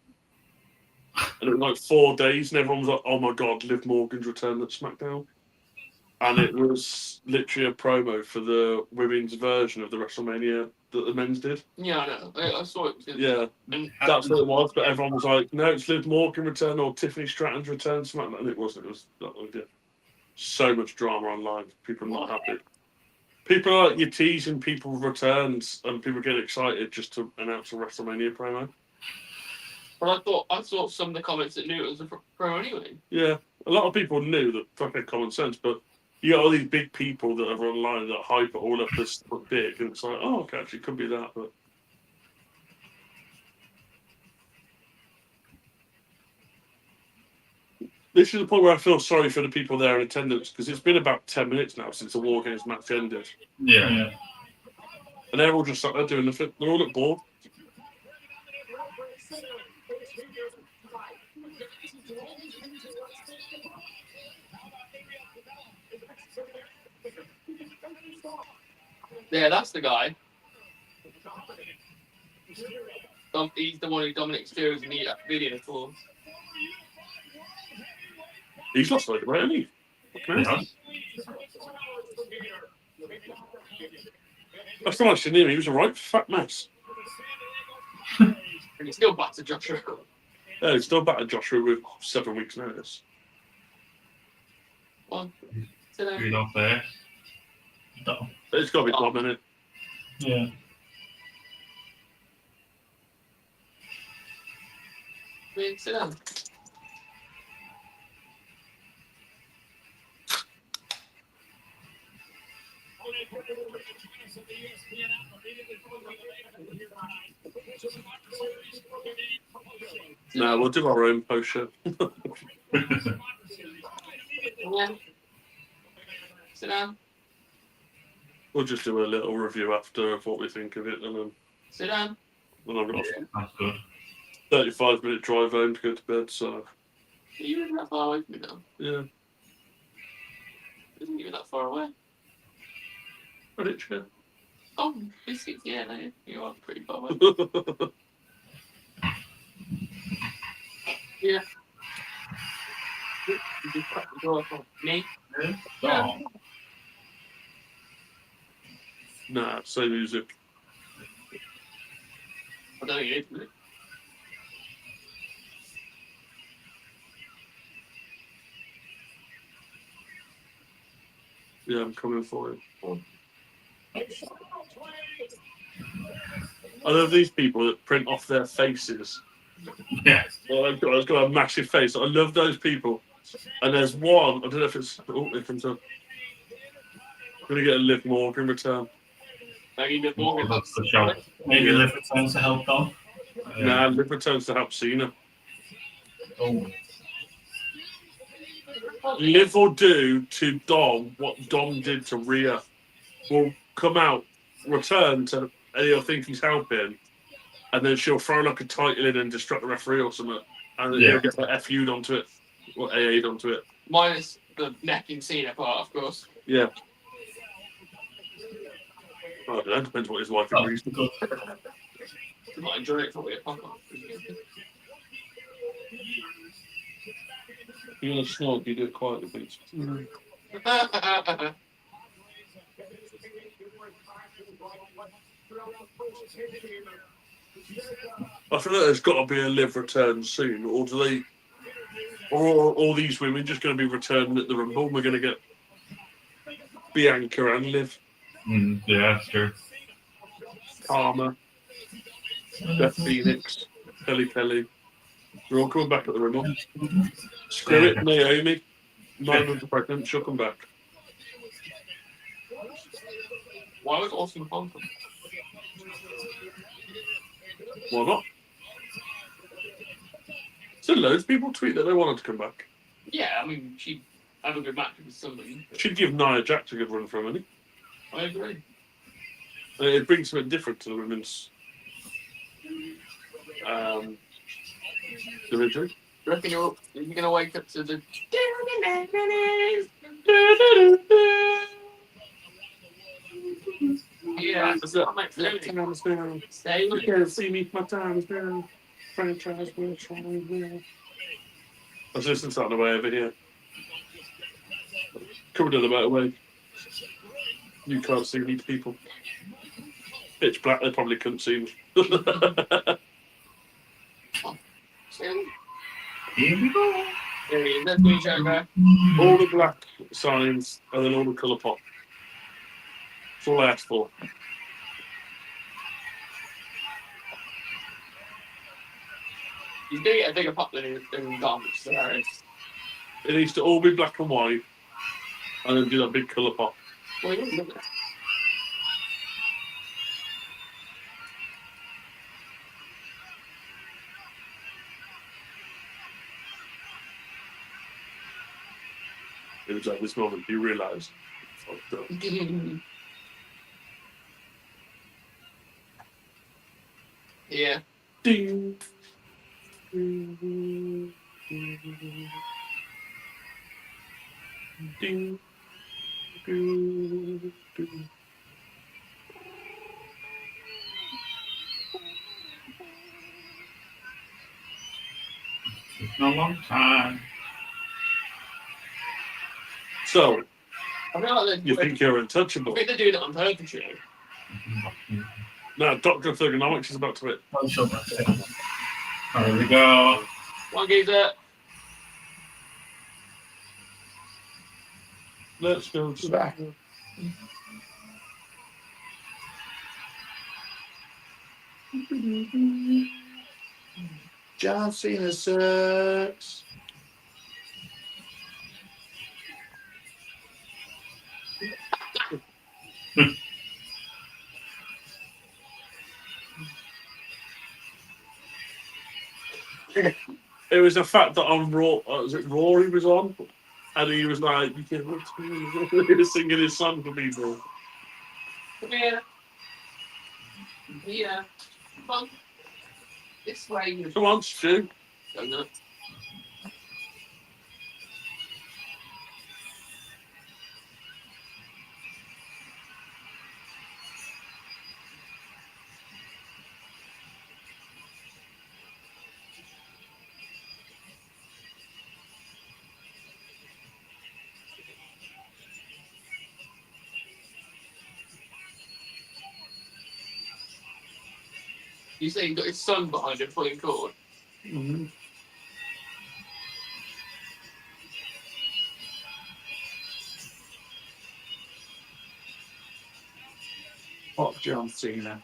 And it was like 4 days, and everyone was like, oh my god, Liv Morgan's return at SmackDown. And it was literally a promo for the women's version of the WrestleMania that the men's did. Yeah, I know. I saw it. Yeah, And that's what it was. But everyone was like, no, it's Liv Morgan return or Tiffany Stratton's return. And it wasn't. It was that one. So much drama online. People are not happy. People are like, you're teasing people's returns and people get excited just to announce a WrestleMania promo. But I thought some of the comments that knew it was a pro anyway. Yeah, a lot of people knew that fucking common sense, but You got all these big people that are online that hype it all up as big, and it's like, oh, okay, actually, it could be that, but. This is the point where I feel sorry for the people there in attendance because it's been about 10 minutes now since the War Games match ended. Yeah. And they're all just sat there doing nothing. They're all at bored. Yeah, that's the guy. He's the one who Dominic steers in the video for. He's lost like right, hasn't he? Fucking hell. Last time I seen him, he was a right fat mess. And he's still back to Joshua. Yeah, he's still back at Joshua with 7 weeks' notice. One. Sit down. Good off there. It's got to be Dom, innit? Yeah. Sit down. No, we'll do our own post show. Yeah. Sit down. We'll just do a little review after of what we think of it, and then Sit down. I've got a That's good. 35-minute drive home to go to bed. So Are you even that far away from me now? yeah, Isn't even that far away. Redditch, yeah. Oh, biscuits, yeah, no, you are pretty far away. Yeah. Did you crack the door for me? Oh. Nah, say music. I don't think it is, is it? Yeah, I'm coming for it. I love these people that print off their faces. Yeah. Well, I've got a massive face. I love those people. And there's one, I don't know if it's. Oh, it comes up. I'm going to get a Liv Morgan return. Maybe the Morgan. That's the show. Maybe Liv returns to help Dom. Nah, Liv returns to help Cena. Oh. Liv will do to Dom what Dom did to Rhea. Will come out, return to, and he'll think he's helping, and then she'll throw like a title in and distract the referee or something, and then he'll get like FU'd onto it, or AA'd onto it. Minus the necking Cena part, of course. Yeah. I don't know, depends what his wife Oh, agrees. good. You might enjoy it probably. You're going to snort, you do it quietly, please. I feel like there's got to be a Liv return soon, or do they, or are all these women just going to be returning at the Rumble? We're going to get Bianca and Liv, Yeah, that's true. Karma, Beth Phoenix, Pelly. They're all coming back at the Rumble. Screw it, Naomi. 9 months pregnant, she'll come back. Why was Austin Hunter? Why not? So loads of people tweet that they wanted to come back. Yeah, I mean, she had a good match with somebody. She'd give Nia Jax a good run for her money. I agree. It brings something different to the women's division. Do you reckon you're going to wake up to the... Yeah, What's that? I'm like, Time's down. stay You with can't see me, my time's down. Franchise will try to win. I was listening to that on the way over here. Coming down the motorway. You can't see these people. Pitch black, they probably couldn't see me. Here we go. There he is. Let's do each other. All the black signs and then all the colour pop. That's all I asked for. He's going to get a bigger pop than Dom, which is hilarious. It needs to all be black and white And then do that big colour pop. Well, he doesn't. It was at this moment he realised. Fucked up. Yeah. Ding. Ding. It's been a long time. So, I feel like you think you're I untouchable? think they're doing it on purpose, you know. No, Doctor Ergonomics is about to hit. I'll show that thing. There we go. One geezer. Let's go. Back. John Cena sucks. It was the fact that on Raw, was it Raw he was on? And he was like, he was singing his song for people. Come here. Here. Come on. This way. You Come on, Stu. go nuts. You say he got his son behind him pulling cord. Mm-hmm. Fuck John Cena.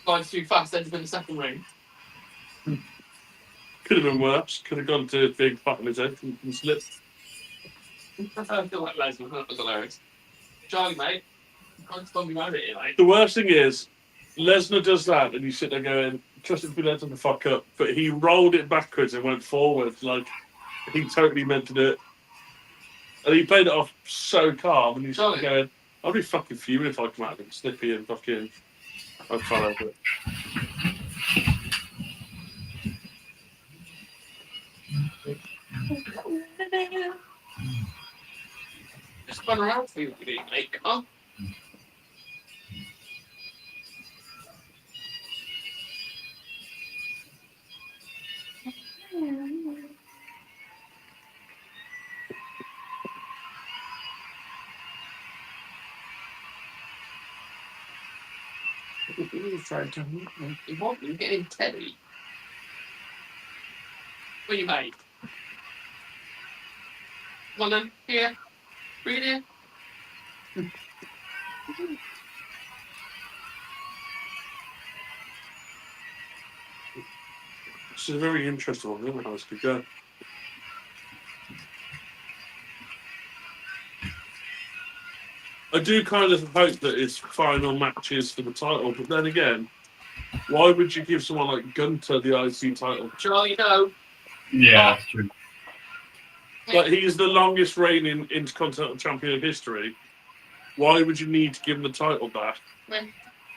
Guy's too fast, ends up in the second ring. Could have been worse. Could have gone to a big fat in his head and slipped. I feel like Lesnar. That was hilarious. Charlie, mate. Can't spun me around it here, mate. The worst thing is, Lesnar does that, and you sit there going, "Trust him to be led to the fuck up." But he rolled it backwards and went forward, like he totally meant to do it. And he played it off so calm, and he's Charlie. going, "I'll be fucking fuming if I come out and snippy and fucking." I'm trying to. Just spun around for you, mate. Come on. He's trying to. You want me getting Teddy? What you mate? Come on then. Here. Bring it here. This is a very interesting one, isn't it? How this could go. I do kind of hope that it's final matches for the title, but then again, why would you give someone like Gunter the IC title? Charlie, no. Yeah, that's true. Like, he's the longest reigning Intercontinental Champion of history. Why would you need to give him the title back? When?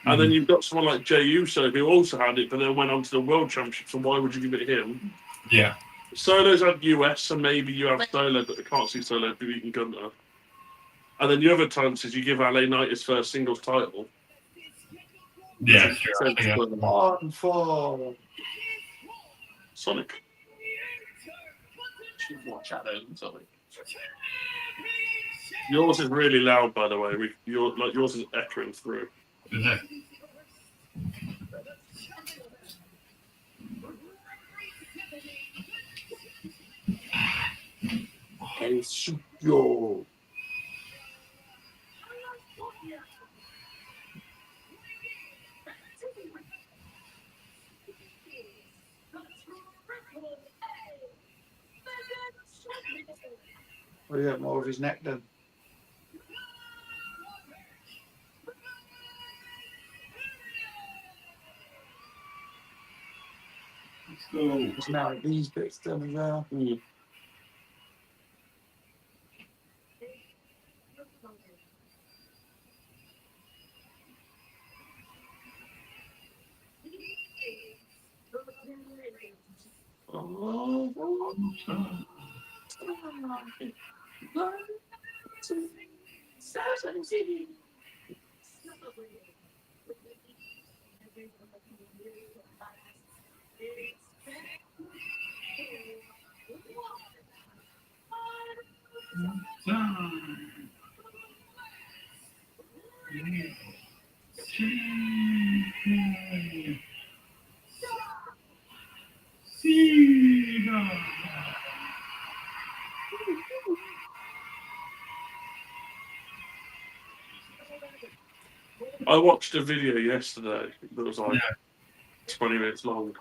And then you've got someone like Jey Uso who also had it, but then went on to the World Championship, so why would you give it him? Yeah. Solo's had US, so maybe you have Solo, but I can't see Solo beating Gunter. And then the other times is you give LA Knight his first singles title. Yeah, that's true. Yeah. On for. Sonic. Should watch out though. Sorry. Yours is really loud, by the way. Yours is echoing through. Is it? El suyo. Well, yeah, more of his neck then. Let's go. It's now these bits done as well. I watched a video yesterday that was like 20 minutes long,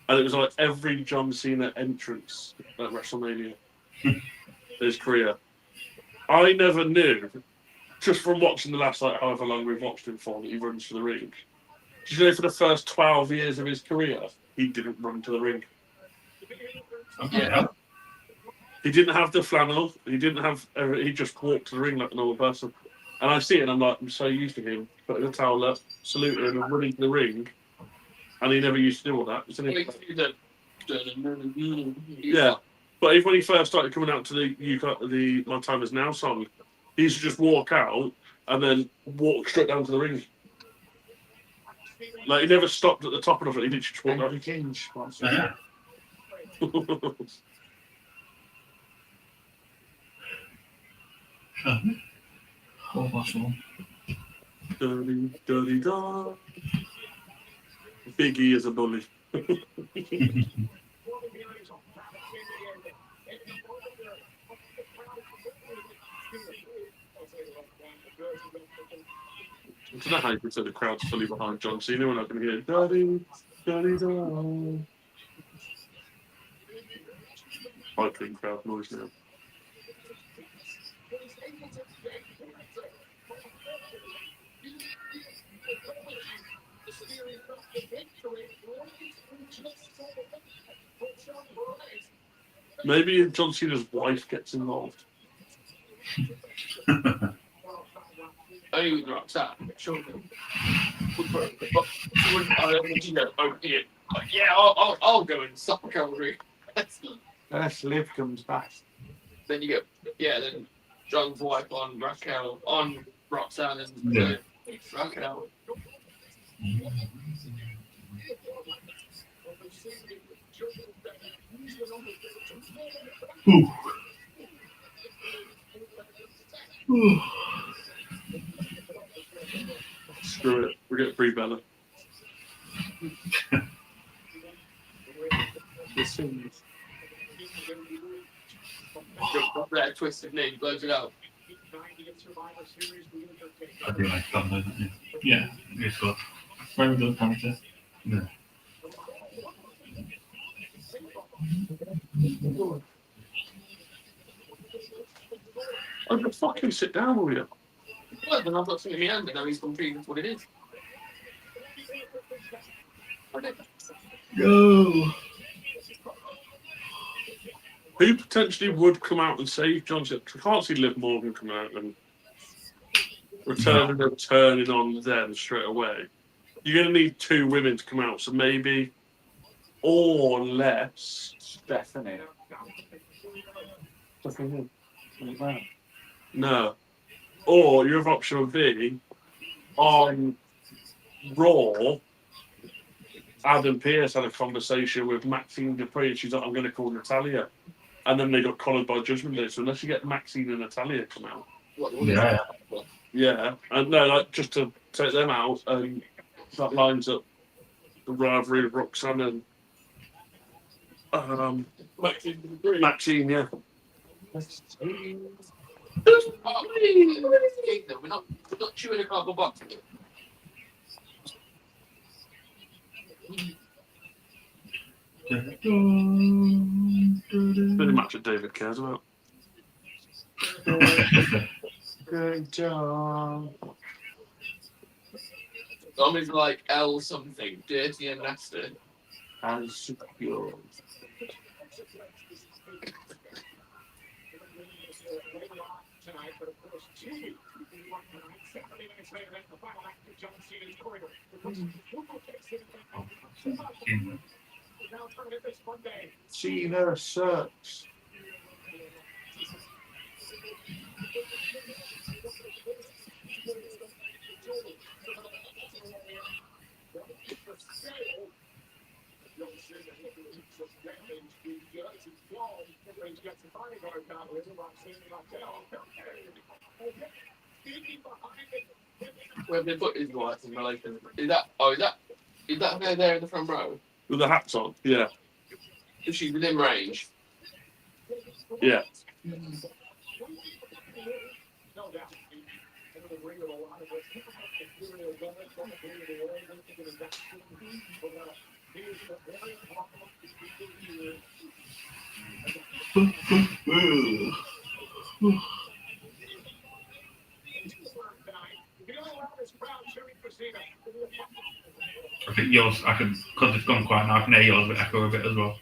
and it was like every John Cena entrance at WrestleMania, his career. I never knew, just from watching the last like however long we've watched him for, that he runs to the ring. Did you know for the first 12 years of his career, he didn't run to the ring? Yeah. He didn't have the flannel. He didn't have. He just walked to the ring like a normal person. And I see it, and I'm like, I'm so used to him putting the towel up, saluting him, and running to the ring. And he never used to do all that. Yeah, but if when he first started coming out to the My Time Is Now song, he used to just walk out and then walk straight down to the ring. Like he never stopped at the top of it. He literally just walked Henry out. Kinge once. Yeah. Oh, Watchalong. Dirty, dirty, da. Biggie is a bully. I don't know how you can say the crowd's fully behind John Cena when I can hear dirty, dirty, da. I think crowd noise now. Maybe John Cena's wife gets involved. Only with Roxanne. Sure. Yeah, I'll go and suck cavalry. Unless Liv comes back. Then you get then John's wife on Raquel on Roxanne and Yeah. Raquel. Screw it. We get Brie Bella. That twisted knee blows it out. I do like that, don't you? Yeah, It's good. very good character. Yeah. I can fucking sit down with you. Well, then I've got something in my hand and now he's confused with what it is. Go. Who potentially would come out and save John Cena? I can't see Liv Morgan coming out and turning on them straight away. You're going to need two women to come out, so maybe, or less. Stephanie. No. Or your other option would be on Raw. Adam Pearce had a conversation with Maxine Dupree, and she's like, I'm going to call Natalia. And then they got collared by Judgment Day. So unless you get Maxine and Natalia come out. Yeah. Yeah. And no, like, just to take them out, and that lines up the rivalry of Roxanne and Maxine, yeah. We're not chewing a cardboard box. Pretty much what David cares about. Good job. Zombies like L something, dirty and nasty. And secure. Tonight, but of course, G won tonight. 70 minutes later, that's the final act of John Cena's corridor. Now turning this Monday. Cena sucks. Where have they put his wife in relation? Is that her there in the front row? With the hats on, yeah. Is she within range? Yeah. No doubt. I think yours, because it's gone quiet now, I can hear yours echo a bit as well.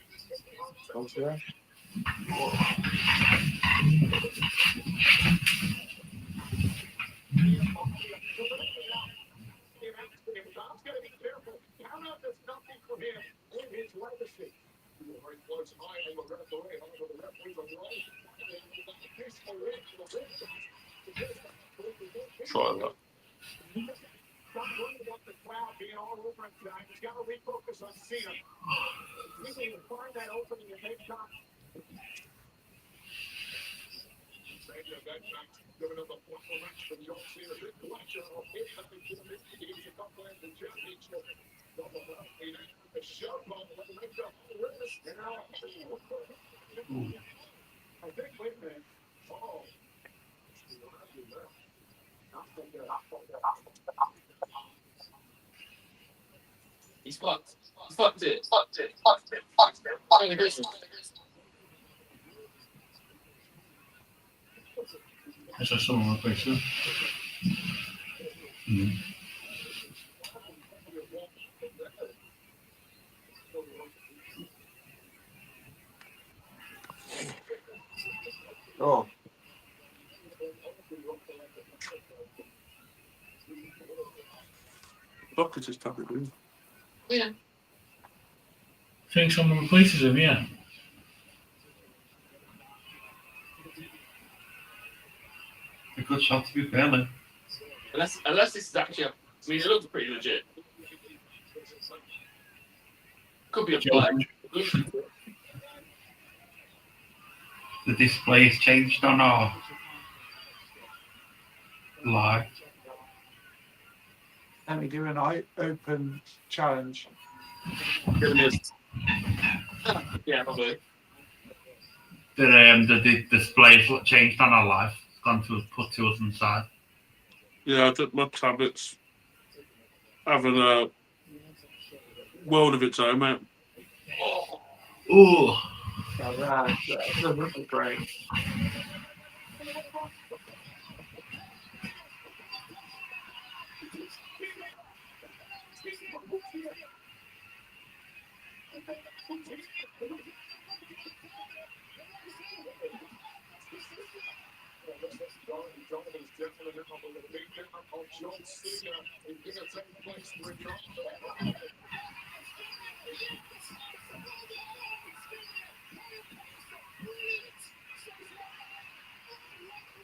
Try that. Stop worrying about the crowd being all over him tonight. He's got to refocus on Cena. He can find that opening and make time. Giving up a formal match for John Cena. Big Watchalong. He's a couple of the championship. The showdown. I think, wait a minute. Oh. He's fucked. He's fucked it. I saw someone replace him. Oh. Bucket is probably. Yeah. Think someone replaces him, yeah. A good shot to be fair, then. Unless this is actually, I mean, it looks pretty legit. Could be a play. The display's changed on our live. Let me do an open challenge. Yeah, probably. The display's changed on our live. It's gone to put to us inside. Yeah, I think my tablet's having a world of its own, mate. Ooh. That's great.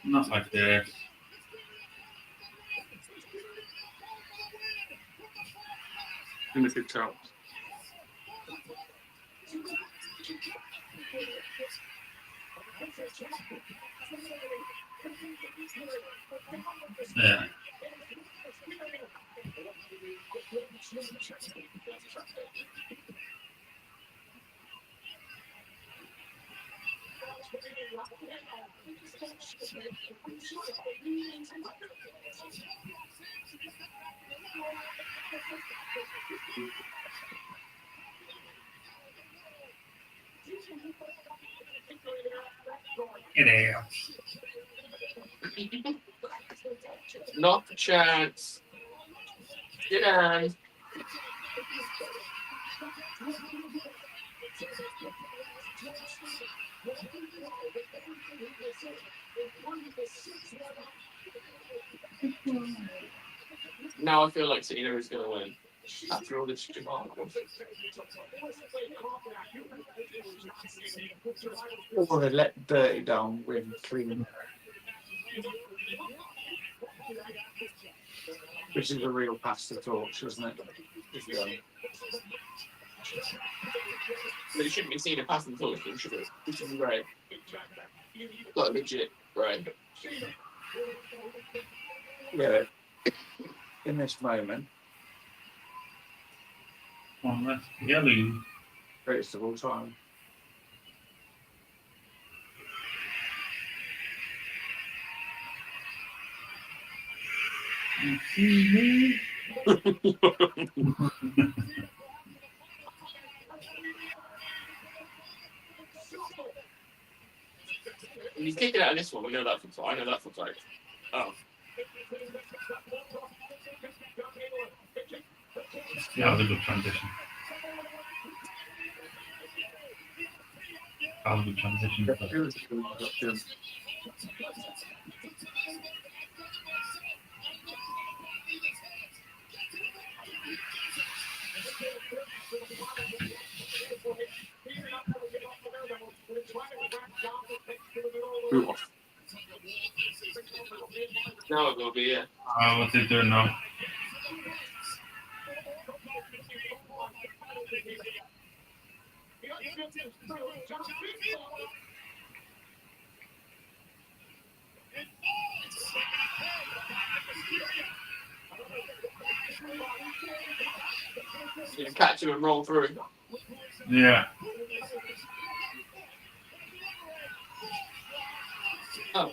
Not like this. In the good chance. Yeah. Get out. Not a chance. Get on. Now I feel like Cena is going to win after all this debacle. Or they let Dirty Down win clean. Which is a real pass the torch, isn't it? But it shouldn't be Cena passing the torch, should it? Which is great. Like legit, right? Yeah. In this moment, One left. Yellow. greatest of all time. If he's kicking out of this one, we know that for I know that for right. Oh. Yeah, that was a good transition. That was a good transition. Boot off. Now it will be, yeah. What's it doing now? You can catch him and roll through. Yeah. Oh.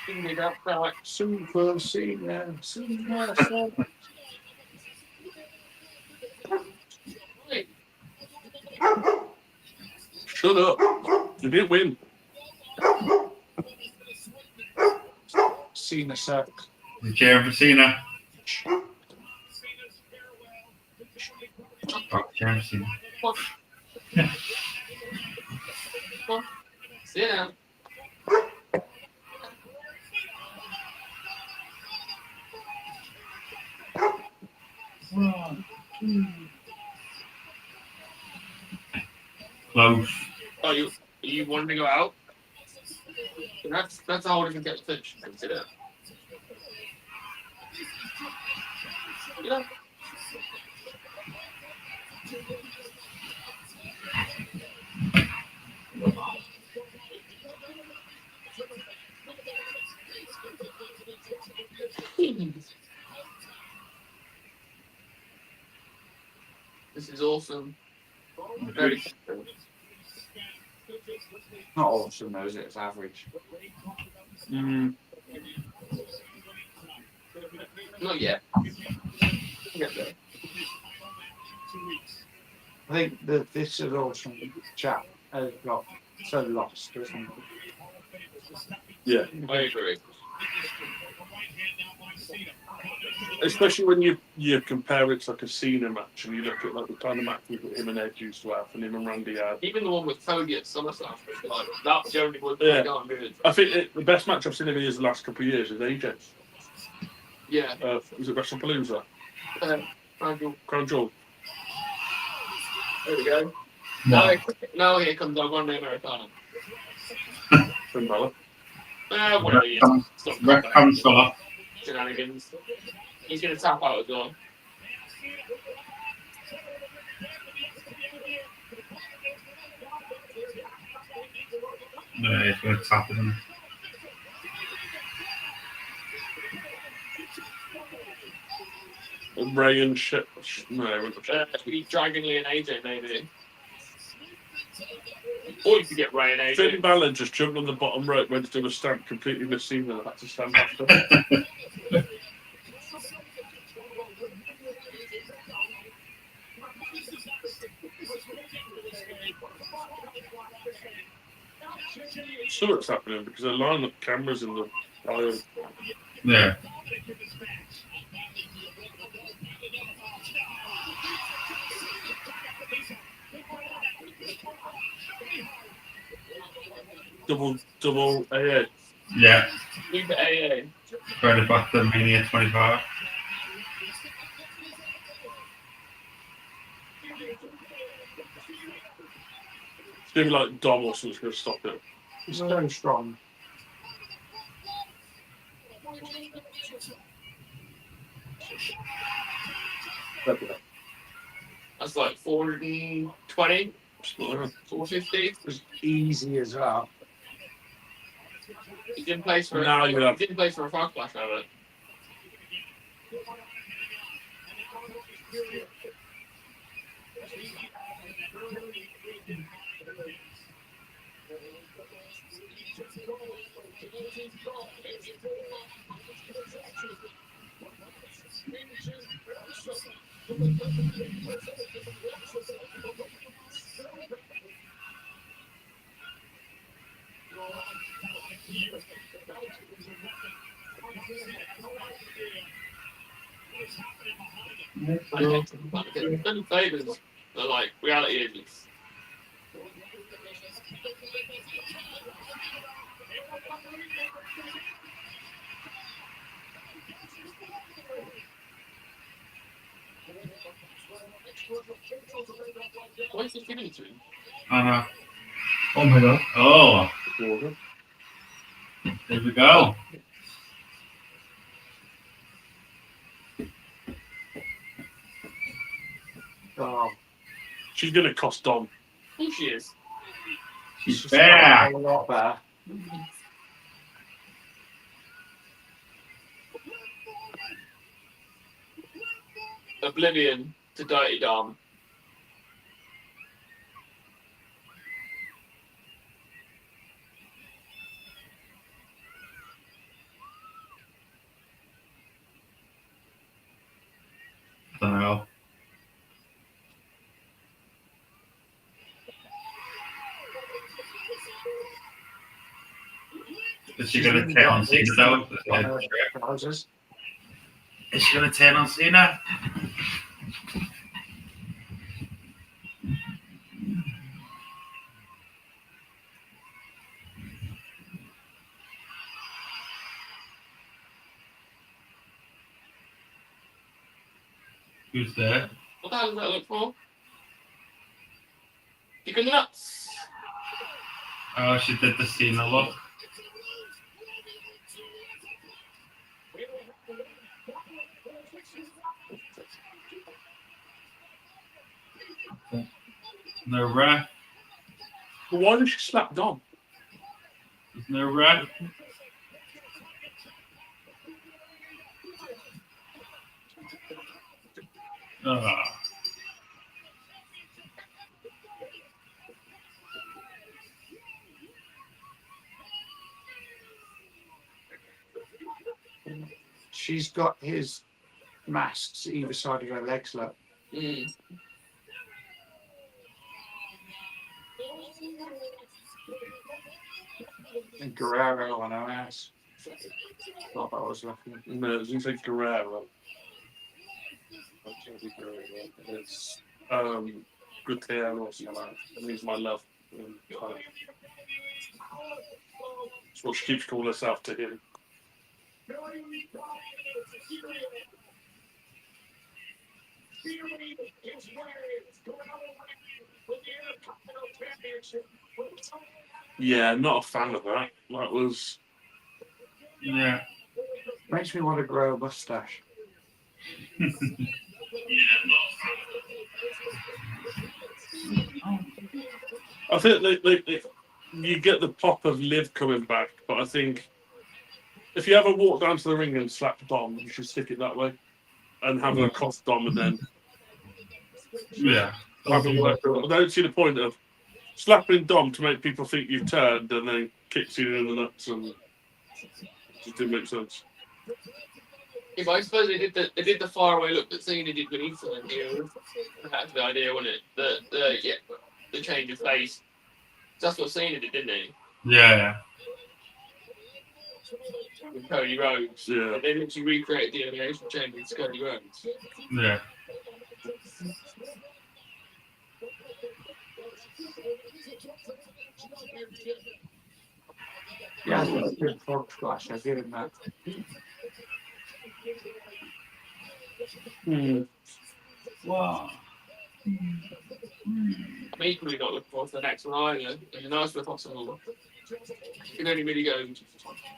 Finger up, right. Super Cena. Wait. Shut up. You didn't win. Cena sucks. The cheering for Cena. Oh, cheering for Cena. Sit down. Close. Oh, are you wanting to go out? That's a whole different kettle of fish. Sit down. Yeah. This is awesome. Very Not awesome, though, is it? It's average. not yet. Get there. I think that this is awesome. Chat has got so lost, isn't it? Yeah. I agree. Especially when you compare it to like a Cena match and you look at like the kind of matches that him and Edge used to have and him and Randy had. Even the one with Cody at SummerSlam, like, that generally was Yeah. going good. I think the best match I've seen of his the last couple of years is AJ. Yeah. Was it WrestlePalooza? Crown Jewel. There we go. No. Now here comes our one Americano. Finn Balor. Whatever he is. Stop Retcon fella. shenanigans. He's going to tap out as well. No, it's going to tap him. Ray and shit. No, Dragon Lee and AJ maybe. Or you could get Ray and AJ. Finn Balor just jumped on the bottom rope, went to do a stamp, completely missed him, and I had to stand after. So what's happening because they're lining up cameras in the aisle. Yeah. Double AA. Yeah. Leave the AA. Bring it back to Mania 25. It's going to be like Dom or something's going to stop it. He's going strong. That's like 420, 450. As easy as that. He didn't place for Now you have- he didn't place for a frog splash over it. Certain flavors are like reality agents. What is he giving to him? I know. Oh my god. Oh, Water. there we go. Oh, She's going to cost Dom. Who she is? She's just back. a lot better. Oblivion to Dirty Dom. I don't know. Is she going to turn on Cena though? Trousers. Is she going to turn on Cena? Who's there? What the hell does that look for? Chicken nuts. Oh, she did the Cena look. No ref. But why did she slap Dom? There's no ref. Oh. She's got his masks either side of her legs, look. Mm. And Guerrero on her ass. Thought that was lucky. No, it doesn't say Guerrero. It's Gutierrez or something like that. It means my love. That's what she keeps calling herself to him. Yeah, not a fan of that. That was. Yeah. Makes me want to grow a mustache. I think you get the pop of Liv coming back, but I think if you ever walk down to the ring and slap Dom, you should stick it that way and have her cost Dom and then Yeah. have it work. I don't see the point of slapping Dom to make people think you've turned and then kicks you in the nuts and just didn't make sense. Yeah, but I suppose they did the faraway look that Cena did when he turned heel. That's the idea, wasn't it? The change of face. That's what Cena did, didn't he? Yeah. With Cody Rhodes. Yeah. They literally recreated the elimination chamber with Cody Rhodes. Yeah. Yeah, good frog splash. I give him that. Wow. I'm equally not looking forward to the next one either. In the nicest possible. You can only really go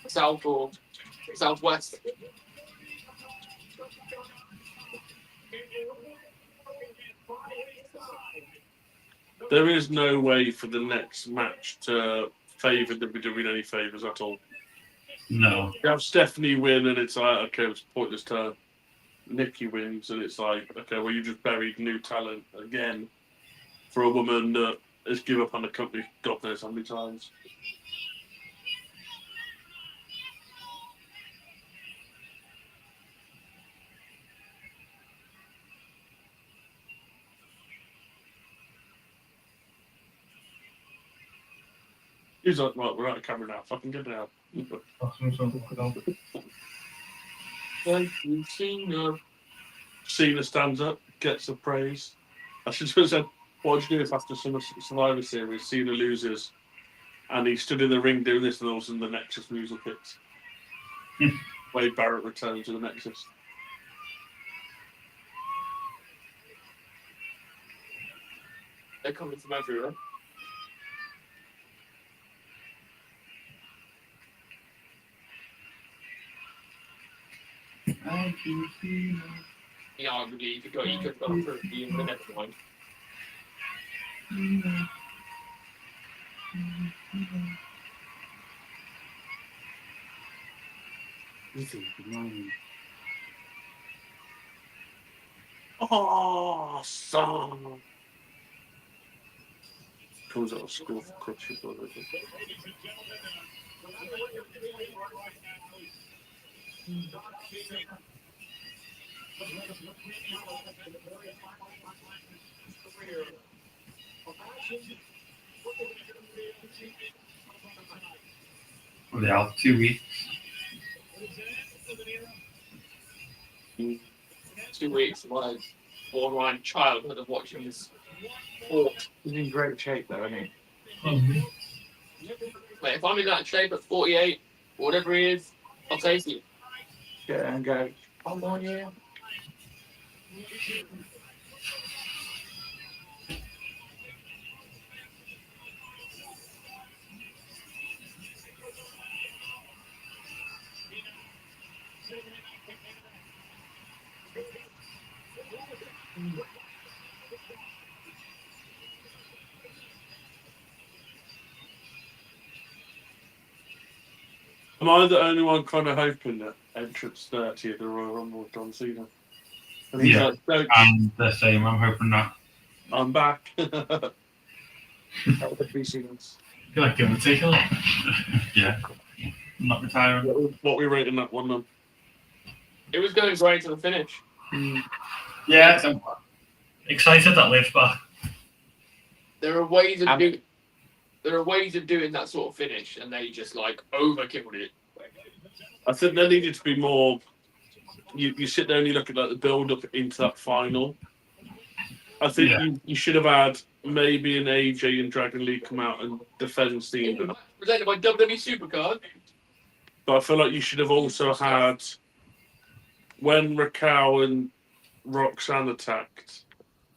south or southwest. There is no way for the next match to favour WWE any favours at all. No. You have Stephanie win, and it's like, okay, it's a pointless turn. Nikki wins, and it's like, okay, well, you just buried new talent again for a woman that has given up on the company God knows how many times. He's like, right, we're out of camera now. Fucking get it out. Cena stands up, gets the praise. I should have said, what would you do if after some Survivor Series, Cena loses and he stood in the ring doing this and all of a sudden the Nexus music hits? Wade Barrett returns to the Nexus. They're coming from everywhere. Yeah, arguably, you could have gone for the next one. Oh, son. Comes out of school for crutches. Yeah, 2 weeks. 2 weeks of my borderline childhood of watching this sport. He's in great shape, though, isn't Mate, if I'm in that shape at 48, whatever he is, I'll take it. he? Get there and go, one more year. Am I the only one kind of hoping that entrance 30 at the Royal Rumble with John Cena? And he's Yeah. like, no, And the same, I'm hoping that. I'm back. That would be seconds. I feel like give and take a lot. Yeah. Not retiring. What we rating that one then? It was going great to the finish. Yeah. I'm excited that Liv's back. There are ways of doing that sort of finish, and they just like overkilled it. I think there needed to be more. You sit there and you look at like the build up into that final. I think you should have had maybe an AJ and Dragon Lee come out and defend Cena. Presented by WWE Supercard. But I feel like you should have also had when Raquel and Roxanne attacked,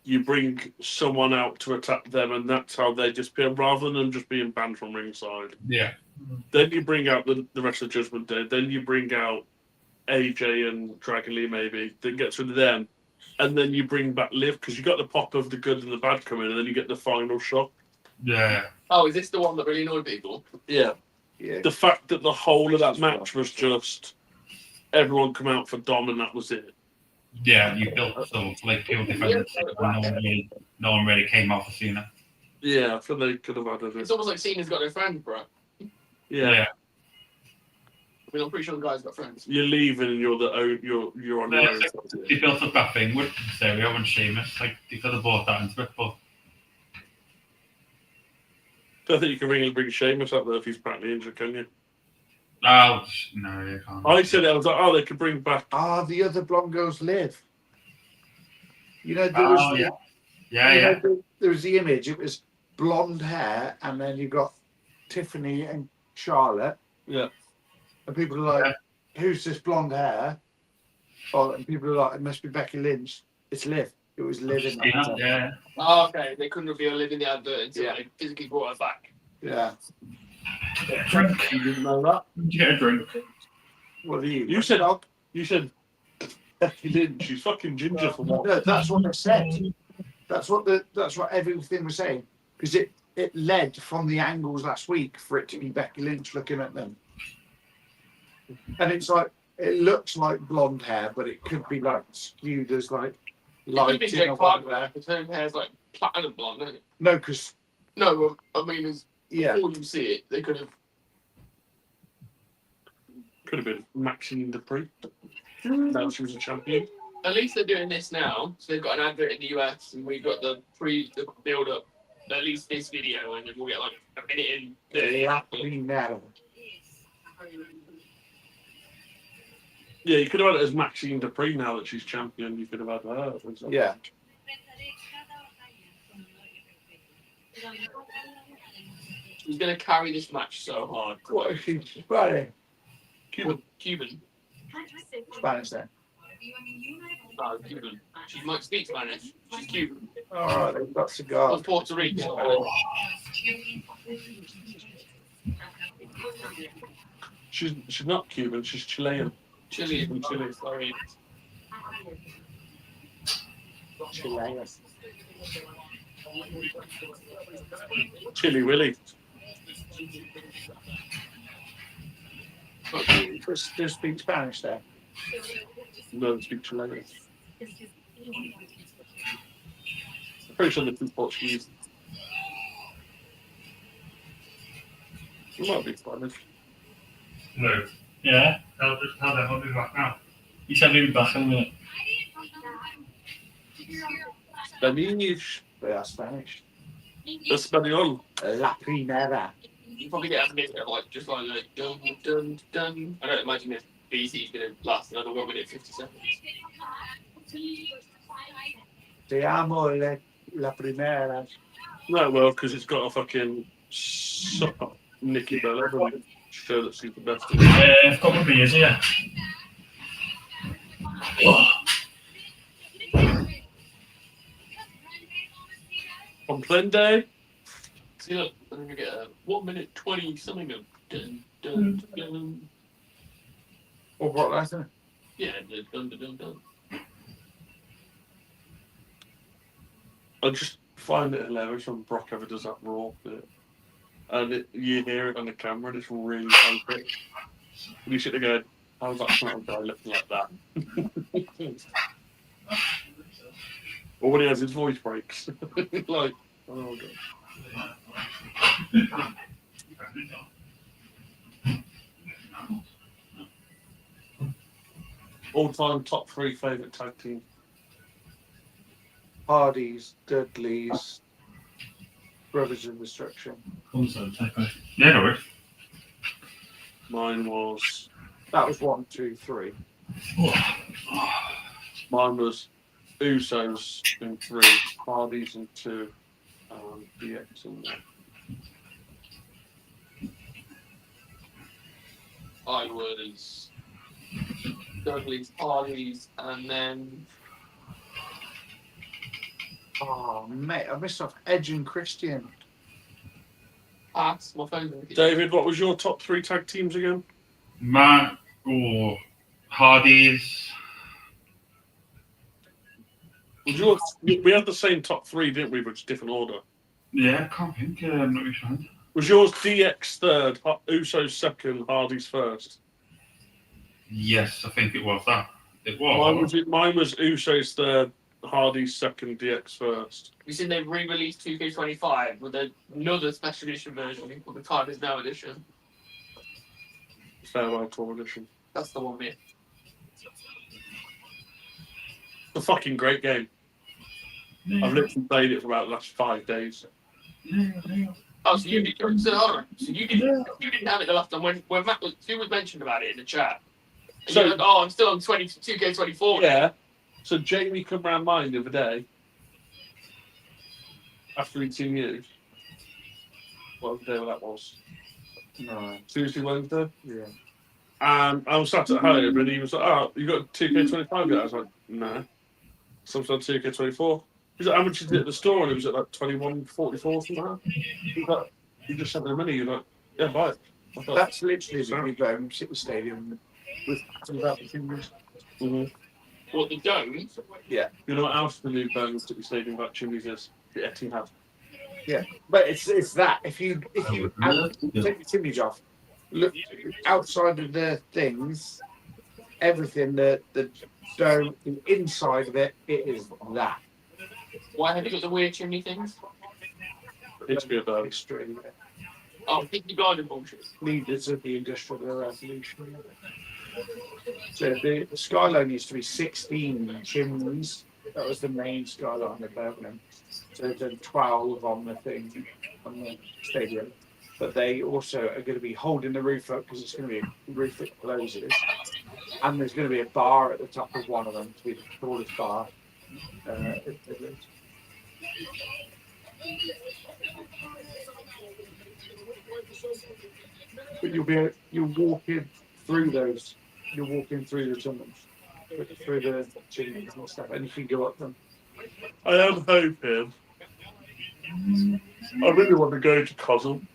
you bring someone out to attack them, and that's how they just appear, rather than them just being banned from ringside. Yeah. Then you bring out the rest of Judgment Day. Then you bring out AJ and Dragon Lee, maybe, that gets rid of them. And then you bring back Liv, because you got the pop of the good and the bad coming, and then you get the final shot. Yeah. Oh, is this the one that really annoyed people? Yeah. Yeah. The fact that the whole of that match was just everyone come out for Dom, and that was it. Yeah, you built so like people defended no one really came out for Cena. Yeah, I feel they could have added It's it. almost like Cena's got no friends, bro. Yeah. I mean, I'm pretty sure the guy's got friends. You're leaving and you're on your own. They built up that thing with Stereo and Sheamus. Like, they could have bought that into it, but I don't think you can really bring Sheamus up there if he's apparently injured, can you? no, you can't. I said it, I was like, oh, they could bring back. The other blonde girls live. You know, there was Oh, the, yeah. you know, there was the image. It was blonde hair, and then you got Tiffany and Charlotte. Yeah. And people are like, "Who's this blonde hair?" Oh, and people are like, "It must be Becky Lynch." It's Liv. It was Liv in that. Yeah. Oh, okay. They couldn't reveal Liv in the advert until Yeah. they physically brought her back. Yeah. Drink. You didn't know that? Did you get a drink? What are you? You said Becky Lynch. She's fucking ginger for what? No, that's what they said. That's what everything was saying, because it led from the angles last week for it to be Becky Lynch looking at them, and it's like it looks like blonde hair, but it could be like skewed as like It could be light in Jake or Clark whatever. there, because her hair's like platinum blonde, isn't it? No, because No, well, I mean, before yeah, you see it, they could have. Could have been Maxine Dupree. Now she was a champion. At least they're doing this now, so they've got an advert in the US, and we've got the build up. At least this video, and then we'll get like a minute in. now. Yeah, you could have had it as Maxine Dupree now that she's champion. You could have had her. For example. Yeah. He's going to carry this match so hard. What is she? Spanish. Cuban. Spanish then. No, Cuban. She might speak Spanish. She's Cuban. All right, they've got Or cigars. Puerto Rican. She's not Cuban. She's Chilean. Chile from Chile. Sorry. Chili Willy. Just speak Spanish there. No, they speak Chilean. I'm pretty sure they speak Portuguese. It might be Spanish. No. Yeah. I'll be back now. He said he'd be back in a minute. Spanish. They are Spanish. Espanol. La Primera. You probably get a minute of like just like dun dun dun. I don't imagine this BC is going to last another 1 minute 50 seconds. Te amo la primera. No, well, because it's got a fucking suck up Nikki Bella, doesn't it? Show that she's the best. A couple of beers here. On Play Day, See, look, I'm going to get a 1 minute 20 something of dun dun dun. Or what, that's it? Yeah, the dun dun dun dun. I just find it hilarious when Brock ever does that raw bit. And you hear it on the camera and it's really epic. And you sit there going, how's that smart guy looking like that? Or when he has his voice breaks. Like, oh god. All-time top 3 favourite tag team. Hardys, Dudleys, Brothers of Destruction. Also, take a Yeah, no worries. Mine was That was 1, 2, 3. Usos in 3, Hardys in 2, DX in 1. I was Dudley's, Harley's, and then Oh, mate, I missed off Edge and Christian. Pass. My phone's David, what was your top 3 tag teams again? Matt or Hardy's. We had the same top 3, didn't we, but just different order. Yeah, I can't think. I'm not really sure. Was yours DX 3rd, Usos 2nd, Hardys 1st? Yes, I think it was that. It was. Mine was Usos 3rd, Hardy's second, DX first. You seen they re-released 2K25 with another special edition version called the Time Is Now edition. Farewell Tour edition. That's the one, mate. It's a fucking great game. I've literally played it for about the last 5 days. Oh, so you did. So, hold on. So you didn't have it the last time when Matt was mentioned about it in the chat. And So- you're like, oh, I'm still on 2K24. Yeah. So Jamie come round mine the other day. After he'd seen you. What day that was? No. Tuesday, Wednesday? Yeah. And I was sat at home and he was like, oh, you got 2K25 yet? I was like, no. Sometimes 2K24. He's like, how much is it at the store? And it was at like 21.44 something. He's like, you just sent me the money. You're like, yeah, buy it. I thought, That's literally the new Birmingham City Stadium with about the fingers. What, the dome? You know what else the new Birmingham City Stadium about chimneys is? The Etihad. But it's that. If you take the chimneys off, look outside of the things, everything, the dome, the inside of it, it is that. Why have you got the weird chimney things? It's good about History. Oh, Pinky Garden bullshit. Leaders of the Industrial Revolution. So the skyline used to be 16 chimneys. That was the main skyline of Birmingham. So there's done 12 on the thing, on the stadium. But they also are going to be holding the roof up because it's going to be a roof that closes. And there's going to be a bar at the top of one of them to be the tallest bar. But you're walking through those. You're walking through the tunnels, through the chimneys and stuff, and you can go up them. I am hoping. I really want to go to Cosm.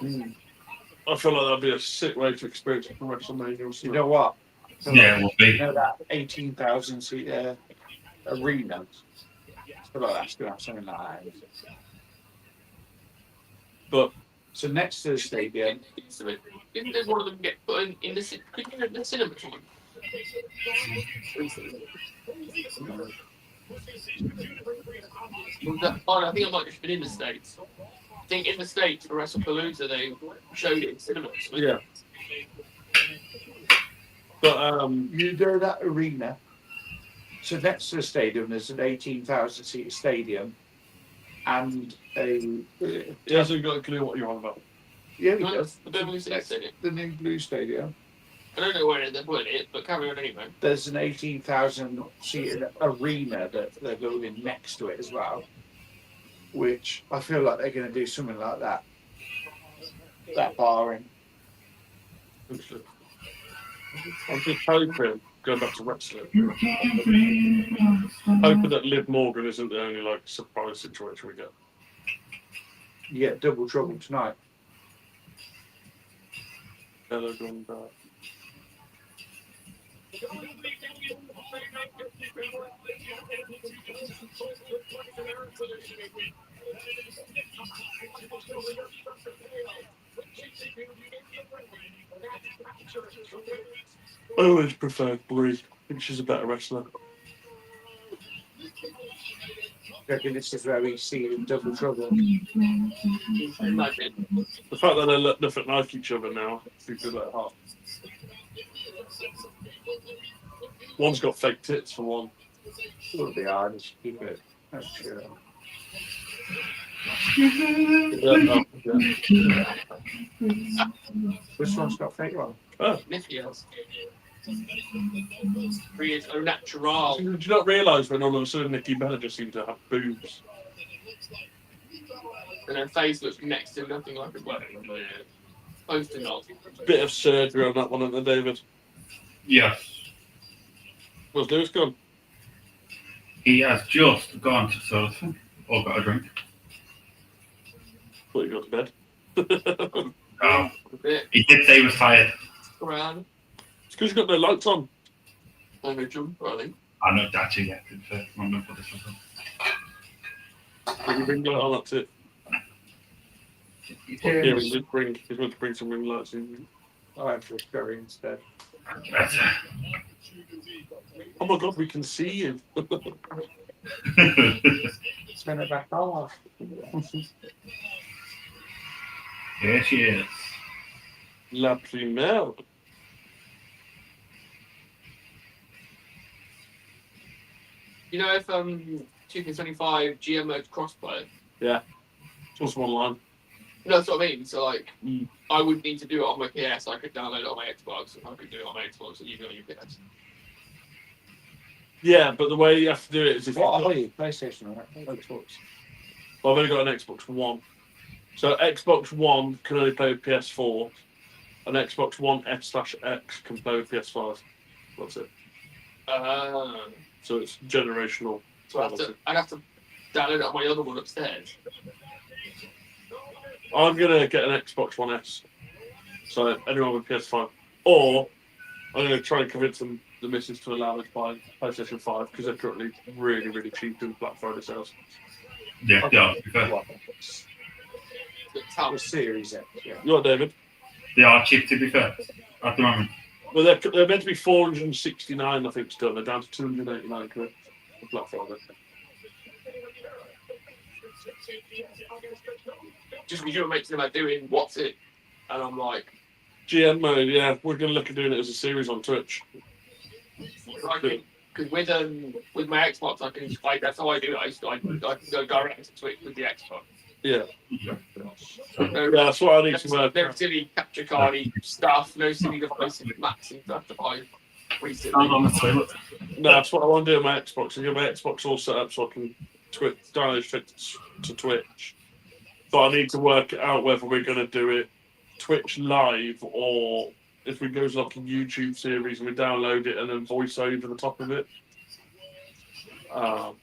I feel like that'd be a sick way to experience it from WrestleMania. You know what? Yeah, it will be. You know that 18,000 seat arena? I feel like that's going to have something like that. But So next to the stadium, Didn't there one of them get put in the cinema one? Oh, I think I might have just been in the States. I think in the States for WrestlePalooza they showed it in cinemas. yeah. But you know that arena. So next to the stadium, there's an 18,000 seat stadium, and he hasn't got a clue what you're on about. yeah, No, does. the Birmingham City Stadium. The new Blue Stadium. I don't know where they're putting it, but carry on anyway. There's an 18,000 seat arena that they're building next to it as well, which I feel like they're going to do something like that. That barring. I'm just hoping, going back to wrestling, hoping that Liv Morgan isn't the only like surprise situation we get. You get double trouble tonight. Hello, going back. I always preferred Brie. I think she's a better wrestler. I reckon this is where we see double trouble. Imagine. The fact that they look nothing like each other now, seems a bit hard. One's got fake tits for one. It would be hard to keep it. That's true. Which one's got fake one? Nicky has. He is au natural. Do you not realise when all of a sudden Nikki Bella just seemed to have boobs? And her face looks next to nothing like a wedding. Close to not. Bit of surgery on that one, isn't there, David? Yes. Where's Lewis gone? He has just gone to sofa or got a drink. Thought you got to bed. Oh, A bit he did say he was tired. around. It's because you've got no lights on. And a jump, I think. I know Dachi yet. I'm going to put this on. Bring ring light on, that's it. Yeah, he's meant to bring some ring lights in. I went for a curry instead. Better. Oh my god, we can see you. Turn it back off. Here she is. La Primera. You know if 2K25 GM mode crossplay? Just one line. No, that's what I mean. So like, Mm. I would need to do it on my PS. I could download it on my Xbox, and I could do it on my Xbox, and you do it on your PS. Yeah, but the way you have to do it is if What you've are got you? PlayStation or Xbox? Well, I've only got an Xbox One. So Xbox One can only play with PS4, and Xbox One S/X can play with PS5. That's it. So it's generational. So I'd have to download it on my other one upstairs. I'm gonna get an Xbox One S. So anyone with PS5, or I'm gonna try and convince them, the missus, to allow me to buy PlayStation 5 because they're currently really, really cheap in Black Friday sales. Yeah, yeah. To be fair. The tower. The Series X, yeah. You know what, David? They are cheap, to be fair, at the moment. Well, they're meant to be 469, I think, still. They're down to 289 quid for Black Friday. Just because you were mentioning about doing what's it, and I'm like, GM mode, yeah, we're going to look at doing it as a series on Twitch. because with my Xbox, that's how I do it. I can go direct to Twitch with the Xbox. Yeah. Yeah. Yeah, that's what I need to work. No silly capture cardy stuff, no silly devices, Max and stuff that I recently. Stand on the toilet. No, that's what I want to do on my Xbox. I get my Xbox all set up so I can download straight to Twitch. But I need to work out whether we're going to do it Twitch live or if we go as like a YouTube series and we download it and then voice over the top of it. Well,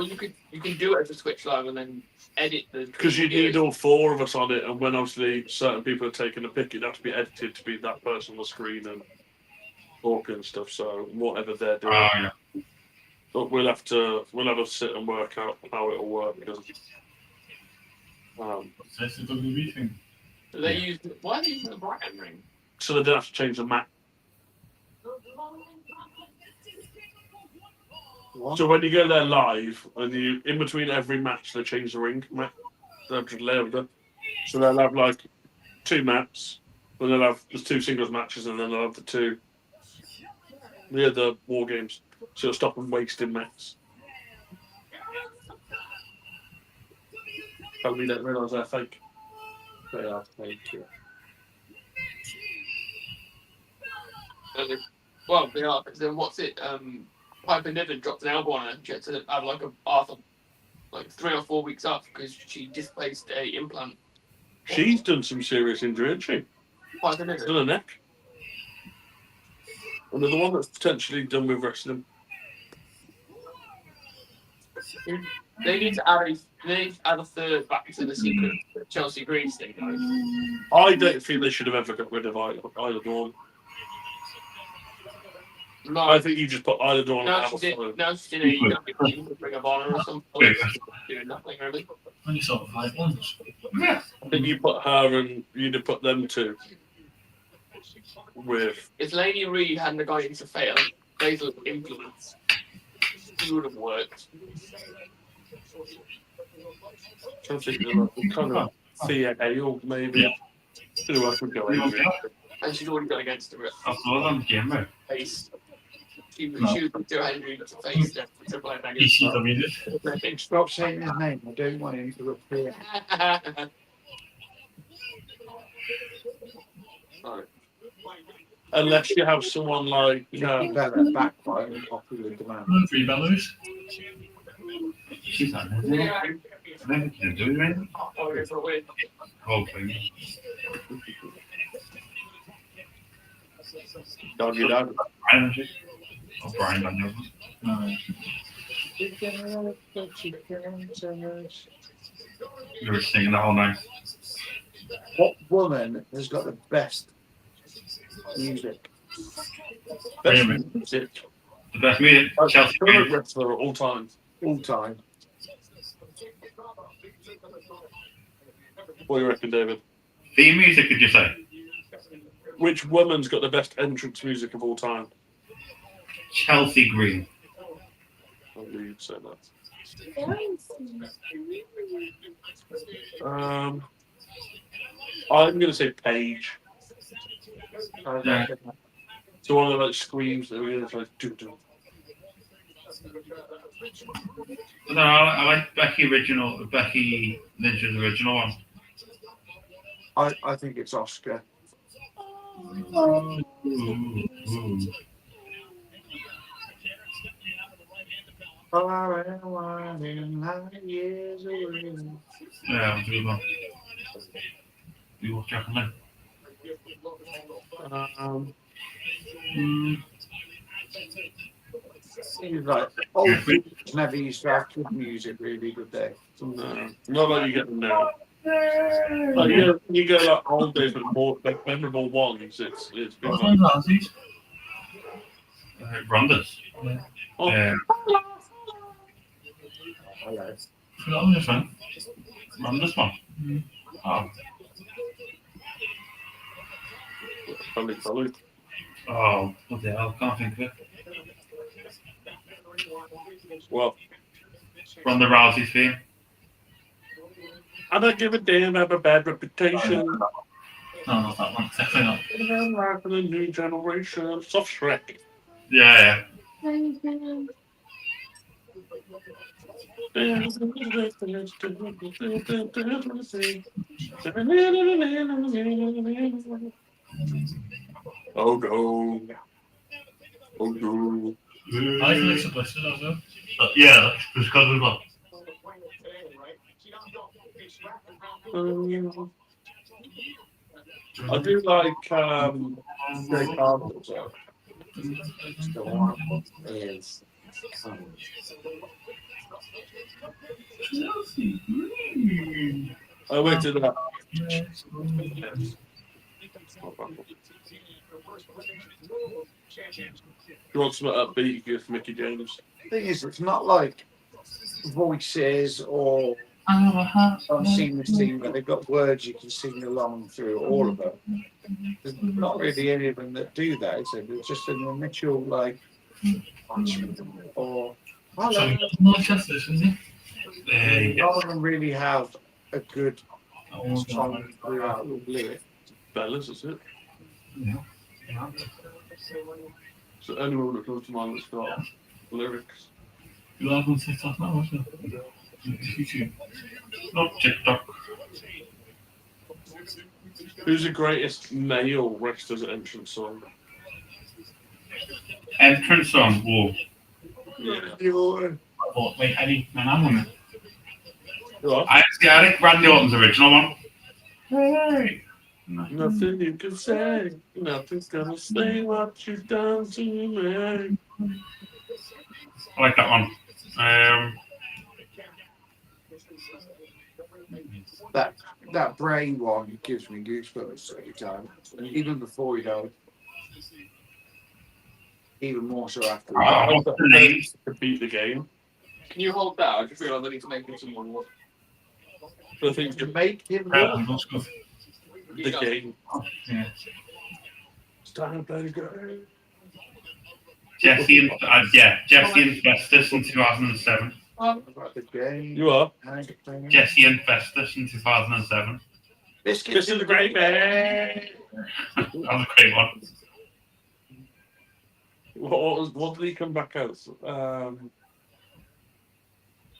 you can do it as a Twitch live and then edit the. Because you need all four of us on it, and when obviously certain people are taking a pic, it has to be edited to be that person on the screen and talking and stuff. So whatever they're doing, Yeah. but we'll have to sit and work out how it'll work. Because, That's the WWE thing. Why are they using the Brighton ring? so they don't have to change the map. What? So when you go there live, and you in between every match, they change the ring map. They'll just layer them. So they'll have like 2 maps, then they'll have the 2 singles matches, and then they'll have the other war games. So it'll stop them wasting maps. Probably don't realise they're fake. They are fake. Yeah. Well, they are, because then what's it? Piper Niven dropped an album on her. She had to have like a bath of like 3 or 4 weeks off because she displaced a implant. She's done some serious injury, hasn't she? Piper She's Niven. done a neck. Another one that's potentially done with wrestling. They need to add a third back to the secret Chelsea Greens thing, guys. I don't think they should have ever got rid of either Dawn. No, I think you just put either Dawn now on she's Apple. in AEW, Ring of Honor or something. Doing nothing really. Only sort of 5 ones. Yeah. I think you put her and you'd have put them 2 with. If Laney Reed hadn't gone into fatal influence, he would have worked. I think they're like, kind of Thea Ale, maybe. Yeah. Who else would go in? And she's already gone against the I saw them game mode. face. She would do Henry to face them to play back against ECW. Stop saying his name. I don't want him to look here. Sorry. Unless you have someone like. Nikki Bella backfire and popular demand. 3 bellows. She's not there. I don't think you do anything. I'll go for a win. Hopefully. Dog you down. Brian, or Brian Daniels. No. We were singing the whole night. What woman has got the best music? Best Really? music. The best music, Chelsea Current Greens. wrestler of all time. All time. What do you reckon, David? Theme music, did you say? Which woman's got the best entrance music of all time? Chelsea Green. I knew you'd say that. I'm going to say Paige. Yeah. So one of those screams that really like do. No, I like Becky Lynch's original one. I think it's Oscar. Ooh. Yeah, that's a good one. You watch Jack and Lynn. Seems like old groups never used to have good music, really, did they? No, not like you get them now. Like, you go like old days, but more like, memorable ones. It's been What's like, my glasses? Ronda's. oh, Hello. Forgot on this one. Ronda's one. Oh, probably. oh, what the hell? Can't think of it. Well, Ronda Rousey's theme. I don't give a damn. I have a bad reputation. No, not that one. Definitely not. I'm live for the new generation. Soft Shrek. Yeah. Oh go. Oh go. I think it's a blister as well. Yeah, it's got a lot. I do like Jay Carter's. The one is Chelsea Green. I waited that. Yes. You want some upbeat? You give Mickey James. thing is, it's not like voices or I've seen this thing where they've got words you can sing along through all of them. There's not really any of them that do that, is it? It's just an initial like or hello. Sorry, Manchester, isn't it? None of them really have a good Oh, song throughout the lyric. Bellas, is it? Yeah. So anyone that comes to mind that's got lyrics. You are on TikTok now, isn't it? YouTube. Not TikTok. Who's the greatest male wrestler's entrance song? Entrance song. Whoa. Yeah. Oh, wait, Eddie, man, I'm on it. What? I think Randy Orton's original one. Hey. Nothing you can say, nothing's gonna stay what you've done to me. I like that one. That Bray one gives me goosebumps every time. Even before he died. Even more so after. What's the name? To beat the game. Can you hold that? I just realised I need to make him someone more. But I think To to make him That's good. the game. Yeah. It's time to play the game. Jesse and Festus in 2007. about the game. You are. Jesse and Festus in 2007. Biscuits This is a great man. That was a great one. What did he come back as?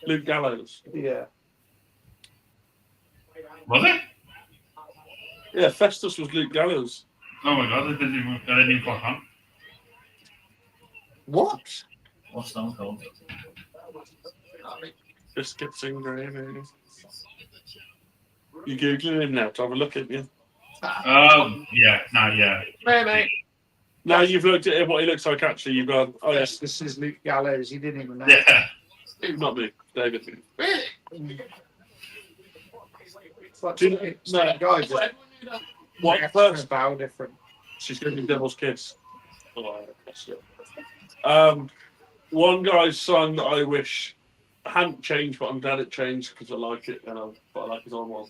Luke Gallows. Yeah. Was it? Yeah, Festus was Luke Gallows. Oh my god, I didn't even clock on. What? What's that called? Biscuits and gravy. You googling him now to have a look at you. Oh, yeah, no, yeah. Hey, mate. Now you've looked at what he looks like. Actually, you've gone. Oh yes, Yes, this is Luke Gallows. He didn't even know. Yeah. not me, David. Really? It's like Do you- it's no. that guy I thought just everyone knew that. What first first? bow different. She's going to be Devil's Kiss. Oh, that's it. One guy's song that I wish hadn't changed, but I'm glad it changed because I like it, but I like his own one.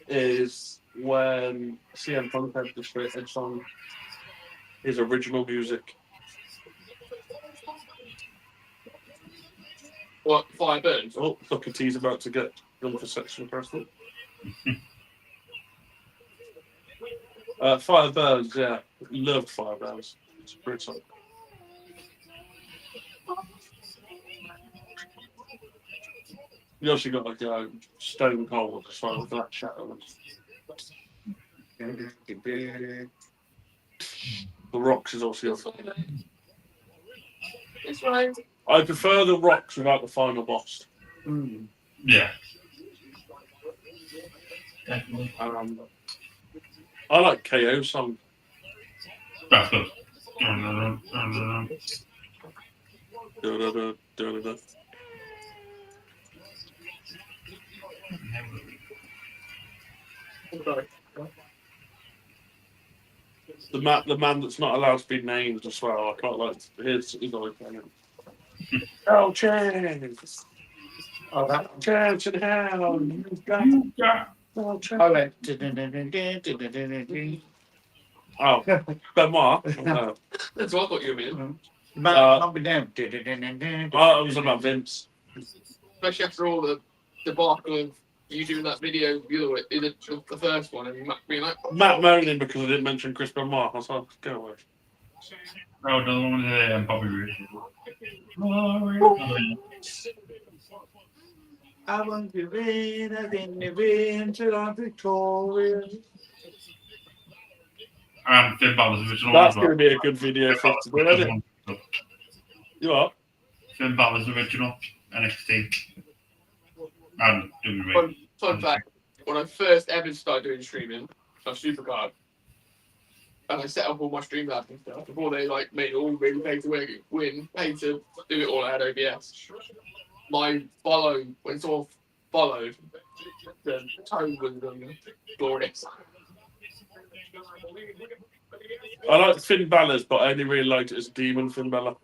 Is when CM Punk had the straight edge song, his original music. What, fire burns? Oh, Booker T's about to get done for sexual harassment. Fire burns, yeah. Loved fire burns. It's brutal. You also got like Stone Cold as well with that shadow. The Rocks is also good. It's right. I prefer the Rocks without the final boss. Yeah. Definitely. I like KO song. That's good. Da-da-da-da-da-da. The man that's not allowed to be named as well. I quite like his always playing. Oh, chance! Oh, that. Chance in hell! You've got no chance. I went. Oh, Benoit. Oh, That's what I thought you were meaning. Not with them. it was about Vince. Especially after all the debacle of you doing that video the other way, the first one, and Matt being like, Matt moaning because I didn't mention Chris Benoit. I was like, go away. Oh, another one with Bobby Roode. I want to win, I think the win till I'm victorious. And Finn Balor's original. That's going to be a good video for us to do, isn't it? You are? Finn Balor's original NXT. And WWE. fun fact, when I first ever started doing streaming on Supercard, and I set up all my Streamlabs and stuff before they like made it all really pay to win, pay to do it all. I had OBS. My follow, when someone followed, the tone was glorious. I like Finn Balor's, but I only really liked it as Demon Finn Balor.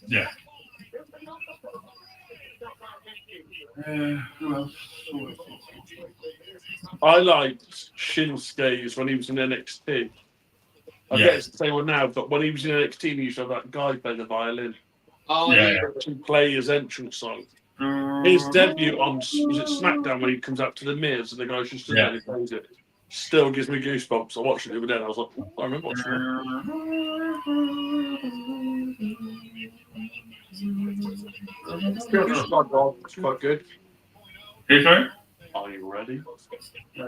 Yeah. Who else? I liked Shinsuke's when he was in NXT. I Yeah. get to say one now, but when he was in NXT, he used to have that guy playing the violin Oh, Yeah. to play his entrance song. His debut on, was it SmackDown, when he comes out to the Miz and the guy's just stood there and he plays it, still gives me goosebumps. I watched it the other day and I was like, oh, I remember watching It's quite good. Who's sorry? it. Are you ready?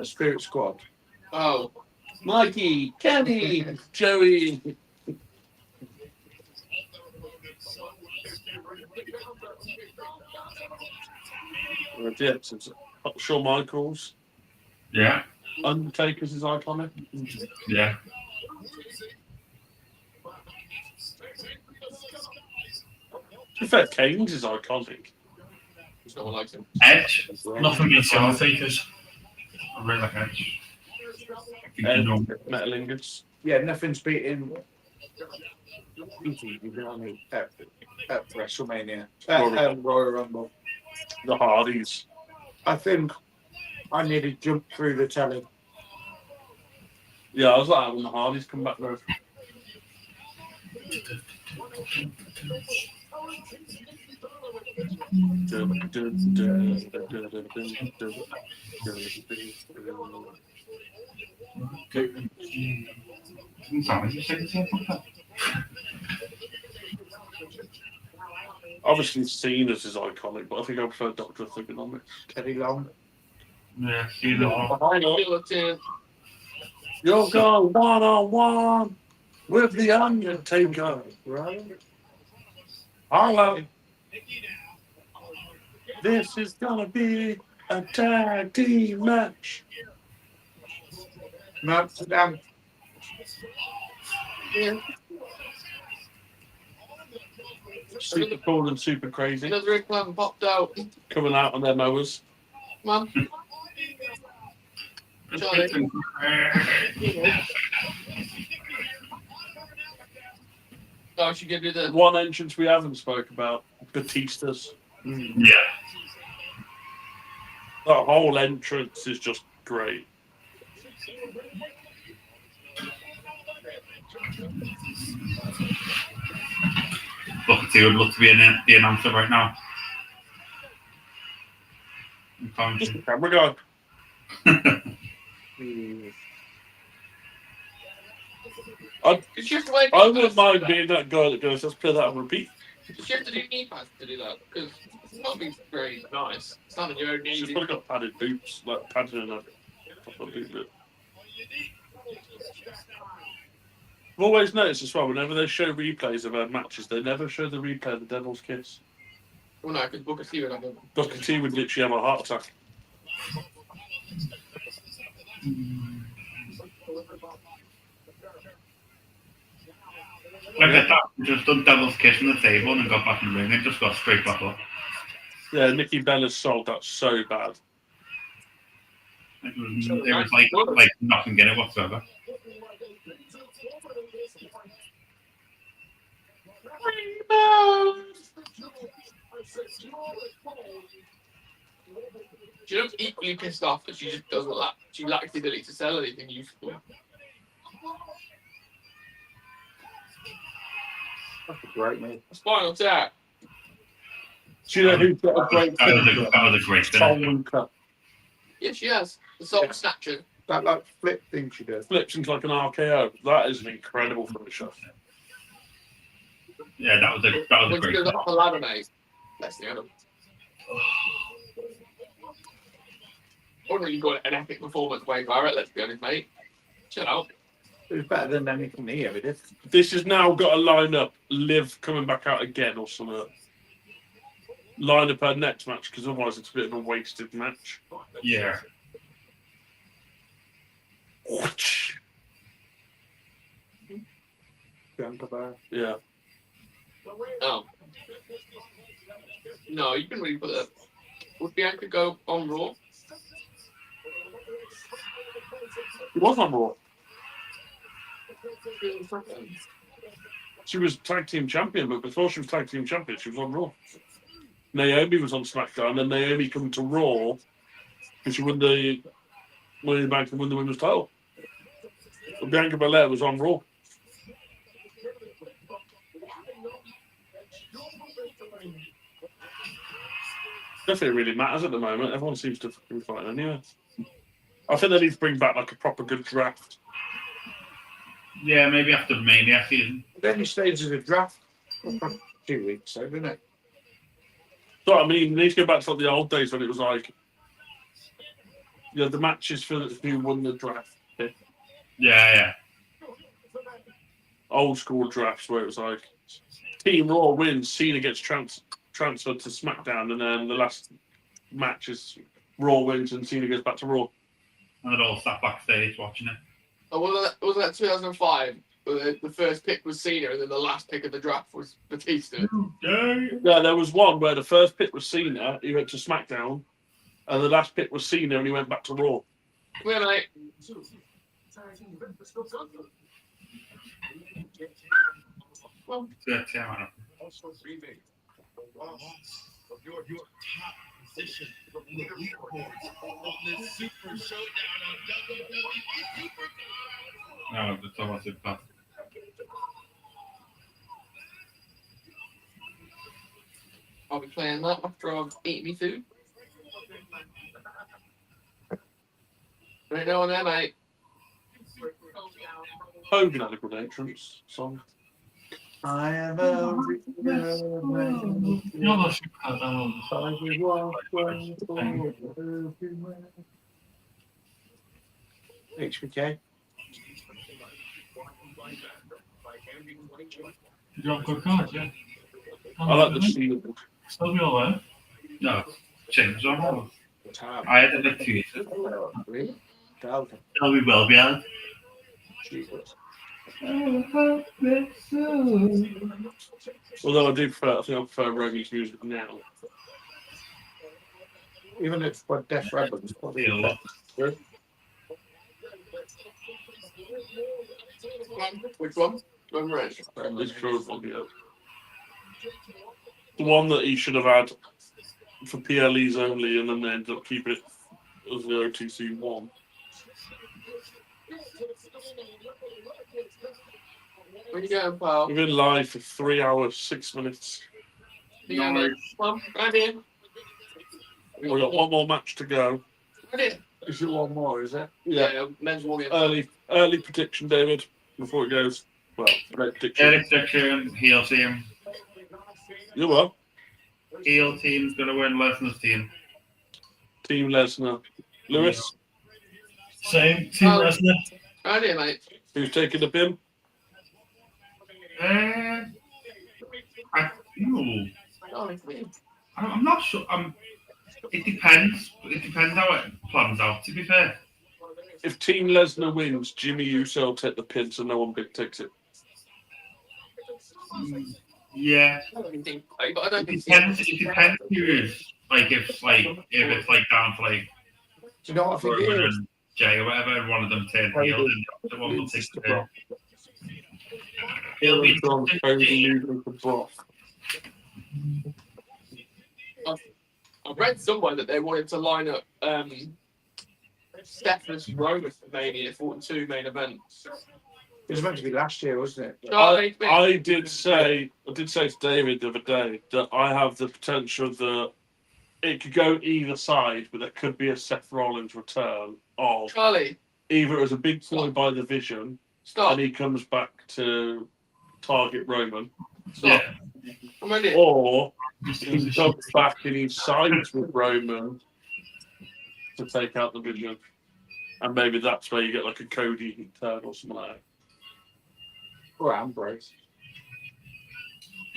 Spirit Squad. Oh, Mikey, Kenny, Joey. Shawn Michaels. Yeah. Undertaker's is iconic. Yeah. To be fair, Kane's is iconic. no one likes him. Edge. Nothing against the Undertakers. I really like Edge. I think Ed, you know. Metal Ingots. Yeah, nothing's beating at WrestleMania. Royal Rumble. The Hardys. I think I need to jump through the telly. Yeah, I was like that when the Hardys come back though. Obviously, Cena's is iconic, but I think I prefer Dr. Thugonomics. Teddy Long. Yeah, see that. Skeleton. You're going one-on-one with the Undertaker, right? Hello. This is gonna be a tag team match. Amsterdam. Yeah. Super cool and super crazy. Another implant popped out. Coming out on their mowers. Mum. Charlie. Oh, she give you the One entrance we haven't spoke about, Batista's. Yeah. That whole entrance is just great. Booker T would love to be the announcer right now. Commentary. Camera guy. It's just the way I wouldn't mind being that guy that goes, let's play that on repeat. Does she have to do knee pads to do that? Because it's not being very nice. It's not in your own knees. She's probably got padded boots, like padded in a proper boot. But I've always noticed as well, whenever they show replays of matches, they never show the replay of the Devil's Kiss. Well, no, because Booker T would have a... Booker T would literally have a heart attack. I get that. Just done Devil's Kiss on the table and got back in the ring and just got straight back up. Yeah, Nikki Bella's sold that so bad. It was like nothing in it whatsoever. She looks equally pissed off that she just doesn't like. She lacks the ability to sell anything useful. That's a great move. Spinal Tap. Do you know who's got a great That was a great thing. Yeah, she has. The Salt Snatcher. That like flip thing she does. Flips into like an RKO. That is an incredible finisher. Yeah, that was a When she great goes thing. up the ladder, mate. That's the other. Wouldn't really got an epic performance way Barrett, let's be honest, mate. Chill out. It was better than anything he ever did. This has now got to line up Liv coming back out again or something. Line up her next match because otherwise it's a bit of a wasted match. Yeah. Yeah. Oh. No, you can really put that. Would Bianca go on Raw? She was on Raw. She was tag team champion, but before she was tag team champion, she was on Raw. Naomi was on SmackDown, and Naomi come to Raw because she won the Money in the Bank and won the women's title. But Bianca Belair was on Raw. Nothing really matters at the moment. Everyone seems to be fighting anyway. I think they need to bring back like a proper good draft. Yeah, maybe after Mania season. Then he stays as a draft for 2 weeks, so didn't it? So I mean, they need to go back to like the old days when it was like, you know, the matches for who won the draft. Yeah. Old school drafts where it was like, Team Raw wins, Cena gets transferred to SmackDown, and then the last match is Raw wins and Cena goes back to Raw. And they're all sat backstage watching it. Oh, wasn't that 2005? Where the first pick was Cena, and then the last pick of the draft was Batista. Yeah, there was one where the first pick was Cena, he went to SmackDown, and the last pick was Cena, and he went back to Raw. Come here, mate. Well, Yeah. Of your top position in the leaderboards on this super showdown on WWE Supercard. No, that's almost it. I'll be playing that after I've eaten me food. Right now and there, mate. Hogan had a good entrance song. I am a You're not super down. HBK. Did you have good cards, yeah? I like the Shield. Still be alright. No, James on. Tab. I had it like 2 years ago. Really? Doubt it. It'll be well behind. Jesus. Although I do prefer, I think I prefer Rogan's music now. Even if what Death Rebel is probably Feel it. good. Which one? Remember it. It's true, yeah. The one that he should have had for PLEs only, and then they ended up keeping it as the OTC one. Where you going, pal? We've been live for 3 hours, 6 minutes. You going, mate? Come on, right here. We've got one more match to go. Is it one more, is it? Yeah. Men's warrior. Early prediction, David, before it goes. Well, great prediction. Early prediction, heel team. You will. Heel team's going to win Lesnar's team. Team Lesnar. Lewis, Same. Team Oh. Lesnar. Right here, mate. who's taking the pin? I'm not sure. It depends. It depends how it plans out, to be fair. If Team Lesnar wins, Jimmy Uso will take the pin, so no one big takes it. Yeah. I don't think. But I don't It think. depends who is. Like, if it's like down for like Do you know what I think it Roman is? and Jay or whatever, and one of them turn heel, then the one will take the pin. It'll be Losing for Brock. I've read somewhere that they wanted to line up Steph versus Roman for Mania 42 main events. It was meant to be last year, wasn't it? I did say to David the other day that I have the potential that it could go either side, but there could be a Seth Rollins return of Charlie, either as a big boy by the Vision stop. and he comes back to target Roman, Stop. I'm ready. or he comes back and he sides with Roman to take out the Vision, and maybe that's where you get like a Cody turn or something like that. Or Ambrose.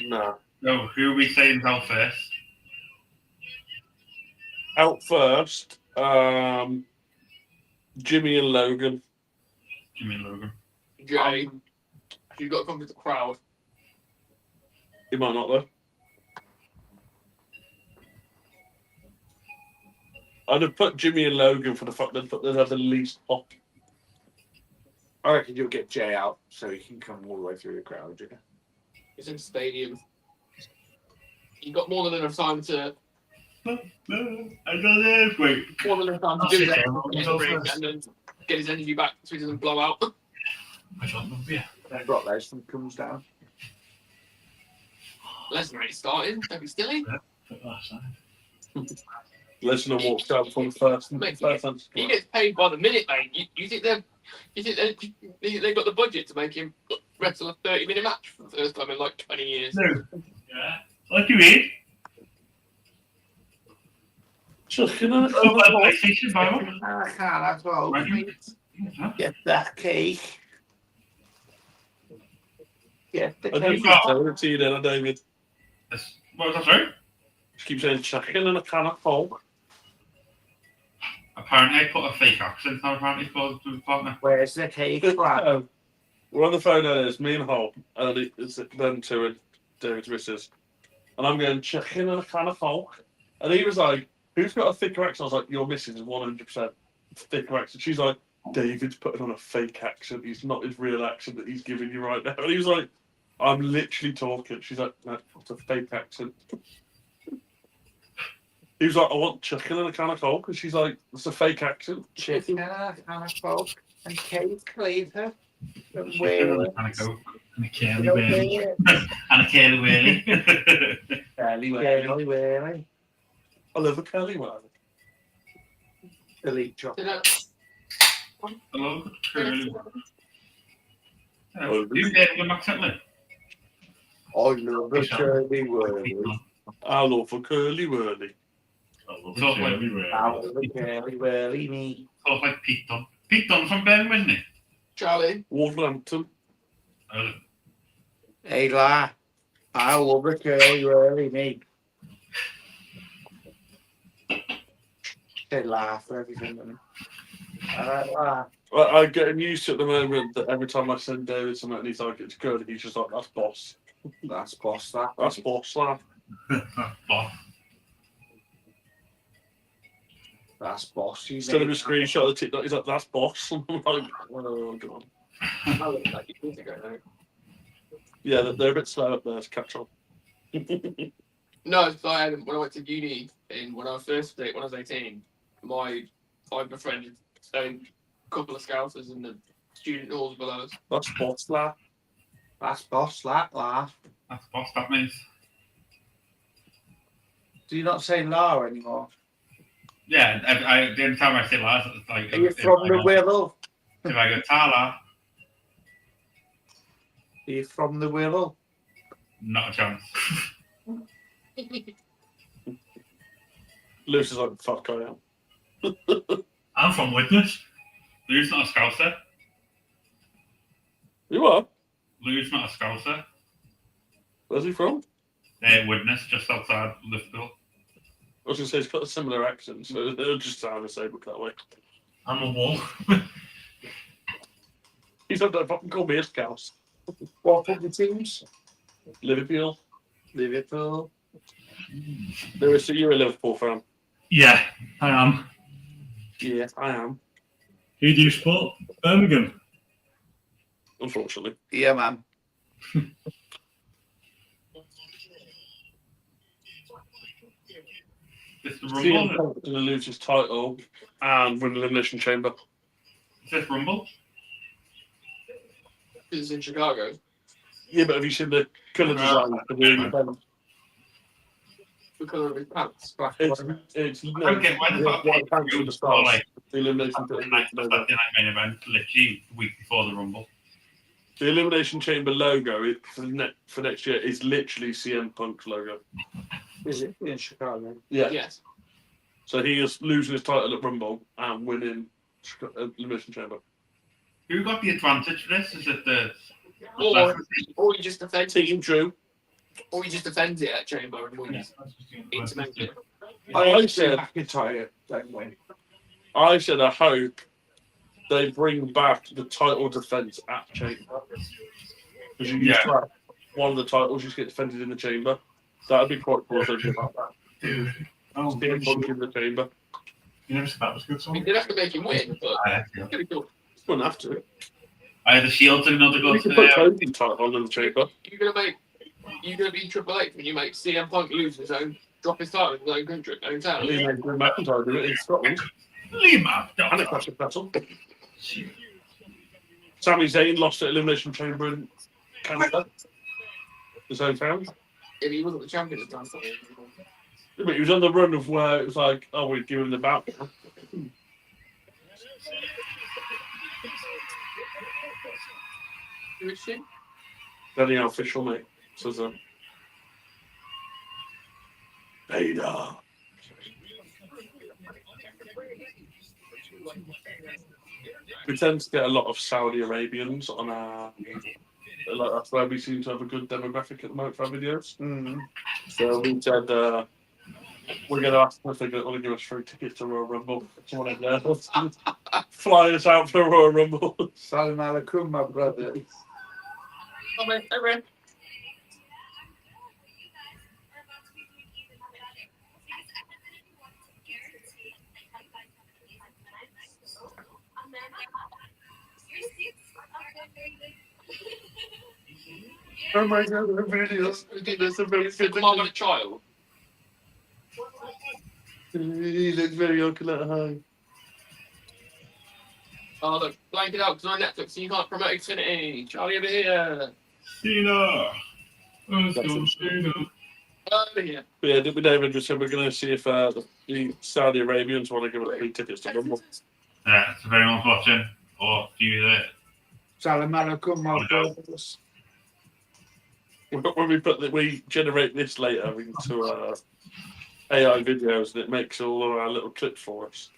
No. So, who are we saying out first? Out first, Jimmy and Logan. Jimmy and Logan. Jay, you've got to come to the crowd. He might not though. I'd have put Jimmy and Logan for the fact that they'd have the least pop. I reckon you'll get Jay out so he can come all the way through the crowd, you know? It's in the stadium. You got more than enough time to. No, I got it. Wait. More than enough time to That's do it, that. I'll go first. And then get his energy back so he doesn't blow out. I don't know. Yeah. Then Brock Lesnar comes down. Lesnar ain't starting. Don't be silly. Put that aside. Lesnar walks out from first. Mate, first he gets paid by the minute, mate. You think they've got the budget to make him wrestle a 30-minute match for the first time in like 20 years? No. Yeah. Like you read. Chicken Oh, by PlayStation, Bible. I can't, as well. Right, you- Huh? Get that cake. Get the I don't cake. keep telling it to you then, David. What was that, sorry? Just keep saying chicken and a can of Coke. Apparently, I put a fake accent on apparently for the partner. Where's the cake? Right. We're on the phone now, it's me and Hope, and it's them two and David's missus. And I'm going, chicken and a can of Coke. And he was like, who's got a thicker accent? I was like, your missus is 100% thicker accent. She's like, David's putting on a fake accent. He's not his real accent that he's giving you right now. And he was like, I'm literally talking. She's like, no, it's a fake accent. He was like, I want chicken and a can of Coke. And she's like, it's a fake accent. Chicken and a can of Coke and cake later. And And where? a Coke. And a curly whirly. And a curly whirly. Curly whirly. I love a curly one. Elite chocolate. Hello, curly whirly. You get him accent, Lee? I love a curly whirly. I love a curly whirly. Talk like, I love a curly whirly me. talk like Pete Dunne. Pete Dunne from Birmingham, isn't he? Charlie, Wolverhampton. Hey, la. I love a curly whirly me. They laugh for everything. Don't they? I like laugh. I'm getting used to at the moment that every time I send David something and he's like, it's good, he's just like, that's boss. That's boss, that. That's boss, lad. Boss. That's boss. You Instead of a know. screenshot of the TikTok, he's like, that's boss. And I'm like, oh, God. I look like you need to go now. Yeah, they're a bit slow up there to catch on. No, so when I went to uni when I was 18, I befriended a couple of scousers in the student halls below us. That's boss, lad. That's boss, that laugh. That's boss, that means. Do you not say la anymore? Yeah, the only time I say last, it's like Are you from the Wirral? if I go Tala, Are you from the Wirral? not a chance. Lewis is like, fuck, I am. I'm from Witness. Lou's not a Scouser. You are? Lou's not a Scouser. Where's he from? Widnes, just outside Liverpool. I was going to say, he's got a similar accent, so it'll just sound the same that way. I'm a wolf. He's not that fucking call me a scouse. What football teams? Liverpool. Liverpool. Lewis, you're a Liverpool fan. Yeah, I am. Yeah, I am. Who do you support? Birmingham. Unfortunately. Yeah, man. This the CM Rumble? Punk going to lose his title and win the Elimination Chamber. Is this Rumble? It's in Chicago. Yeah, but have you seen the colour design for the event? The colour of his pants. Black. It's no, Okay, why the fuck white pants with the stars. like The Elimination Saturday night main event, literally the week before the Rumble? The Elimination Chamber logo for next year is literally CM Punk's logo. Is it in Chicago? Yeah. Yes. So he is losing his title at Rumble and winning Elimination Chamber. Who got the advantage for this? Is it the Or you just defend it. Team Drew. Or you just defend it at Chamber and win into make it. I said McIntyre don't win. I hope they bring back the title defense at Chamber. Because you used to have one of the titles just get defended in the Chamber. That'd be quite cool if they did that. Dude. Oh, CM Punk in the Chamber. You never said that was a good I song. mean, they'd have to make him win, but it's pretty cool. Wouldn't have to. I had the Shield and another go You to can put the. Tony's title in the Chamber. You're gonna be Triple H when you make CM Punk lose his own, drop his title in his own country, own town. Lee McIntyre do it in Scotland. Lima. And a classic battle. Sami Zayn lost at Elimination Chamber in Canada. His own town. If he wasn't the champion at the time. But he was on the run of where it was like, oh, we'd give him the bout. Who is she? Then the official, mate. Says, Vader. We tend to get a lot of Saudi Arabians on our. Like, that's where we seem to have a good demographic at the moment for our videos. Mm. So we said we're going to ask them if they're going to give us free tickets to Royal Rumble. Someone in there fly us out for Royal Rumble. Salam alaikum, my brother. Oh, man, hey, man. Oh my god, the videos. There's a very good Mom and a child. He looks very ugly at home. Oh, look, blank it out because on Netflix so you can't promote Xfinity. Charlie over here. Cena. Let's go, Cena. Over here. But yeah, David just said we're going to see if the Saudi Arabians want to give us free tickets to Rumble. Yeah, so if anyone's watching, or if you Salam alaikum, my brothers. When we generate this later into AI videos, and it makes all of our little clips for us.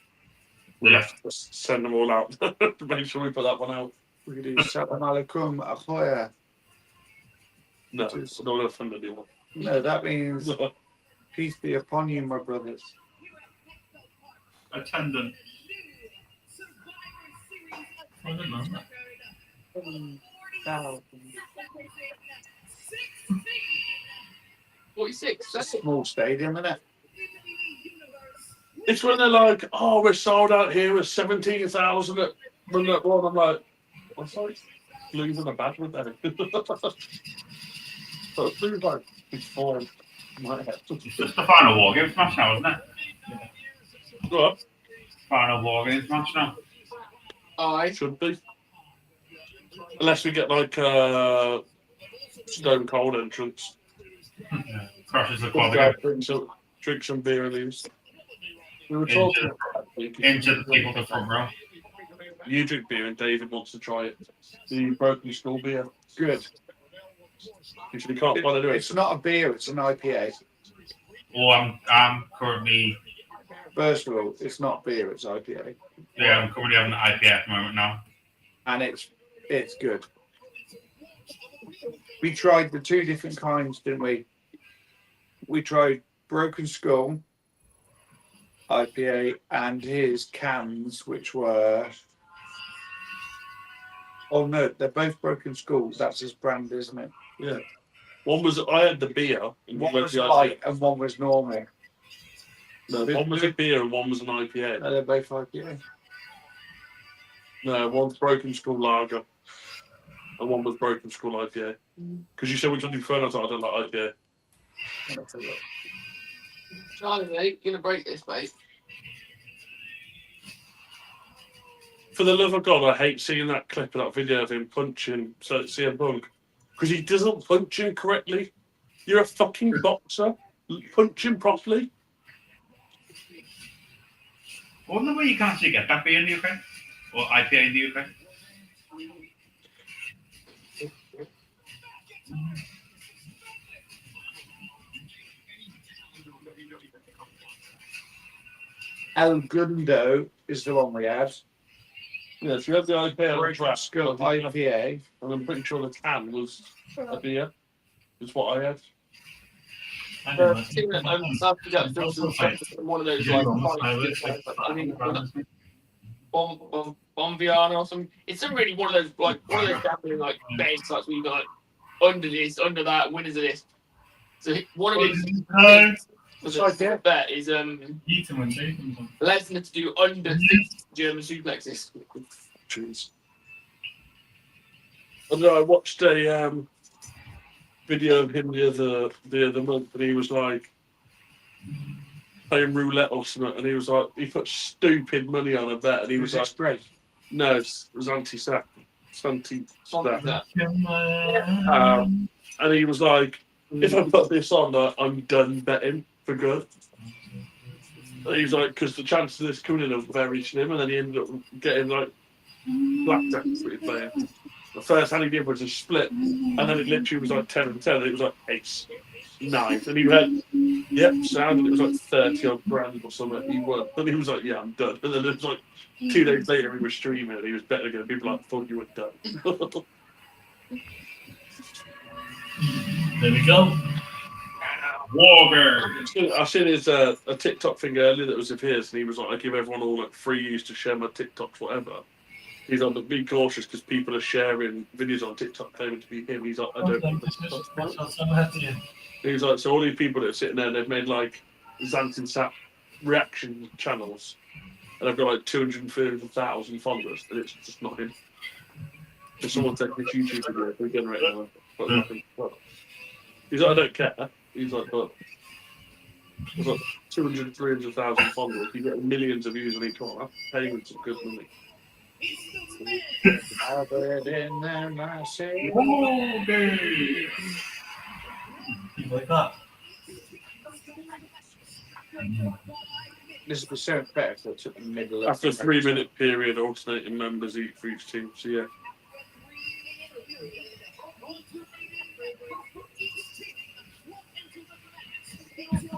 We'll have to just send them all out to make sure we put that one out. We could do Salam alaikum, akhoya. No, we don't offend anyone. No, that means peace be upon you, my brothers. attendant. I don't know. 46. That's a small stadium, isn't it? It's when they're like, oh, we're sold out here with 17,000 at when that one. I'm like, what's like losing a bad with that? So it's really like before my head. It's just the final war game smash now, isn't it? What? Final war game smash now. I Should be. Unless we get like Stone Cold entrance. Yeah. Crushes the quad again. Drink some beer and leaves. We were Into- talking about it. into the people at the front row. You drink beer and David wants to try it. The Broken Skull beer. Good. He said he can't find it. It's not a beer, it's an IPA. Oh, I'm currently First of all, it's not beer, it's IPA. I'm currently having an IPA at the moment now. And it's good. We tried the two different kinds, didn't we? We tried Broken Skull IPA and his cans, which were no, they're both Broken Skull. That's his brand, isn't it? Yeah. One was I had the beer. And One you was had the light IPA. and one was normal. No, one was a beer and one was an IPA. No, they're both IPA. No, one's Broken Skull Lager, and one was Broken Skull IPA. Because you said which one do you prefer, and I was like, I don't like IPA. Charlie, mate, you're gonna break this, mate. For the love of God, I hate seeing that clip of that video of him punching CM Punk. Because he doesn't punch him correctly. You're a fucking boxer. Punch him properly. I wonder where you can actually get that beer in the UK or IPA in the UK. El Gundo is the one we had. Yeah, so you had the IPA on Broken draft, Skull IPA. and I'm pretty sure the can was a beer. Is what I had. One of those like Bombiana or something. It's a really one of those gambling like betting sites where you go like under this, under that, winners of this. So one of his bet is Lesnar to do under 6 German suplexes. Jeez. I know I watched a video of him the other month, and he was like playing roulette or something, and he was like, he put stupid money on a bet, and he was like, great. no, it was anti-sack. It's anti-sack. And he was like, if I put this on, I'm done betting for good. And he was like, because the chances of this coming in are very slim, and then he ended up getting like blackjack for his playing. The first hand he did was a split, and then it literally was like 10 and 10, and it was like ace, 9. And he went, yep, sound, and it was like 30 odd grand or something. He won. And he was like, yeah, I'm done. And then it was like 2 days later, he was streaming, and he was betting again. People like, thought you were done. There we go. Warger. I seen his a TikTok thing earlier that was of his, and he was like, I give everyone all like free use to share my TikToks, whatever. He's like, but be cautious because people are sharing videos on TikTok claiming to be him. He's like, I don't think that's He's like, so all these people that are sitting there, they've made like Xantin Sap reaction channels, and they've got like 230,000 followers, and it's just not him. If someone takes this YouTube video, we generate one. But nothing. He's like, I don't care. He's like, but there's like 200, 300,000 followers. You get millions of views on each one. That's payments of good money. You like that? This would be so much better if they took the middle of After a 3-minute period, alternating members for each team. So yeah.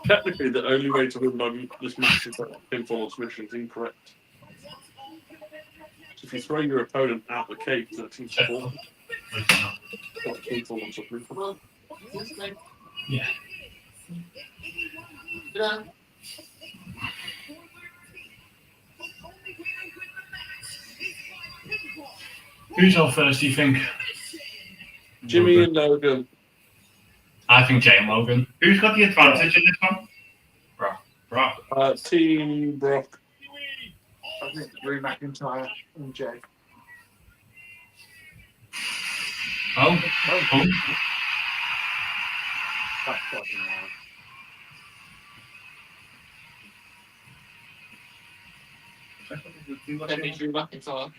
Technically, the only way to win by this match is that pinfall or submission is incorrect. So if you throw your opponent out the cage, that team's fall. Pinfall or submission. Yeah. Yeah. Who's on first, do you think? Jimmy and Logan. I think Jay and Logan. Who's got the advantage in this one? Brock. Team Brock. I think Drew McIntyre and Jay. Oh. That's fucking hard. Then he drew McIntyre.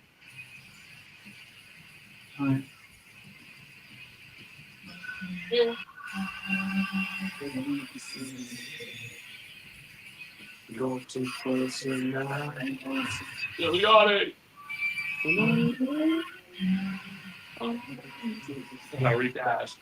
Right. Yeah. Yeah, we got it. Larry Dash.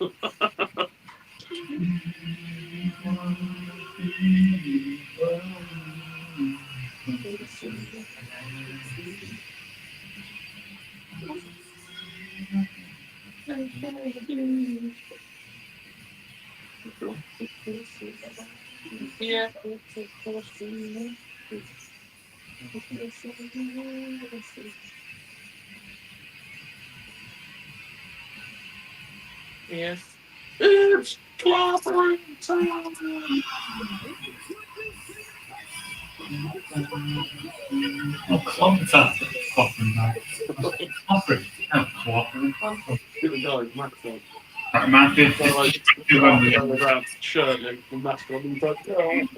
Yeah. Yes. It's clobbering time. Oh, Clonta. Clobbering, man. Clobbering. Oh, clobbering. Give it a go, Maxwell. That man did So like, going around shirtless and Maxwell. He's like, oh.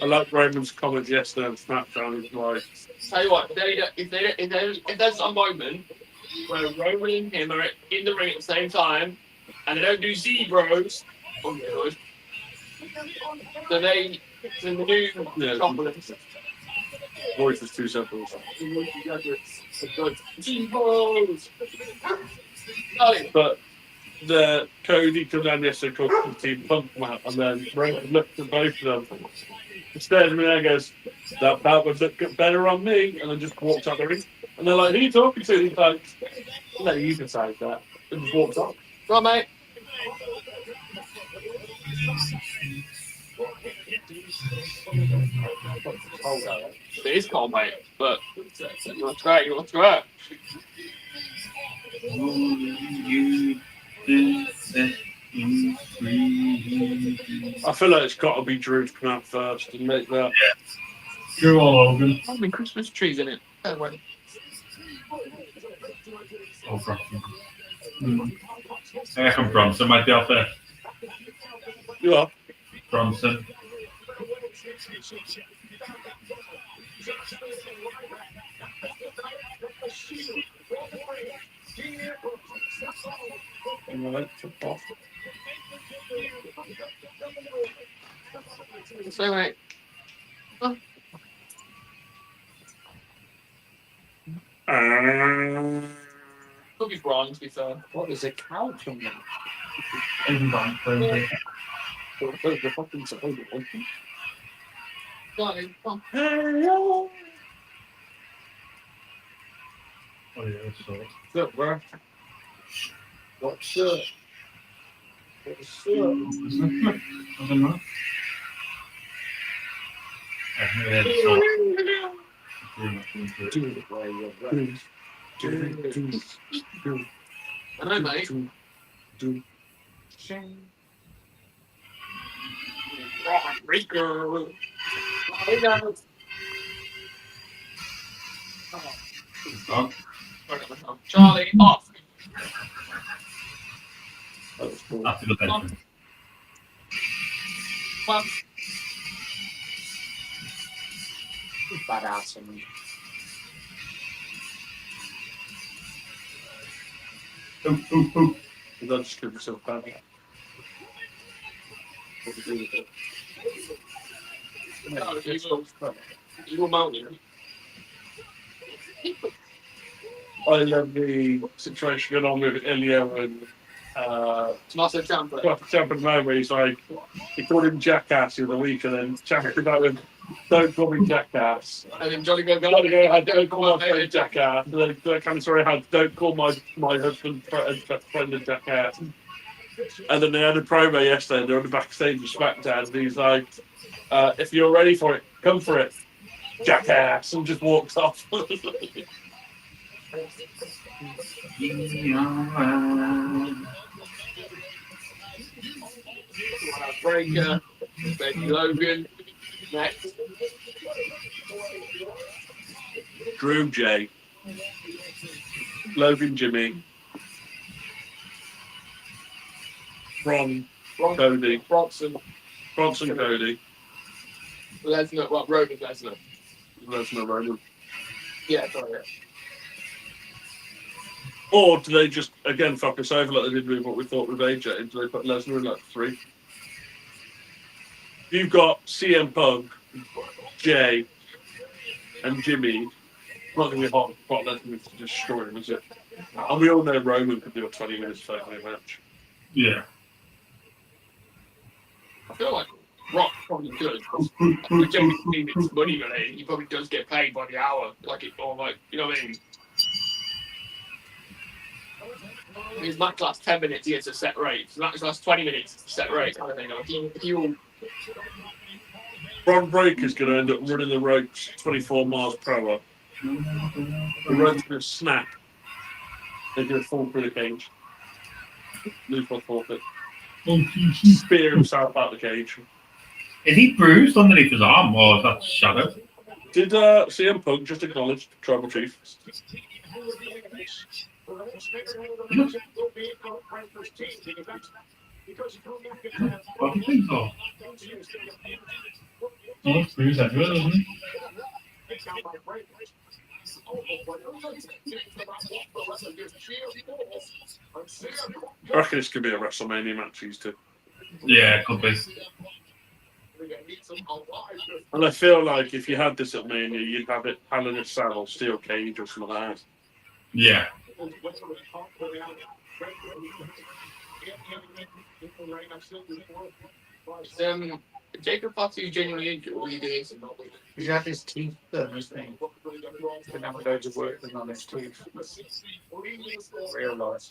I like Raymond's comment yesterday on SmackDown. He's like, Tell you what, if there's a moment where Roman and him are in the ring at the same time and they don't do zebras, so they in the new compliments. voice is too simple. Zebras! But the Cody comes down yesterday, called the team Punk Map, and then Raymond looks at both of them, stares at me and goes, that would look better on me, and then just walks out the ring. And they're like, who are you talking to? And he's like, no, you decide that. And just walks off. Right, mate. It is cold, mate, but you want to try it, you want to try I feel like it's got to be Drew to come out first and make that. Drew or Logan. I mean, Christmas trees in it. Don't worry. Oh, Bronson. I reckon Bronson might be out there. You are. Bronson. Right, football. So, mate. Could be Braun, to be fair. What is a couch on that? Even Bank playing. The fucking sound. Johnny, come Oh yeah, so. Look, bro. What's up? What's up? I don't know. Do it while you're right. Do. I know, mate. Do. Breaker. Charlie, off. That was cool. After the bedroom. Well, Badass. And You don't just give yourself bad. What to do with it? you were mountain. I love the situation going on with Ilya and Tommaso Ciampa. Ciampa at the moment. Where he's like, he called him Jackass the other week, and then Ciampa came out with, "Don't call me Jackass." And then Johnny go, Gotta go ahead, don't call my friend Jackass. And then the kind of story I had, don't call my husband friend a Jackass. And then they had a promo yesterday, they're on the backstage of SmackDown, and he's like, if you're ready for it, come for it, Jackass, and just walks off. Breaker, Becky Logan, next. Drew J, Logan Jimmy, Ron Cody, Bronson, Cody, Lesnar, well, Roman Lesnar. Lesnar Roman. Yeah, sorry. Yeah. Or do they just again fuck us over like they did with what we thought with AJ? Do they put Lesnar in like 3? You've got CM Punk, Jay, and Jimmy. Not going to be hot. Brock Lesnar to destroy him, is it? And we all know Roman could do a 20-minute 30-minute match. Yeah. I feel like Rock probably could. I generally think it's money related. He probably does get paid by the hour, like it, or like, you know what I mean? His match lasts 10 minutes, he gets a set rate. His match lasts 20 minutes, it's a set rate kind of thing. Like he will. Bron Breaker's going to end up running the ropes 24 miles per hour. The rope's going to snap. They're going to fall through the cage. Lose by forfeit. Spear himself out the cage. Is he bruised underneath his arm, or is that shadow? Did CM Punk just acknowledge Tribal Chief? What do you think so? He looks bruised everywhere, doesn't he? I reckon this could be a WrestleMania match, these two. Yeah, it could be. And I feel like if you had this at Mania, you'd have it Hell in a Cell, Steel Cage, or something like that. Yeah. Jacob Fatu genuinely injured. What are you doing? He's had his teeth done, hasn't he? He's been having loads of work done on his teeth. Real life.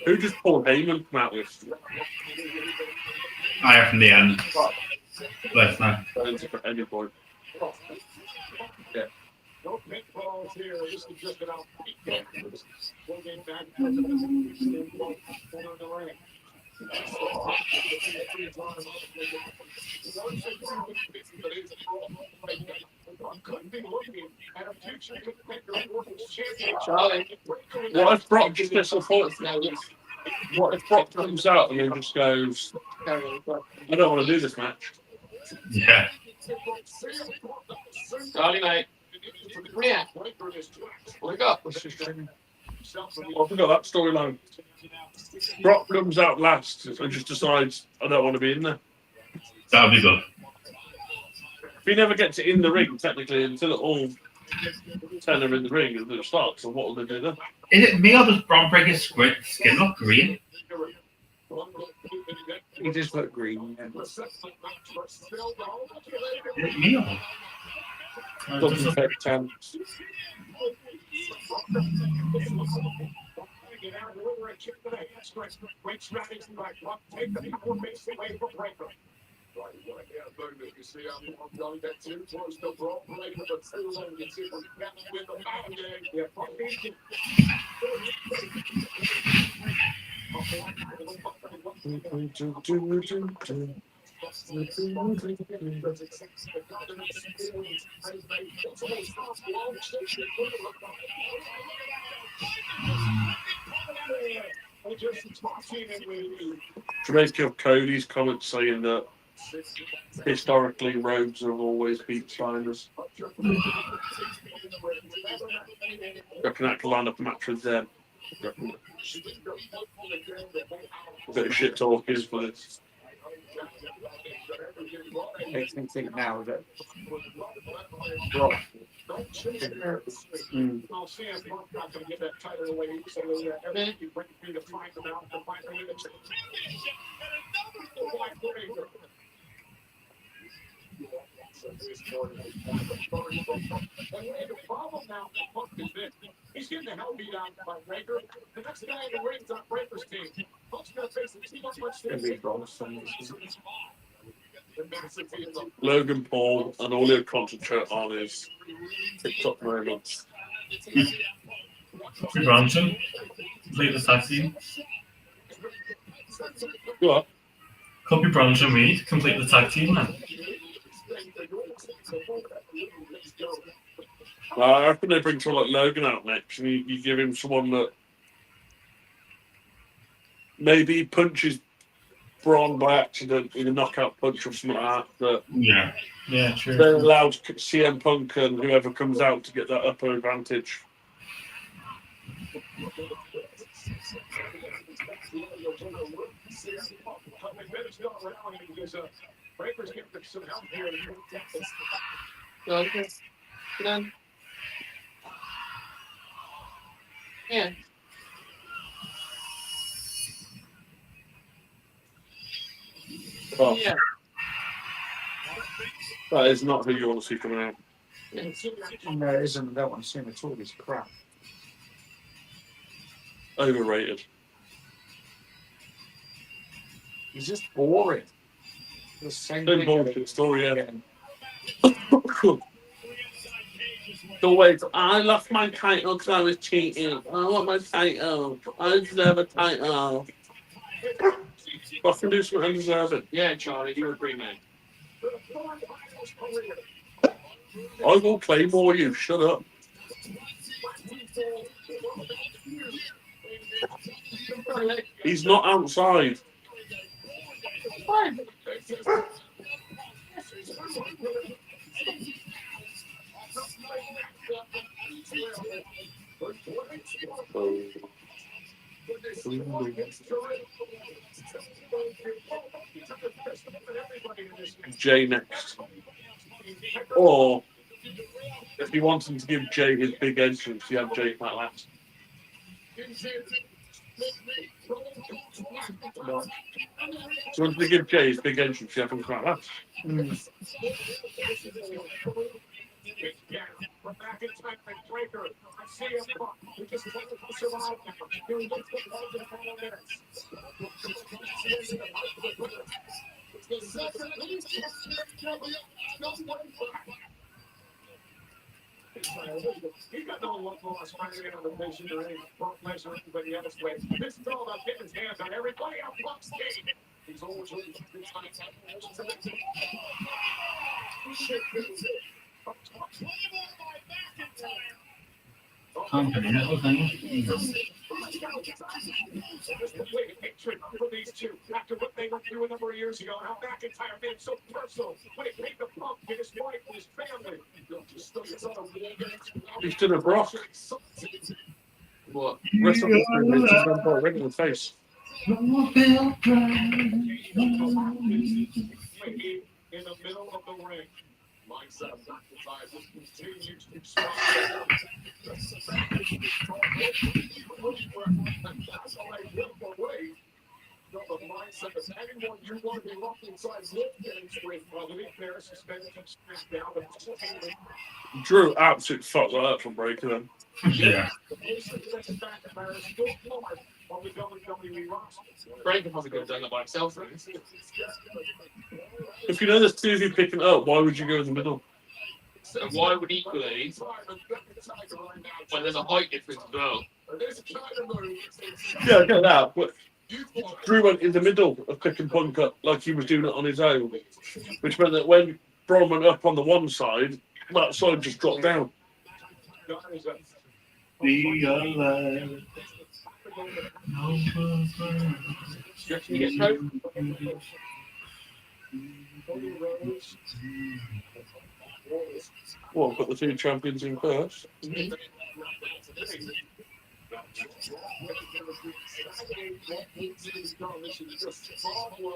Who does Paul Heyman come out with? I have in the end. Let's not. For any point. Yeah. Charlie, What if Brock just gets a fault? What if Brock comes out and then just goes, I don't want to do this match? Yeah. Charlie, mate. Yeah. Wake up. I forgot that storyline. Brock comes out last and just decides, I don't want to be in there. That would be good. If he never gets it in the ring, technically, until all 10 are in the ring and it starts, so what will they do then? Is it me or does Bron Breaker's skin look green? He does look green. Yeah. Is it me or? Doesn't take 10. Jamaica of Cody's comment saying that historically roads have always beat Shiners. Reckon that could line up a match with them. A bit of shit talk is for this. Makes me think now that Brock. He's getting the hell beat out by Breaker. The next guy in the ring's on Breaker's team. Folks gonna face the team much Logan Paul, and all he'll concentrate on is TikTok moments. Copy Bronson, complete the tag team. Go on. Copy Bronson Reed, complete the tag team then. I reckon they bring someone like Logan out next, and you give him someone that maybe punches Braun by accident in a knockout punch or something like that. Yeah. Yeah, true. That allows CM Punk and whoever comes out to get that upper advantage. Done. Yeah. Oh, Yeah. that is not who you want to see coming out. No, it isn't. I don't want to see him at all. He's crap. Overrated. He's just boring. The same Same thing bullshit story, yeah. again. So wait, I lost my title because I was cheating. I want my title. I deserve a title. Fucking do something undeserving. Yeah, Charlie, you agree, man. I will Claymore you. Shut up. He's not outside. Jay next. Or if you want him to give Jay his big entrance, you have Jay Matt last. So once they give Jay his big entrance, you have him come out last. We're back in time with Breaker. I see him. We just want to survive now. Here he gets the ball in a couple of minutes. He got no love lost finding another mission or any workplace or anybody else with. This is all about getting his hands on everybody out Punk's game. He's always looking for good times. Can't believe it, was For these two, after what they went through a number of years ago, and how McIntyre made it so personal when it came to Punk and his wife and his family. He's done a Brock. What? Wrestle history makes his man right in the face. In the middle of the ring. Mindset of McIntyre just continues to strong. That's all I live for way. The mindset of anyone you want to be locked inside live getting straight probably there suspended from straight down the Drew absolute fuck like that from Breaker then. Yeah. Breaker probably could have done that by himself, right? If you know there's two of you picking it up, why would you go in the middle? So why would equally, when there's a height difference as well? Yeah, I get that. But Drew went in the middle of picking Punk up like he was doing it on his own, which meant that when Braun went up on the one side, that side just dropped down. Be alive. You reckon he gets home? Well, put the two champions in first.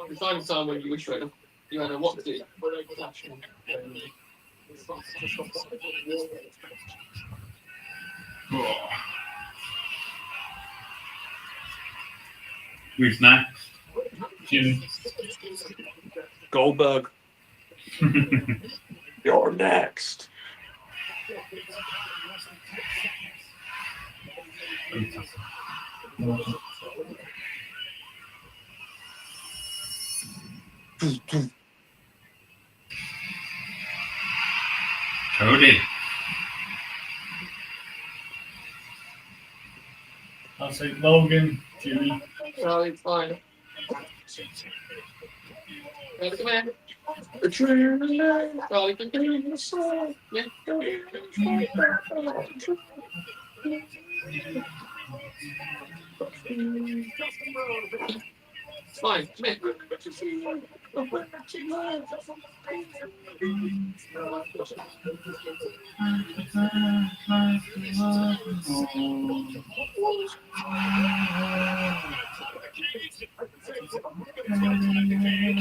Deciding time when you wish for it. You know what to do. Oh. Who's next? Jimmy. Goldberg, you're next. Cody. I'll say Logan, Jimmy. Charlie, fine. Charlie, come here. Charlie, come here. Yeah, come here. It's fine. Come here.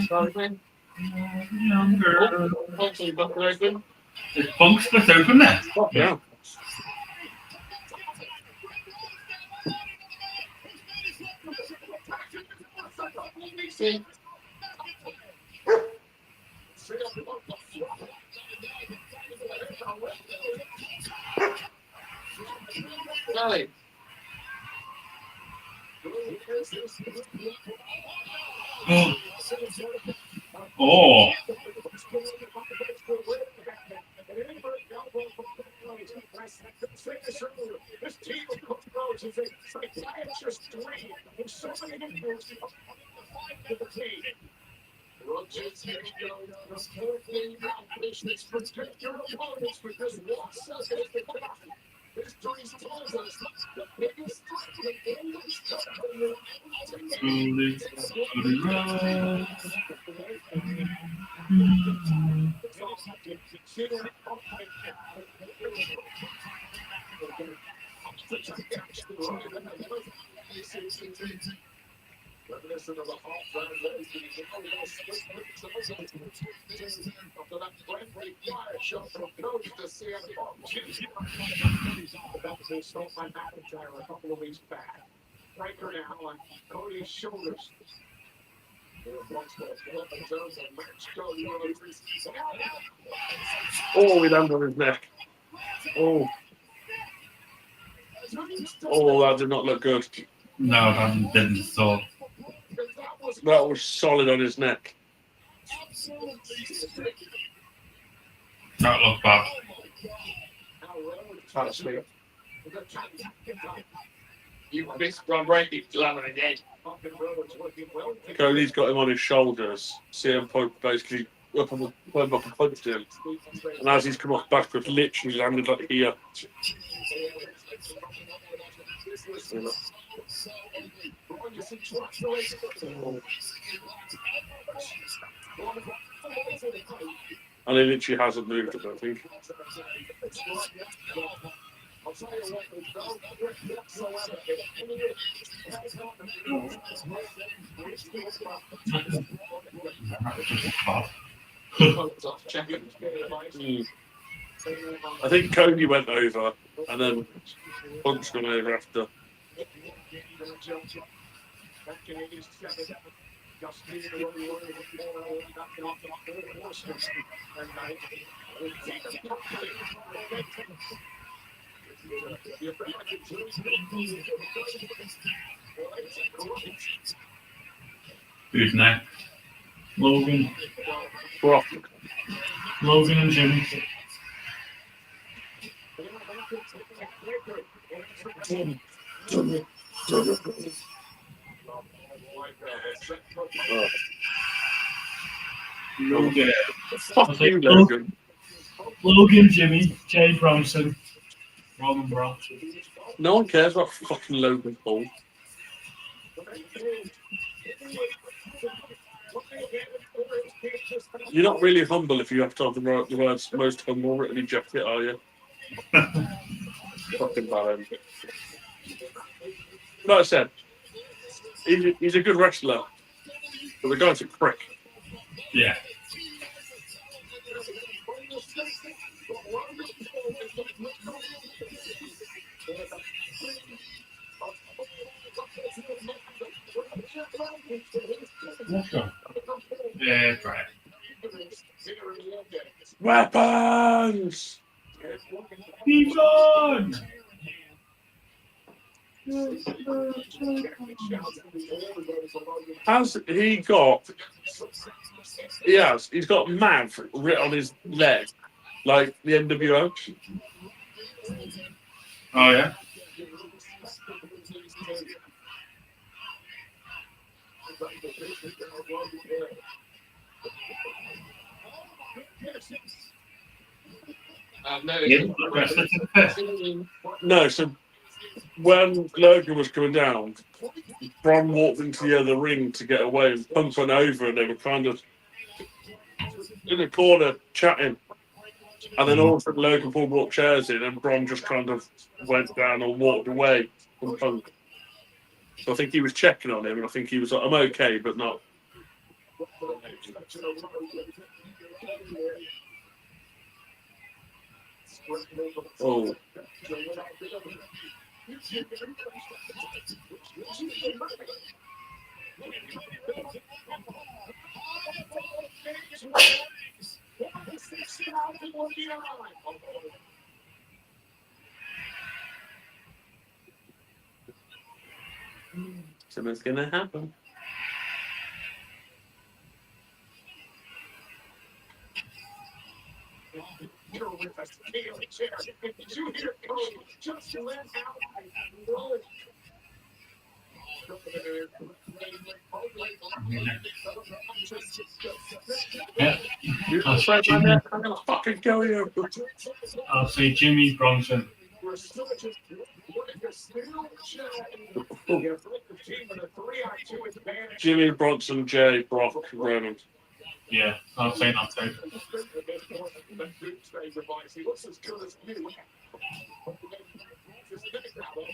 Charlie, come here. Oh, hopefully, buckle open. Is Punk split open there? Fuck yeah. See? Charlie. Oh, This team of Coach Rose is a psychiatrist dream. There's so many different to the team. Roaches, here we go. The whole thing now, patience, protect your opponents because one second is the clock. History tells us the biggest threat in the game is Listen to the half-time after that friendly fire shot from Coach to CM That was a stop by McIntyre a couple of weeks back. Breaker now on Cody's shoulders. Oh, he landed on his neck. Oh. Oh, that did not look good. no, that didn't. So, That was solid on his neck. that looked bad. Actually, You missed Ron Brady landing again. Cody's got him on his shoulders. CM Punk basically up and punched him. And as he's come off backwards, literally landed like here. And he literally hasn't moved it, I think. I think Cody went over and then Punk's gone over after. Who's next? Logan. Brock. Logan and Jimmy. Logan. Fuck you, Logan. Logan, Jimmy, Jay Bronson, Roman Brock. No one cares about fucking Logan Paul. You're not really humble if you have to have the words most humble written in your jacket, are you? Fucking bad. Like I said, he's a good wrestler, but the guy's a prick. Yeah. Yeah, right. Weapons! He's on! Has he got... He's got Mav written on his leg, like the NWO. Oh, yeah. No, He didn't look rested to the fifth. No, so when Logan was coming down, Bron walked into the other ring to get away and Punk went over and they were kind of in the corner chatting. And then all of a sudden Logan Paul brought chairs in and Bron just kind of went down and walked away from Punk. So I think he was checking on him and I think he was like, I'm okay, but not. Oh. Something's gonna happen. Yeah. You're I'll say afraid my Jimmy, neck, I'm gonna fucking kill you. I'll say Jimmy Bronson. Jimmy, Bronson, Jay, Brock, Roman. Yeah, I'll say that too.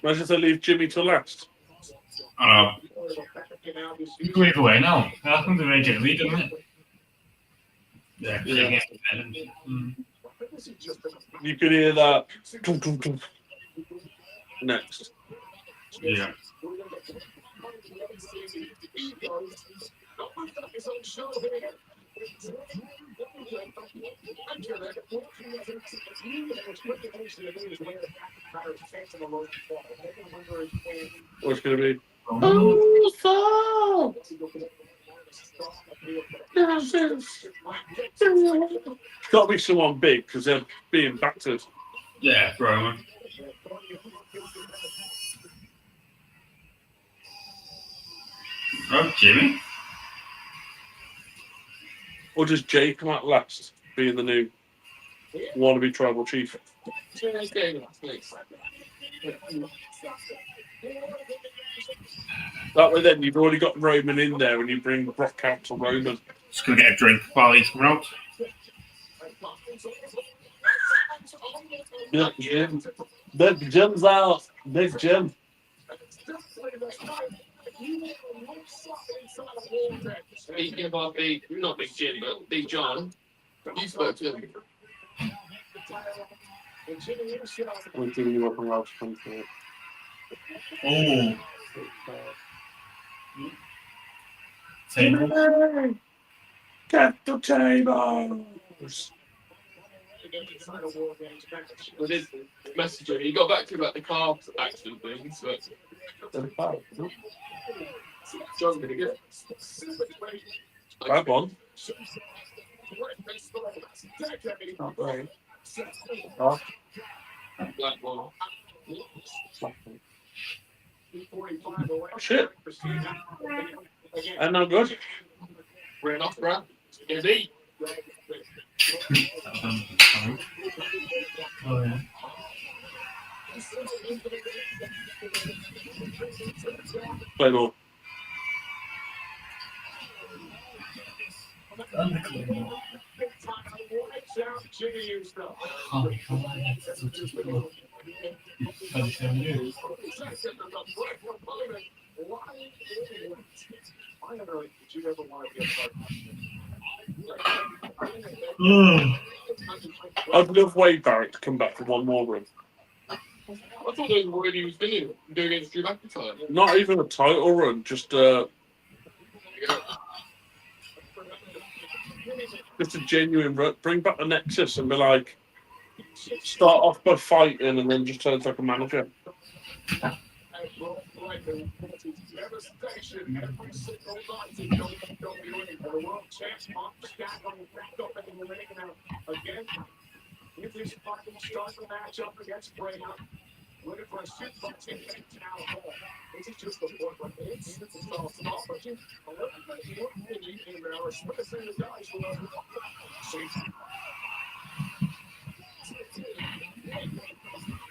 Imagine if they leave Jimmy to last. I know. You go either way now. It happened to AJ Lee, didn't it? Yeah, Yeah. Mm. You could hear that. Next. Yeah. What's going to be? Oh, Oh, it's got to be someone big because they're being battered. Yeah, Roman. Oh, Jimmy. Or does Jay come out last, being the new wannabe tribal chief? That way, then you've already got Roman in there, and you bring Brock out to Roman. Just gonna get a drink while he's coming out. Big Jim. Big Jim's out. Big Jim. Speaking about not Big Jim, but Big John, you spoke to him. We're giving you up on Welsh country. oh. Table. Get the tables. I did message him. He got back to me about the car accident things, but John's gonna get Bad one. Not great. Oh, black ball. shit. And not good. Ran off, Brad. Indeed. Oh, yeah. Play more. And the clean. Oh, my God. That's such a cool. 27 years. I'd love Wade Barrett to come back for one more run. I thought they were already was doing against Drew McIntyre. Not even a title run, just a genuine run. Bring back the Nexus and be like, start off by fighting and then just turn to like a manager.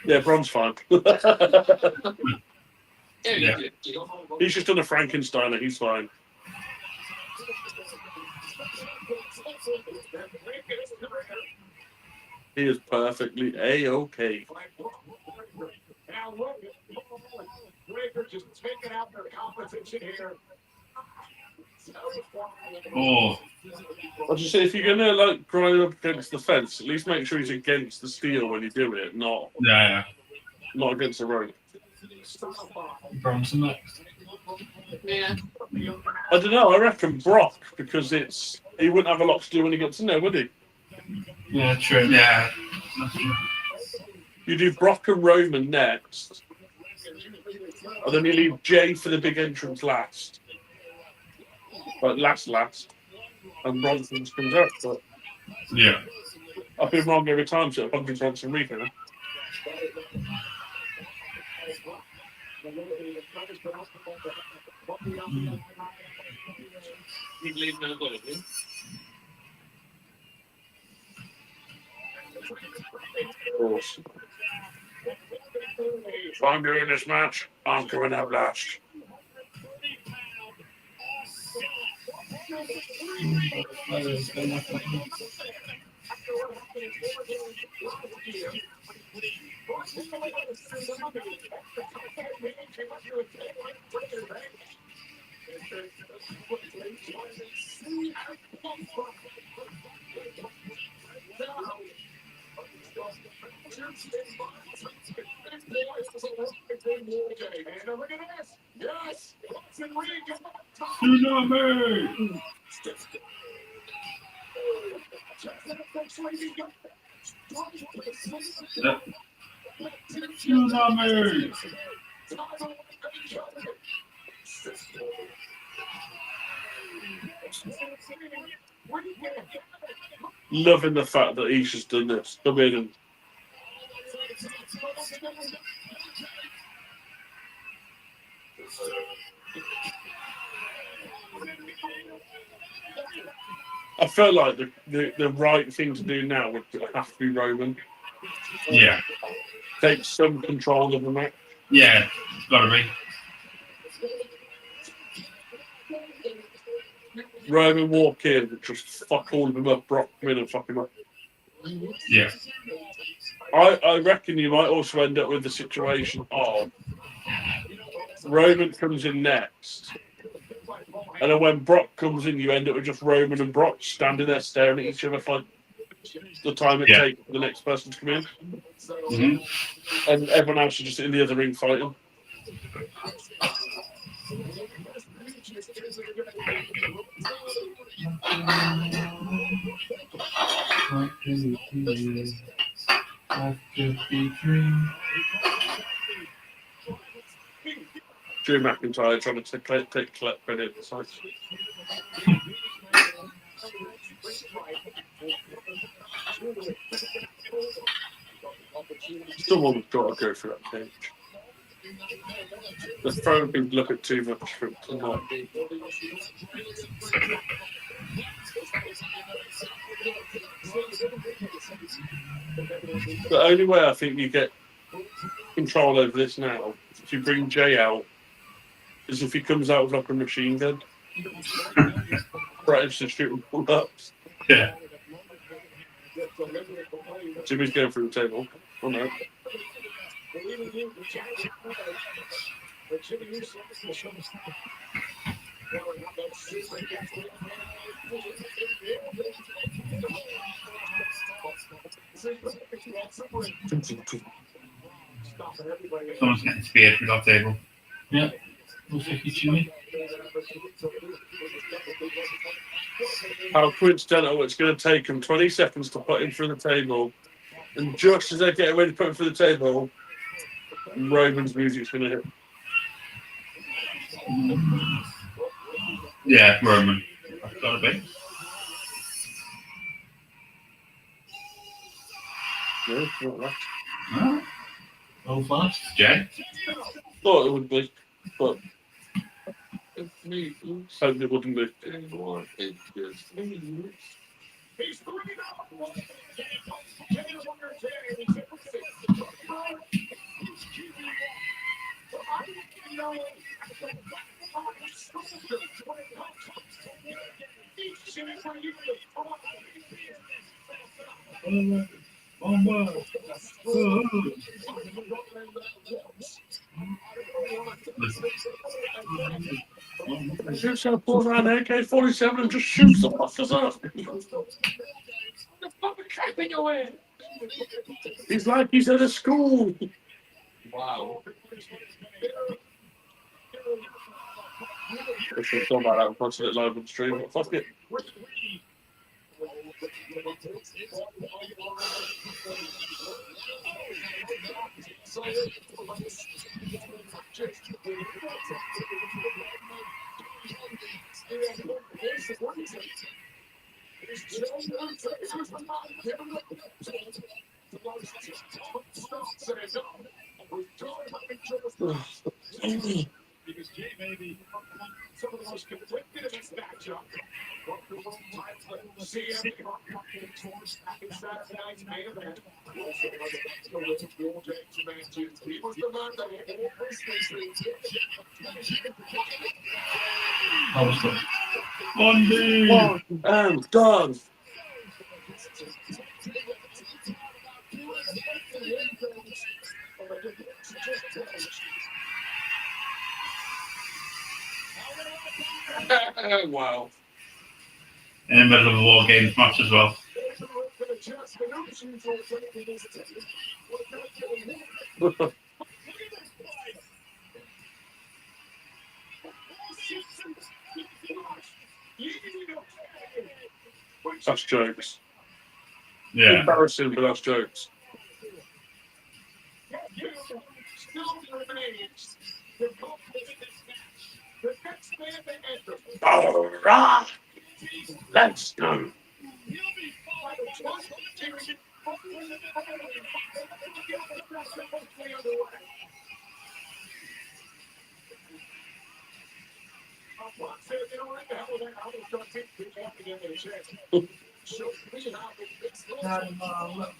Yeah, Bron's fine. Yeah. He's just done a Frankensteiner. He's fine. He is perfectly A-OK. Oh, I just say, if you're gonna like grind up against the fence, at least make sure he's against the steel when you do it, not yeah. against the rope. Bronson next. Yeah. I don't know. I reckon Brock, because he wouldn't have a lot to do when he gets in there, would he? Yeah, true. Yeah. That's true. You do Brock and Roman next, and then you leave Jay for the big entrance last. But last, and Bronson comes out. But Yeah. I've been wrong every time, so I'm just Bronson Reaper. He's leaving in a bullet, yeah? Of course. If I'm doing this match, I'm coming out last. Tsunami! Tsunami! Loving the fact that he's just done this. Come in and I felt like the right thing to do now would have to be Roman. Yeah. Take some control of the match. Yeah. It's gotta be. Roman walk in, just fuck all of them up, Brock come in and fuck him up. Yeah. I reckon you might also end up with the situation of Roman comes in next, and then when Brock comes in, you end up with just Roman and Brock standing there staring at each other for the time it takes for the next person to come in. Mm-hmm. And everyone else is just in the other ring fighting. What do we do? Life could be dream. Drew McIntyre trying to take credit. Someone's got to go for that page. The throwing people look at too much for it tonight. The only way I think you get control over this now, if you bring Jay out, is if he comes out with like a machine gun. Right, to shoot and pull ups. Yeah. Jimmy's going through the table. Oh no. Someone's getting speared through that table. Yeah. Looks like it's Jimmy. How coincidental it's going to take him 20 seconds to put him through the table. And just as they're getting ready to put him through the table, Roman's music's going to hit. Yeah, Roman. That's gotta be. No, not that. Huh? Go fast. Jay? Thought it would be, but It's me. hoped it wouldn't be. Anymore. It's just me. He's 3-0. Bomba. He's just going to pull out an AK-47 and just shoot the fuckers up. The fucking crap in your head. He's like he's at a school. Wow. I should have thought about that and posted it live on stream, but fuck it. Because Jay may be some of the most conflicted in this matchup. Back in Saturday night's main event. He was the man that Monday. One and done. Wow. In the middle of a War Games match as well. That's jokes. Yeah. Embarrassing, but that's jokes. All right. Let's go.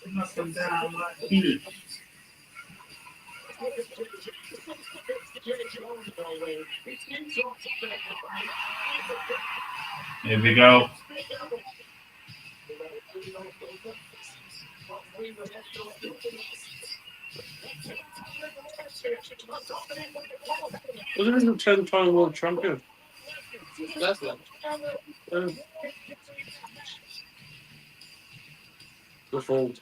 Knock him down like this. Here we go. Wasn't he a 10-time world champion? That's it. The fault.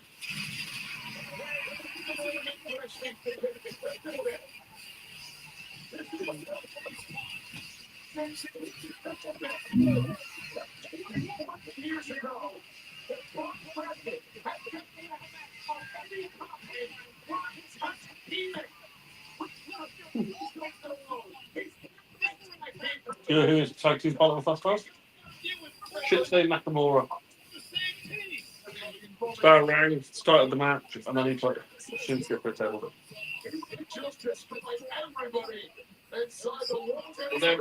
You know who is the tag team partner of first class? Shitstay Nakamura. Star rang, started the match, and then he put Shinsuke for a table. They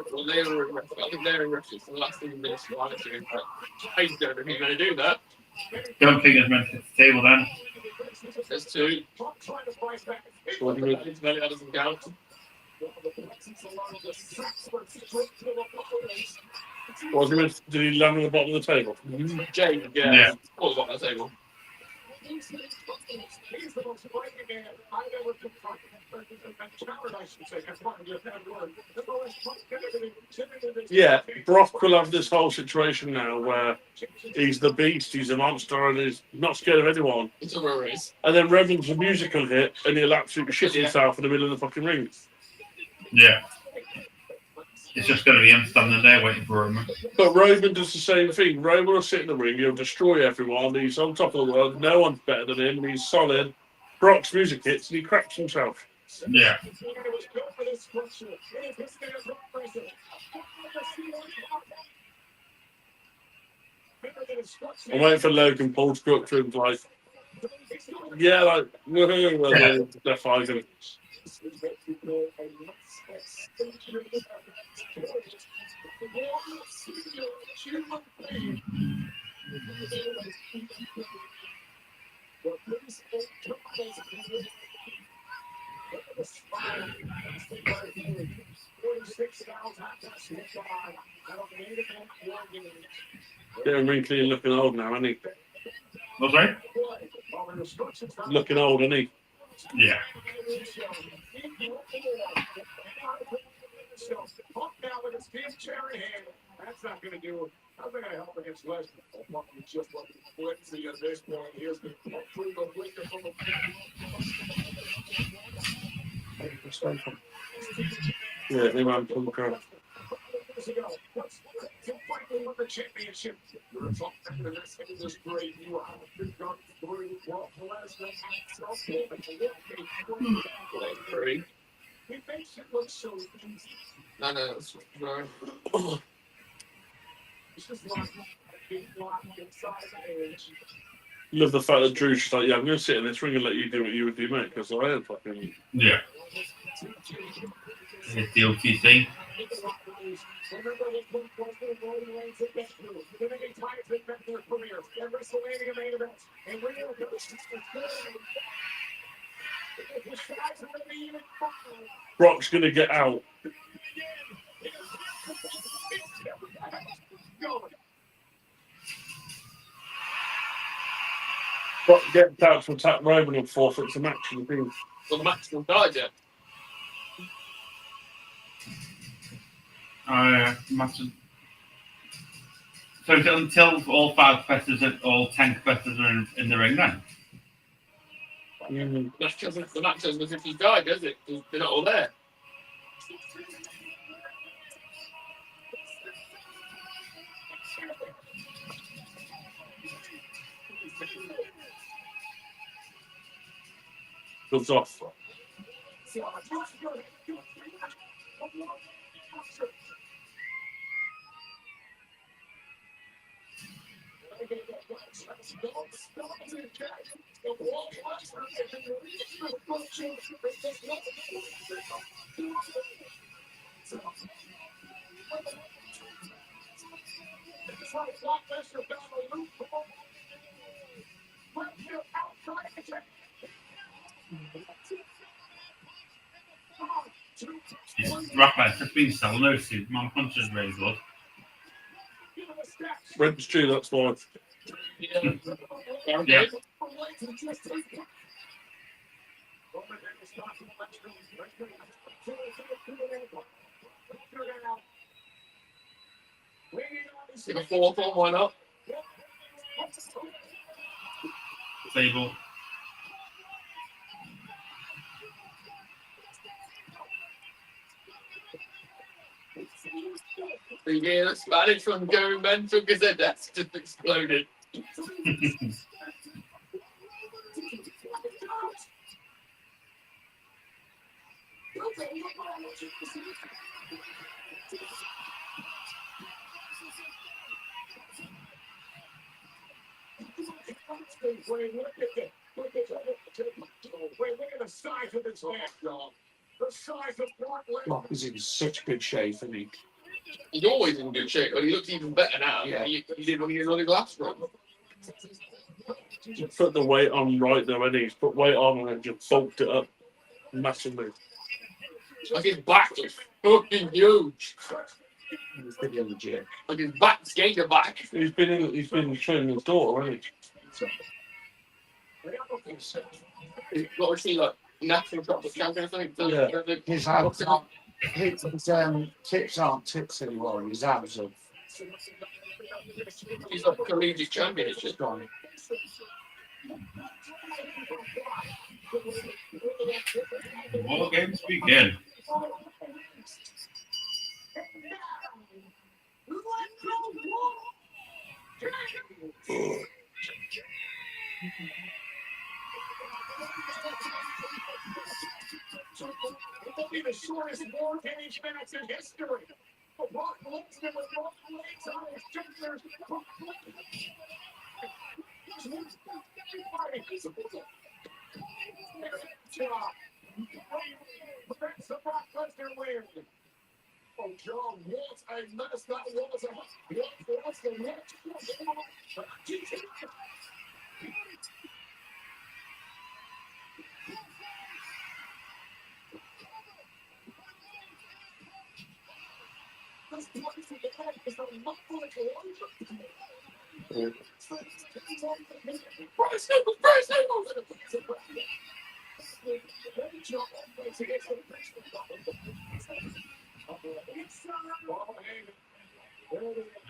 were in I think they're in Russia. So the last thing they wanted to do, but I don't know if he's going to do that. Don't think it's meant to hit the table then. There's two. What do you mean? That doesn't count. What do you mean? Did he land on the bottom of the table? Jay, Yeah. all about the table. Yeah, Brock will have this whole situation now where he's the beast, he's a monster, and he's not scared of anyone. It's a race. And then Roman's a musical hit, and he'll absolutely shit himself in the middle of the fucking ring. Yeah. It's just going to be him standing there waiting for Roman. But Roman does the same thing. Roman will sit in the ring, he'll destroy everyone, he's on top of the world, no one's better than him, he's solid. Brock's music hits, and he craps himself. Yeah. I'm waiting for Logan Paul to go up to him like, Yeah, like, that's why I can. Getting wrinkly and looking old now, isn't he? What's right? Looking old, isn't he? Yeah. That's not going to do it. How going to help against Lesnar? Just what let's see at this point. Here's the Yeah, they won't come across. the championship. You're a top member of this industry. You are the dark through Brock Lesnar. He makes it look so easy. No, it's right. It's just like being locked inside the edge. Love the fact that Drew's just like, yeah, I'm going to sit in this ring and let you do what you would do, mate, because I ain't fucking. Yeah. It's the OTC. Remember his one question rolling lanes at that through. The many times they've met their careers. Their WrestleMania main events. And real Brock's going to get out. Brock gets out to attack Roman and forfeits the match. And the Well, the match still died yet. Matches. So until all 5 competitors, all 10 competitors are in the ring then? That's just the match as if he died, does it? They're not all there. gloves off. Rapper has been selling those Superman punches really good. Rent's true, that's why. Yeah. Yeah. Take a 4 from, why not? Table. Yeah, that's Spanish from going mental because their desk just exploded. Look at the size of this man, dog. The size of Brock Lesnar. Brock is in such good shape, isn't he? He's always in good shape, but he looks even better now Yeah. than he did when he was on his last run. Just put the weight on right though, and he's put weight on and then just bulked it up massively. Like his back is fucking huge. He's been in the gym. Like his back's gained back. He's been training his daughter, hasn't What was he like? National chocolate champion or something? Yeah. His abs aren't, his tips aren't tips anymore. His abs are He's like collegiate champion. It's just gone. War games begin. It'll be the shortest war cage match in history. Brock Lesnar with both legs on his shoulders. That's the blockbuster win. Oh, John, what a mess that was. What's the next?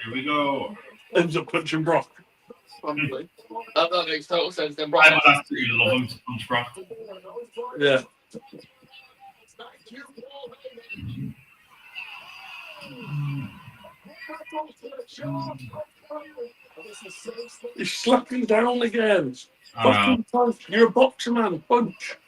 Here we go. Ends up punching Brock. Probably. That makes total sense. Then I Brock. would absolutely love him to punch Brock. Yeah. He's slapping down again. Fucking punch. You're a boxer, man. Punch.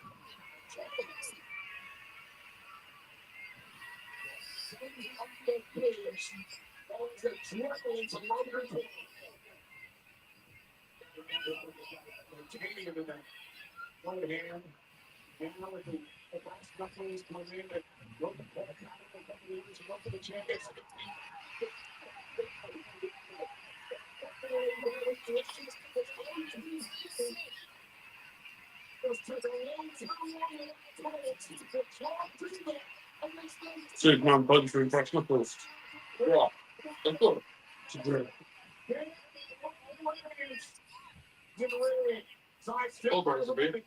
Superman punch for Brock Knuckles. Yeah. Of course. Goldberg's a bit.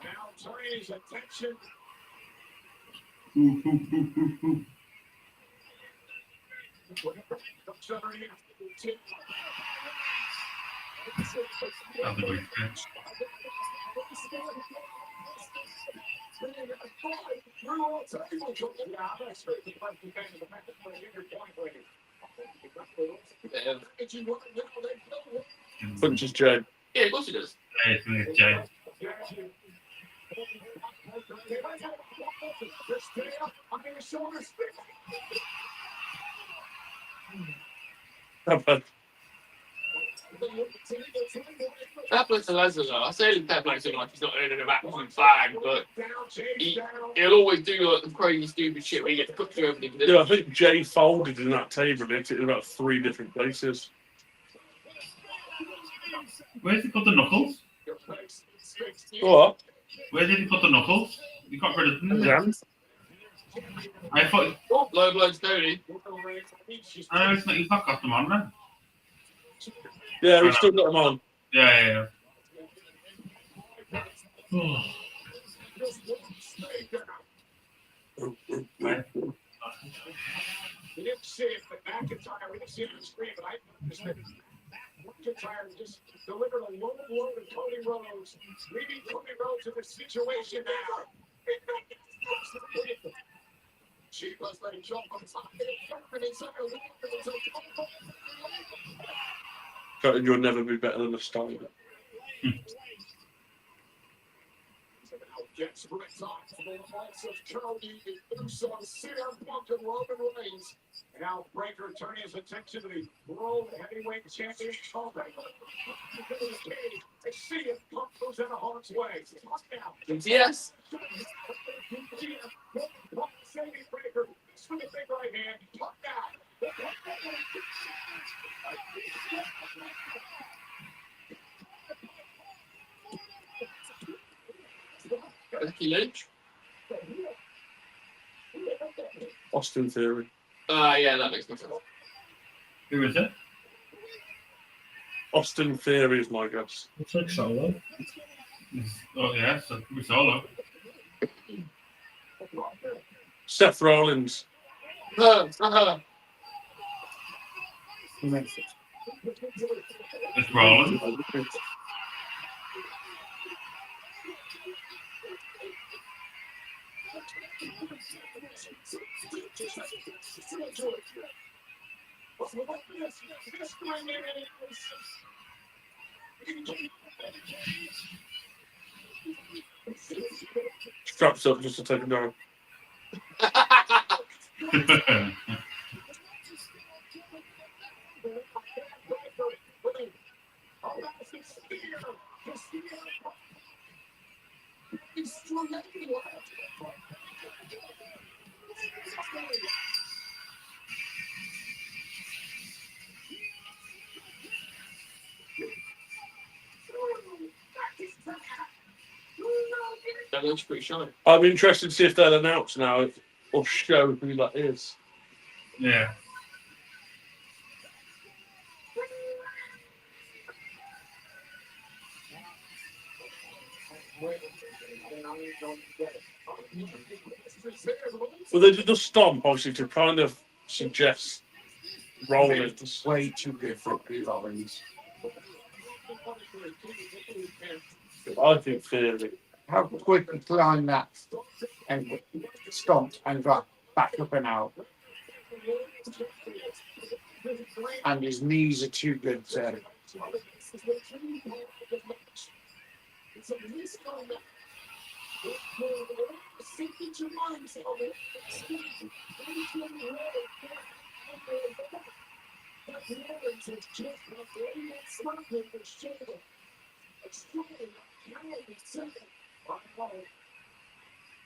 Now turning his attention. That's a great catch. Punches Jay. Yeah, of course he does. Yeah, it's gonna get Jay. Fair play to Lesnar though. I say fair play to him like he's not earning an absolute flag, but he'll always do like the crazy stupid shit where he gets put through everything. Yeah, I think Jay folded in that table. It in about 3 different places. Where's he put the knuckles? What? Where did he put the knuckles? You got rid of them, didn't Jam? I thought. Low blows Tony. I know he's not got them on then. Yeah, we still got him on. Yeah. Right. We didn't see it, but McIntyre, we didn't see it on the screen, but I noticed that McIntyre just delivered a low blow to Cody Rhodes, leaving Cody Rhodes in this situation now. She was letting jump on top of it. You'll never be better than a Steiner. Gets ripped off for the likes of Cody, Uso, CM Punk, and Roman Reigns. And now Breaker turning his attention to the World Heavyweight Champion. I see it. Punk goes out of harm's way. Yes. Saving Breaker. Swing a big right hand. Punk down. Becky Lynch. Austin Theory. Yeah, that makes no sense. Who is it? Austin Theory is my guess. Looks like Solo. Oh yeah, so we Solo. Seth Rollins. It's Rollins. Straps up just to take him down. That looks pretty shy. I'm interested to see if they'll announce now or show who that is. Yeah. Well, they did the stomp, obviously, to kind of suggest rolling. Way too good for rivalries. I think Theory. How quick he climbed that and stomped and got back up and out. And his knees are too good to.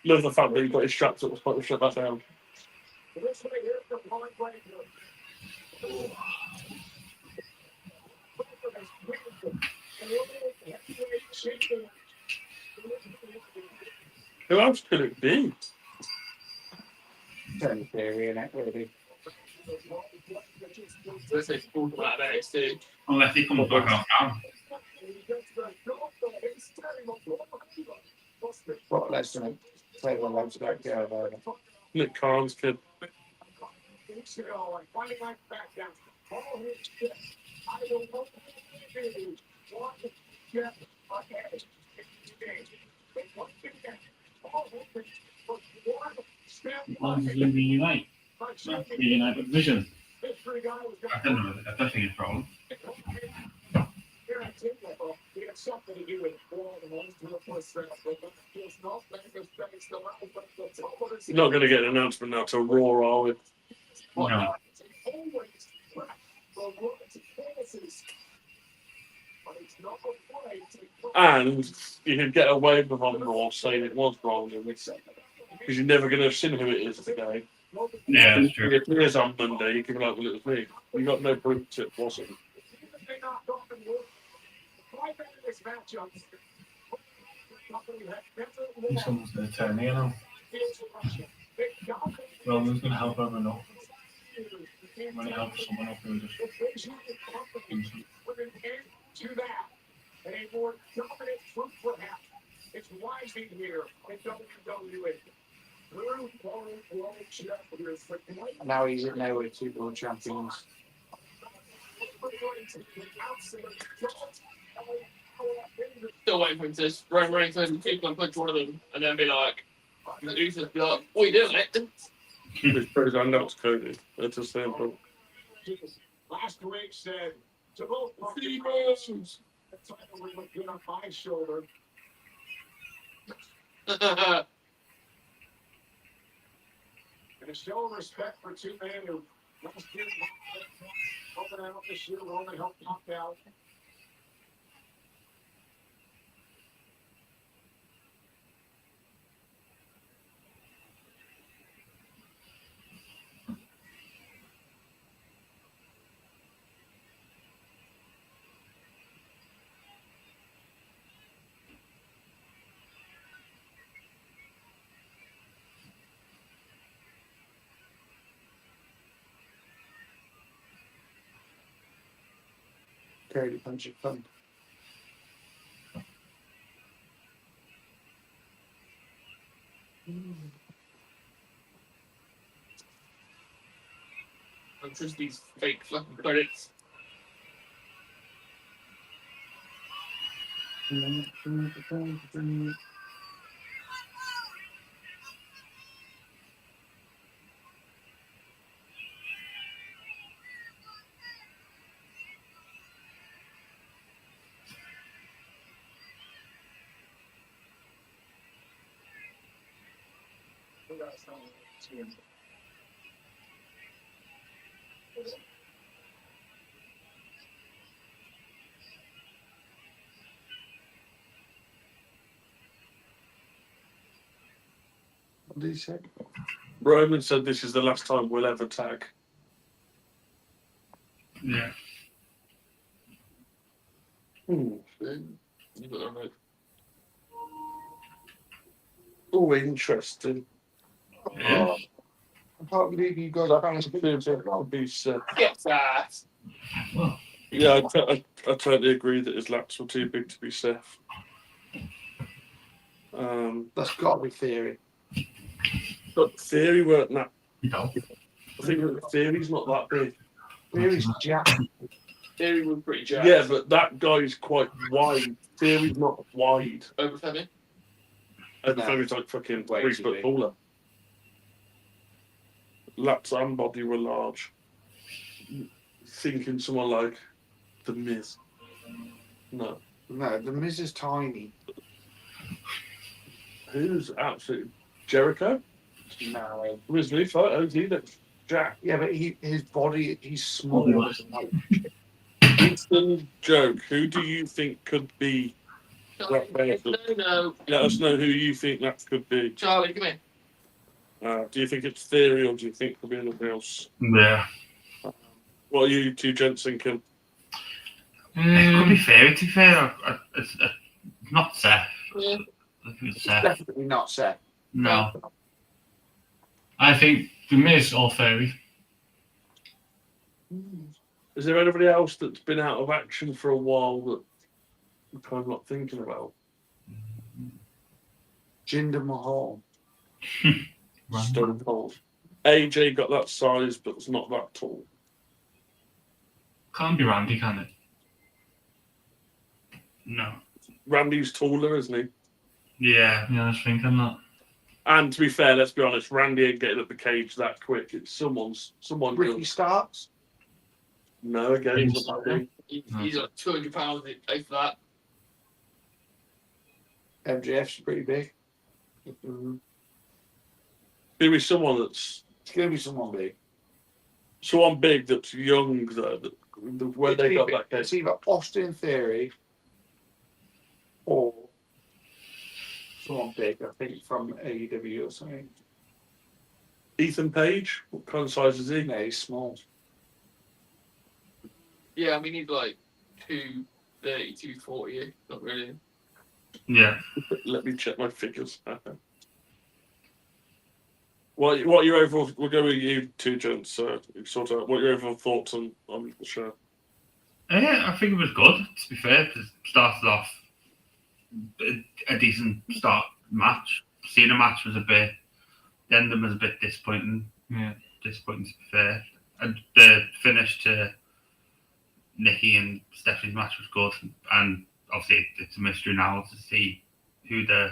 Love the fact that he got his straps up to shut that down. Who else could it be? Turn theory in it, really. Let's say talk about that too. Unless he comes back out now. What less than play the legs back there about it. Nick Khan's kid. Long is leaving Unite. The United Vision. I don't think it's wrong. Not going to get an announcement now to Raw, are we? No. And you can get away with on Raw saying it was wrong, because you're never going to have seen who it is today. Yeah, that's If true. it appears on Monday, you can be like, well, it was me. You got no proof to it wasn't. This one's going to turn me now. Roman's going to help over enough. When he helps someone up, he'll just instant. Now he's at now with 2 world champions. Still waiting for him to run running to him, people and punch one of them, and then be like, Usos be like, what are you doing, mate? Which proves I'm not Cody. That's the same problem. Last week said to both parties, the title would look good on my shoulder. And a show of respect for 2 men who last year open out this year will only help knock out. Cody punching fun. I'm just these fake fucking credits. What did he say? Roman said this is the last time we'll ever tag. Yeah. You got it right. Oh, interesting. Yeah. I can't believe you guys That'd be Seth. Get that. Well, Yeah, I totally agree that his lats were too big to be Seth. That's got to be Theory. But Theory weren't that. no. I think Theory's not that big. Theory's Jack. Theory was pretty jacked. Yeah, but that guy's quite wide. Theory's not wide. Over Femi. And No. Theory's like fucking Way 3 too foot big. taller. Lats and body were large. Thinking someone like The Miz. No. No, the Miz is tiny. Who's absolutely Jericho? No. Miz Lee fight, oh, he looks Jack. Yeah, but his body, he's small. Instant joke. Who do you think could be Black Panther? No. Let us know who you think that could be. Charlie, come in. Do you think it's Theory or do you think there'll be anything else? Yeah. What are you two gents thinking? It could be fair, to be fair. It's not Seth. Yeah. I think it's It's Seth. definitely not Seth. No. I think The Miz or Theory. Is there anybody else that's been out of action for a while that I'm kind of not thinking about? Jinder Mahal. Stone Cold. AJ got that size, but it's not that tall. Can't be Randy, can it? No. Randy's taller, isn't he? Yeah. Yeah, I was thinking that. And to be fair, let's be honest, Randy ain't getting up the cage that quick. It's someone Ricky good. Starks. No, again, he's not that big. He's like 200 pounds for that. MJF's pretty big. It'll be someone that's It's going to be someone big. someone big that's young though. Where they got that It's cage. either Austin Theory or someone big, I think, from AEW or something. Ethan Page, what kind of size is he? No, he's small. Yeah, I mean, he's like 230, 240. Not really. Yeah. Let me check my figures. What are your overall? We'll go with you two gents. Sort out what are your overall thoughts on the show. Yeah, I think it was good, to be fair. It started off a decent start match. Cena match was the ending was a bit disappointing. Yeah. Disappointing, to be fair. And the finish to Nikki and Stephanie's match was good. And obviously, it's a mystery now to see who the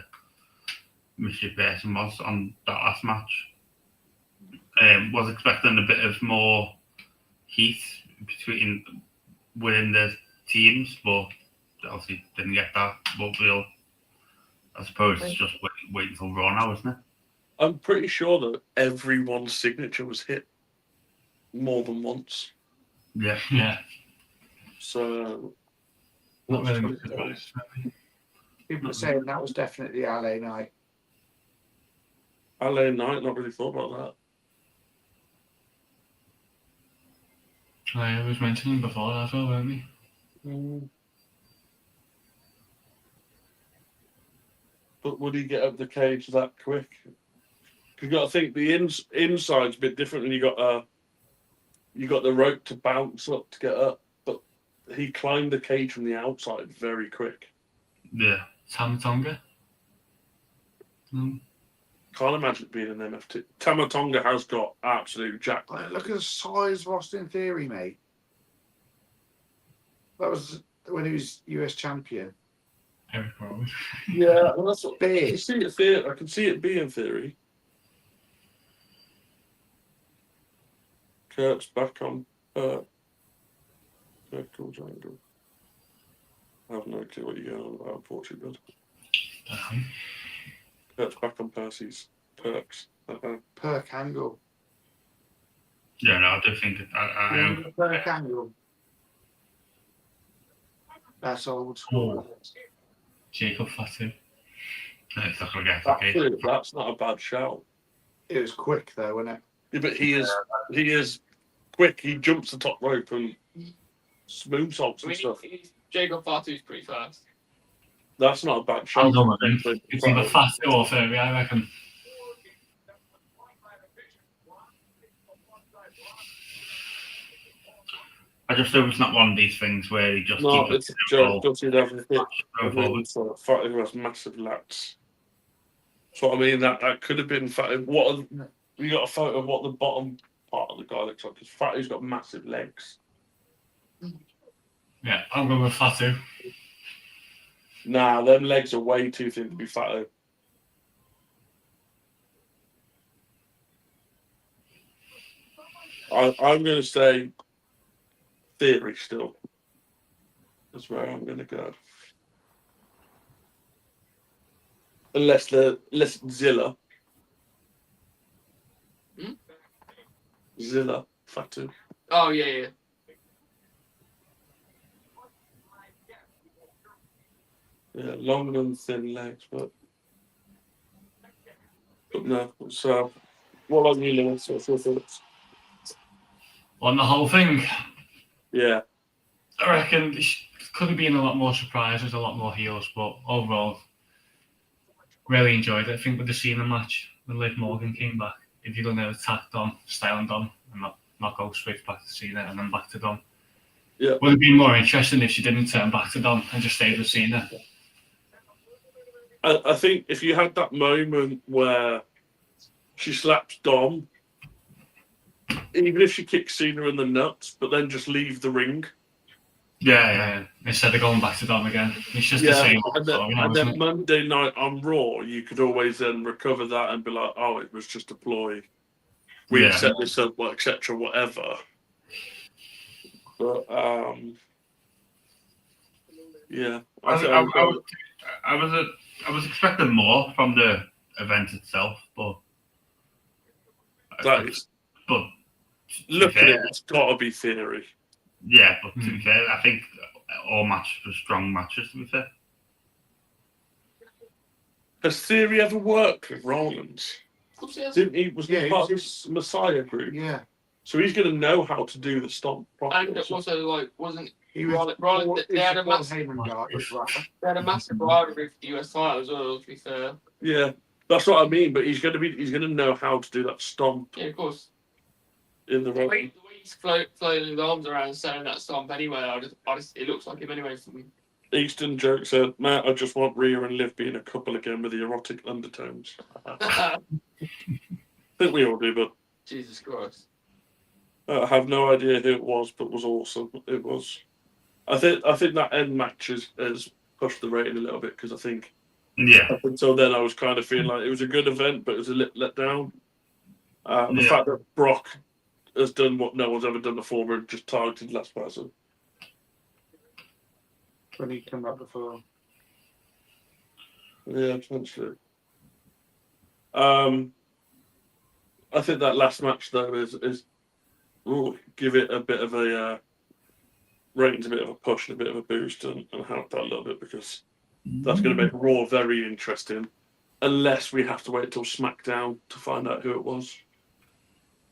mystery person was on that last match. Was expecting a bit of more heat within the teams, but obviously didn't get that. But I suppose it's just waiting till Raw now, isn't it? I'm pretty sure that everyone's signature was hit more than once. Yeah. Yeah. So Not what's really. surprised? People are saying that was definitely LA Knight. LA Knight, not really thought about that. I was mentioning before as well, weren't we? But would he get up the cage that quick? You got to think the inside's a bit different, and you got the rope to bounce up to get up. But he climbed the cage from the outside very quick. Yeah. Tamatonga? No. Can't imagine it being an MFT. Tamatonga has got absolute jack. Like, look at the size of Austin Theory, mate. That was when he was US champion. Eric Rowan. Yeah, well, that's what I Big. can see it. I can see it being theory. Kurt's back on. Kurt cool triangle. I have no clue what you're going on about, unfortunately. Kurt's back on Percy's perks. Perk angle. Yeah, no, I do think I Perk angle. That's old school. Jacob Fatu. it's not going to get okay. That's not a bad shout. It was quick though, wasn't it? Yeah, but he is quick. He jumps the top rope and moonsaults I and mean, stuff. Jacob Fatu's pretty fast. That's not a bad I'm shout. done with him. It's either Fatu or Furby, I reckon. I just hope it's not one of these things where he just No, keeps it's a joke. Just he'd have a hit. go forward. Fighting who has massive lats. So I mean that could have been Fatu. We got a photo of what the bottom part of the guy looks like. Because Fatu's got massive legs. Yeah, I'll go with Fatu. Nah, them legs are way too thin to be Fatu. I'm going to say Theory still. That's where I'm going to go. Unless Zilla. Hmm? Zilla, Fatu. Oh yeah. Yeah, long and thin legs, but no. So, what about you, Lewis? What's your thoughts? On the whole thing, Yeah, I reckon it could have been a lot more surprises, a lot more heels, but overall, really enjoyed it. I think with the Cena match, when Liv Morgan came back, if you're going to attack Dom, stay on Dom, and not go straight back to Cena and then back to Dom. Yeah. Would have been more interesting if she didn't turn back to Dom and just stayed with Cena. I think if you had that moment where she slaps Dom, even if she kicks Cena in the nuts, but then just leave the ring. Yeah. Instead of going back to Dom again. It's just the same. And then Monday night on Raw, you could always then recover that and be like, oh, it was just a ploy. We set this up, etc., whatever. But, yeah. I was expecting more from the event itself, but Look at it, it's got to be Theory. Yeah, but to be fair, I think all matches were strong matches, to be fair. Has Theory ever worked with Rollins? Didn't he? Was he part of this Messiah group? Yeah. So he's going to know how to do the stomp properly. And also, wasn't He was Rollins? They had a massive rivalry for the US title as well. To be fair. Yeah, that's what I mean. But he's going to know how to do that stomp. Yeah, of course. In the way he's floating his arms around and saying that stomp anyway, it looks like him anyway for me. Easton joke said, Matt, I just want Rhea and Liv being a couple again with the erotic undertones. I think we all do, but Jesus Christ. I have no idea who it was, but was awesome. It was. I think that end match has pushed the rating a little bit because I think up until then I was kind of feeling like it was a good event, but it was a let down. The fact that Brock has done what no one's ever done before, and just targeted last person. When he came up before. Yeah, potentially. I think that last match though is give it a bit of a ratings, a bit of a push and a bit of a boost, and help that a little bit because that's going to make Raw very interesting. Unless we have to wait till SmackDown to find out who it was.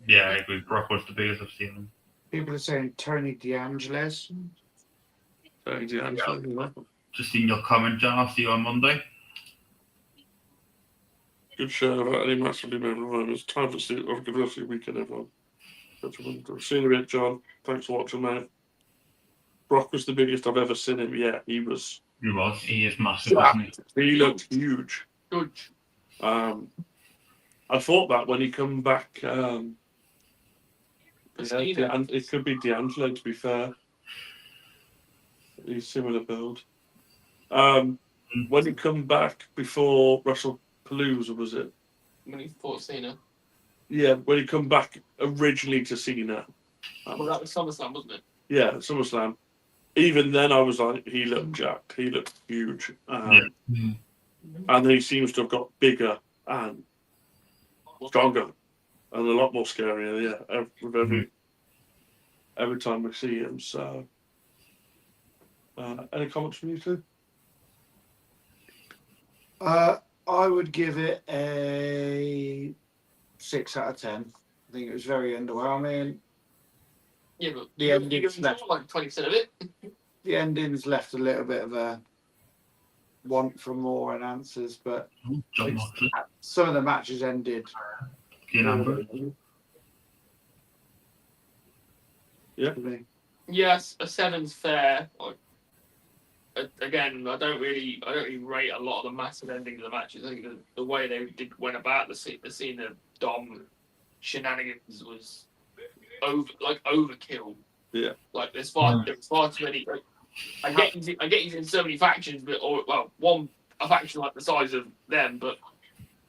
Yeah, I agree. Brock was the biggest I've seen him. People are saying Tony D'Angelo's. Tony D'Angelo. Just seen your comment, John. I'll see you on Monday. Good show about any massively memorable moments. Time for a good rest of your weekend, everyone. See you in a bit, John. Thanks for watching, mate. Brock was the biggest I've ever seen him. Yeah, he was. He was. He is massive, isn't he? He looked huge. Good. I thought that when he come back. And it could be D'Angelo, to be fair. He's similar build. When he come back before WrestlePalooza, was it? When he fought Cena. Yeah, when he come back originally to Cena. Well, that was SummerSlam, wasn't it? Yeah, SummerSlam. Even then, I was like, he looked jacked. He looked huge. And he seems to have got bigger and stronger and a lot more scarier. Yeah, with every time we see him. So, any comments from you two? I would give it a 6 out of 10. I think it was very underwhelming. Yeah, but The you ending's enjoy left. like 20% of it. The endings left a little bit of a want for more and answers, but John Moxley, some of the matches ended. Keen Amber. Yes, a 7's fair. Like, again, I don't really rate a lot of the massive endings of the matches. I think the way they went about the scene of Dom shenanigans was overkill. Yeah. Like there's far too many. Like, I get he's in so many factions, but a faction like the size of them, but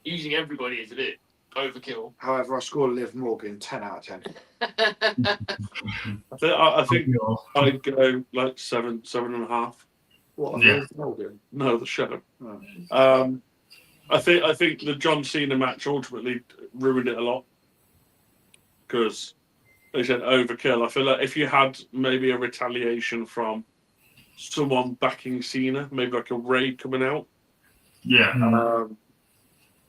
using everybody is a bit overkill. However, I scored Liv Morgan 10 out of 10. I think I'd go like 7.5. What? Yeah. Liv Morgan? No, the show. Oh. I think the John Cena match ultimately ruined it a lot because they said overkill. I feel like if you had maybe a retaliation from someone backing Cena, maybe like a raid coming out,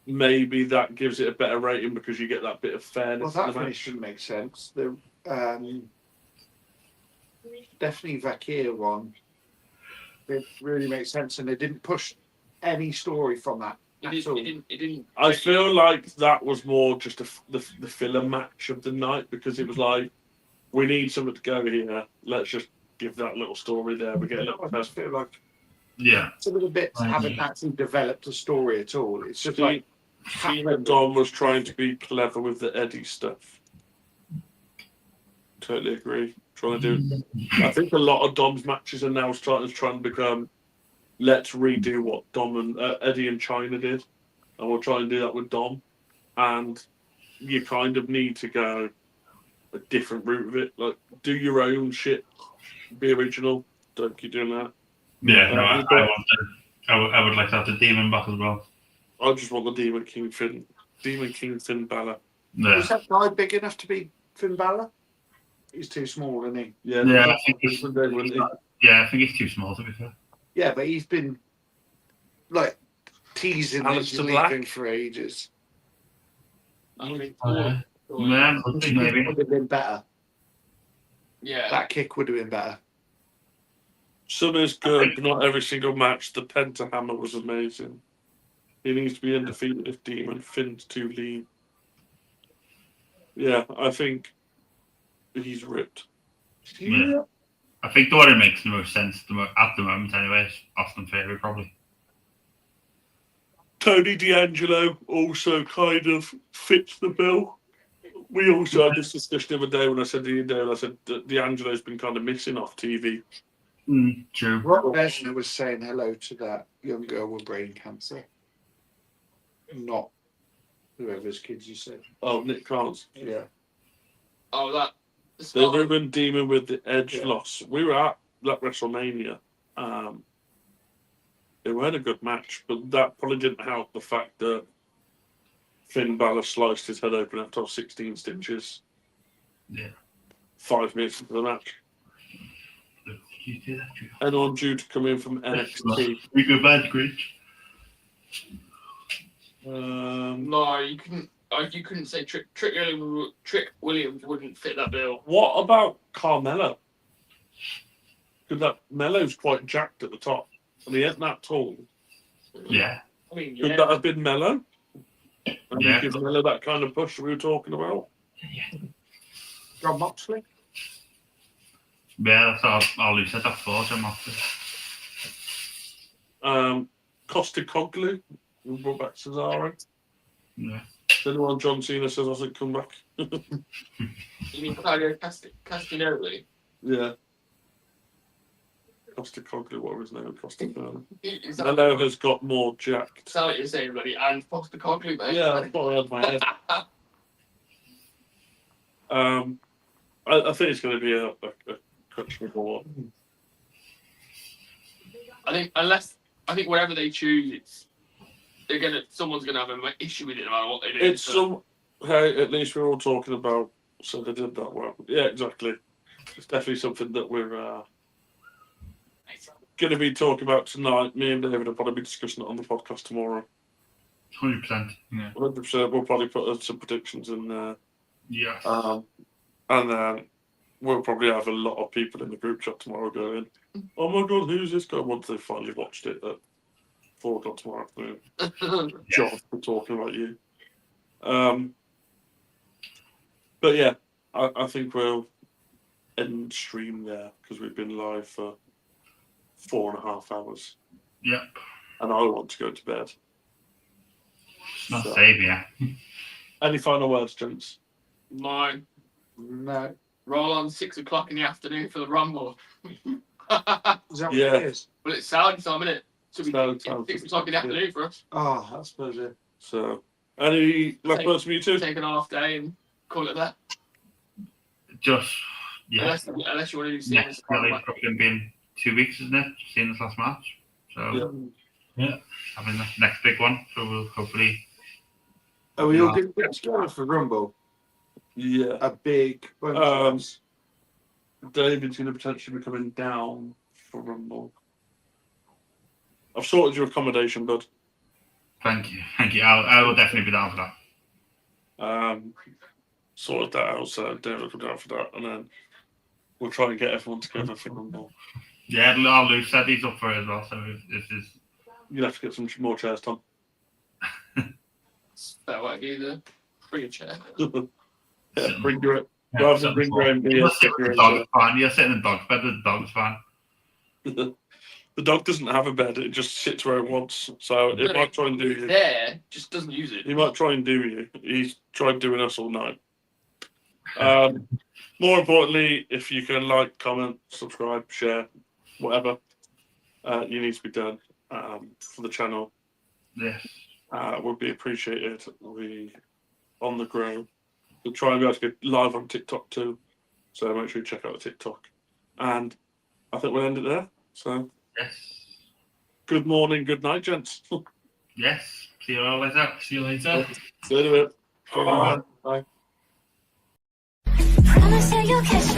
maybe that gives it a better rating because you get that bit of fairness. Well, that finish shouldn't make sense. The definitely Vakir one. It really makes sense, and they didn't push any story from that. It didn't. I feel like that was more just the filler match of the night because it was like, we need something to go here. Let's just give that little story there. We get a little. I just feel like Yeah. some of the bits haven't actually developed a story at all. It's just like Cena Dom was trying to be clever with the Eddie stuff. Totally agree. Trying to do. I think a lot of Dom's matches are now starting to try and become. Let's redo what Dom and Eddie and China did, and we'll try and do that with Dom. And you kind of need to go a different route of it. Like, do your own shit, be original. Don't keep doing that. Yeah, no, I would like to have the Demon back as well. I just want the Demon King Finn Balor. Yeah. Is that guy big enough to be Finn Balor? He's too small, isn't he? Yeah, I think he's too small to be fair. Yeah, but he's been like teasing this Aleister Black leaving for ages. I mean, Maybe. Would have been better. yeah. That kick would have been better. Some is good, but not every single match. The Penta Hammer was amazing. He needs to be undefeated if Demon Finn's too lean. Yeah, I think he's ripped. Yeah. I think the one that makes the most sense at the moment, anyways, Austin Theory probably. Tony D'Angelo also kind of fits the bill. We also had this discussion the other day when I said to you, Dale, I said that D'Angelo's been kind of missing off TV. True. Brock Lesnar was saying hello to that young girl with brain cancer. Not whoever's kids you said. Oh, Nick Khan's. Yeah. Oh, that. The Ruben Demon with the Edge Yeah. loss. We were at that WrestleMania. It weren't a good match, but that probably didn't help the fact that Finn Balor sliced his head open after 16 stitches. Yeah. 5 minutes into the match. Anyone due to come in from NXT? We go bad, Grinch. No, you couldn't. You couldn't say Trick Williams wouldn't fit that bill. What about Carmelo? Because that Melo's quite jacked at the top, and he ain't that tall. Yeah. I mean, Could yeah. that have been Melo? And Yeah. you give Melo that kind of push we were talking about? John Moxley? Yeah, that's all you said that for, John Moxley. Costa Coglu, we brought back Cesaro. Yeah. Anyone John Cena says hasn't come back. You mean Claudio Castagnoli? Yeah. Costa Coglu, what was his name? Costa Coglu. Is that Melo has got more jacked. is that what you're saying, buddy? And Foster Cogley, mate. Yeah, that's what I had in my head. I think it's going to be a questionable one. I think whatever they choose, someone's gonna have an issue with it no matter what they do. Hey, at least we're all talking about, so they did that well. Yeah, exactly. It's definitely something that we're going to be talking about tonight. Me and David will probably be discussing it on the podcast tomorrow. 100%. Yeah. 100%. We'll probably put some predictions in there. Yes. And then we'll probably have a lot of people in the group chat tomorrow going, oh my God, who's this guy? Once they finally watched it at 4 o'clock tomorrow afternoon. John, we're talking about you. But yeah, I think we'll end stream there because we've been live for 4.5 hours. Yep. And I want to go to bed. It's not So, save yet. any final words, gents? Mine. No. Roll on 6 o'clock in the afternoon for the Rumble. Is that what Yeah. it is? Well, it's Saudi time, isn't it? So we Saudi yeah, time. 6 o'clock in the afternoon for us. Oh, I suppose it. So, any last words from you two? Take an half day and call it that. Just, yeah. Unless you want to do Next really probably been 2 weeks, isn't it? Seeing this last match. So, Yeah. having the next big one. So we'll hopefully. Are we all going to get together for Rumble? Yeah. A big bunch of us. David's going to potentially be coming down for Rumble. I've sorted your accommodation, bud. Thank you. Thank you. I will definitely be down for that. Sorted that out, so David will come down for that, and then we'll try and get everyone together for Rumble. Yeah, our Lou said he's up for it as well. So this is. You'll have to get some more chairs, Tom. That won't be the bring a chair. Yeah, bring your Yeah, rather than bring your own beer. You're Stick sitting your in the own dog's fine. You're sitting in the dog's bed. The dog's fine. chair. The dog doesn't have a bed; it just sits where it wants. So it might try and do you. There, just doesn't use it. He might try and do you. He's tried doing us all night. More importantly, if you can like, comment, subscribe, share, whatever you need to be done for the channel, Yes. would be appreciated. We on the grow. We'll try and be able to get live on TikTok too. So make sure you check out the TikTok. And I think we'll end it there. So Yes. good morning, good night, gents. Yes. See you all later. See you later. See you in a bit. Bye. Promise that you'll catch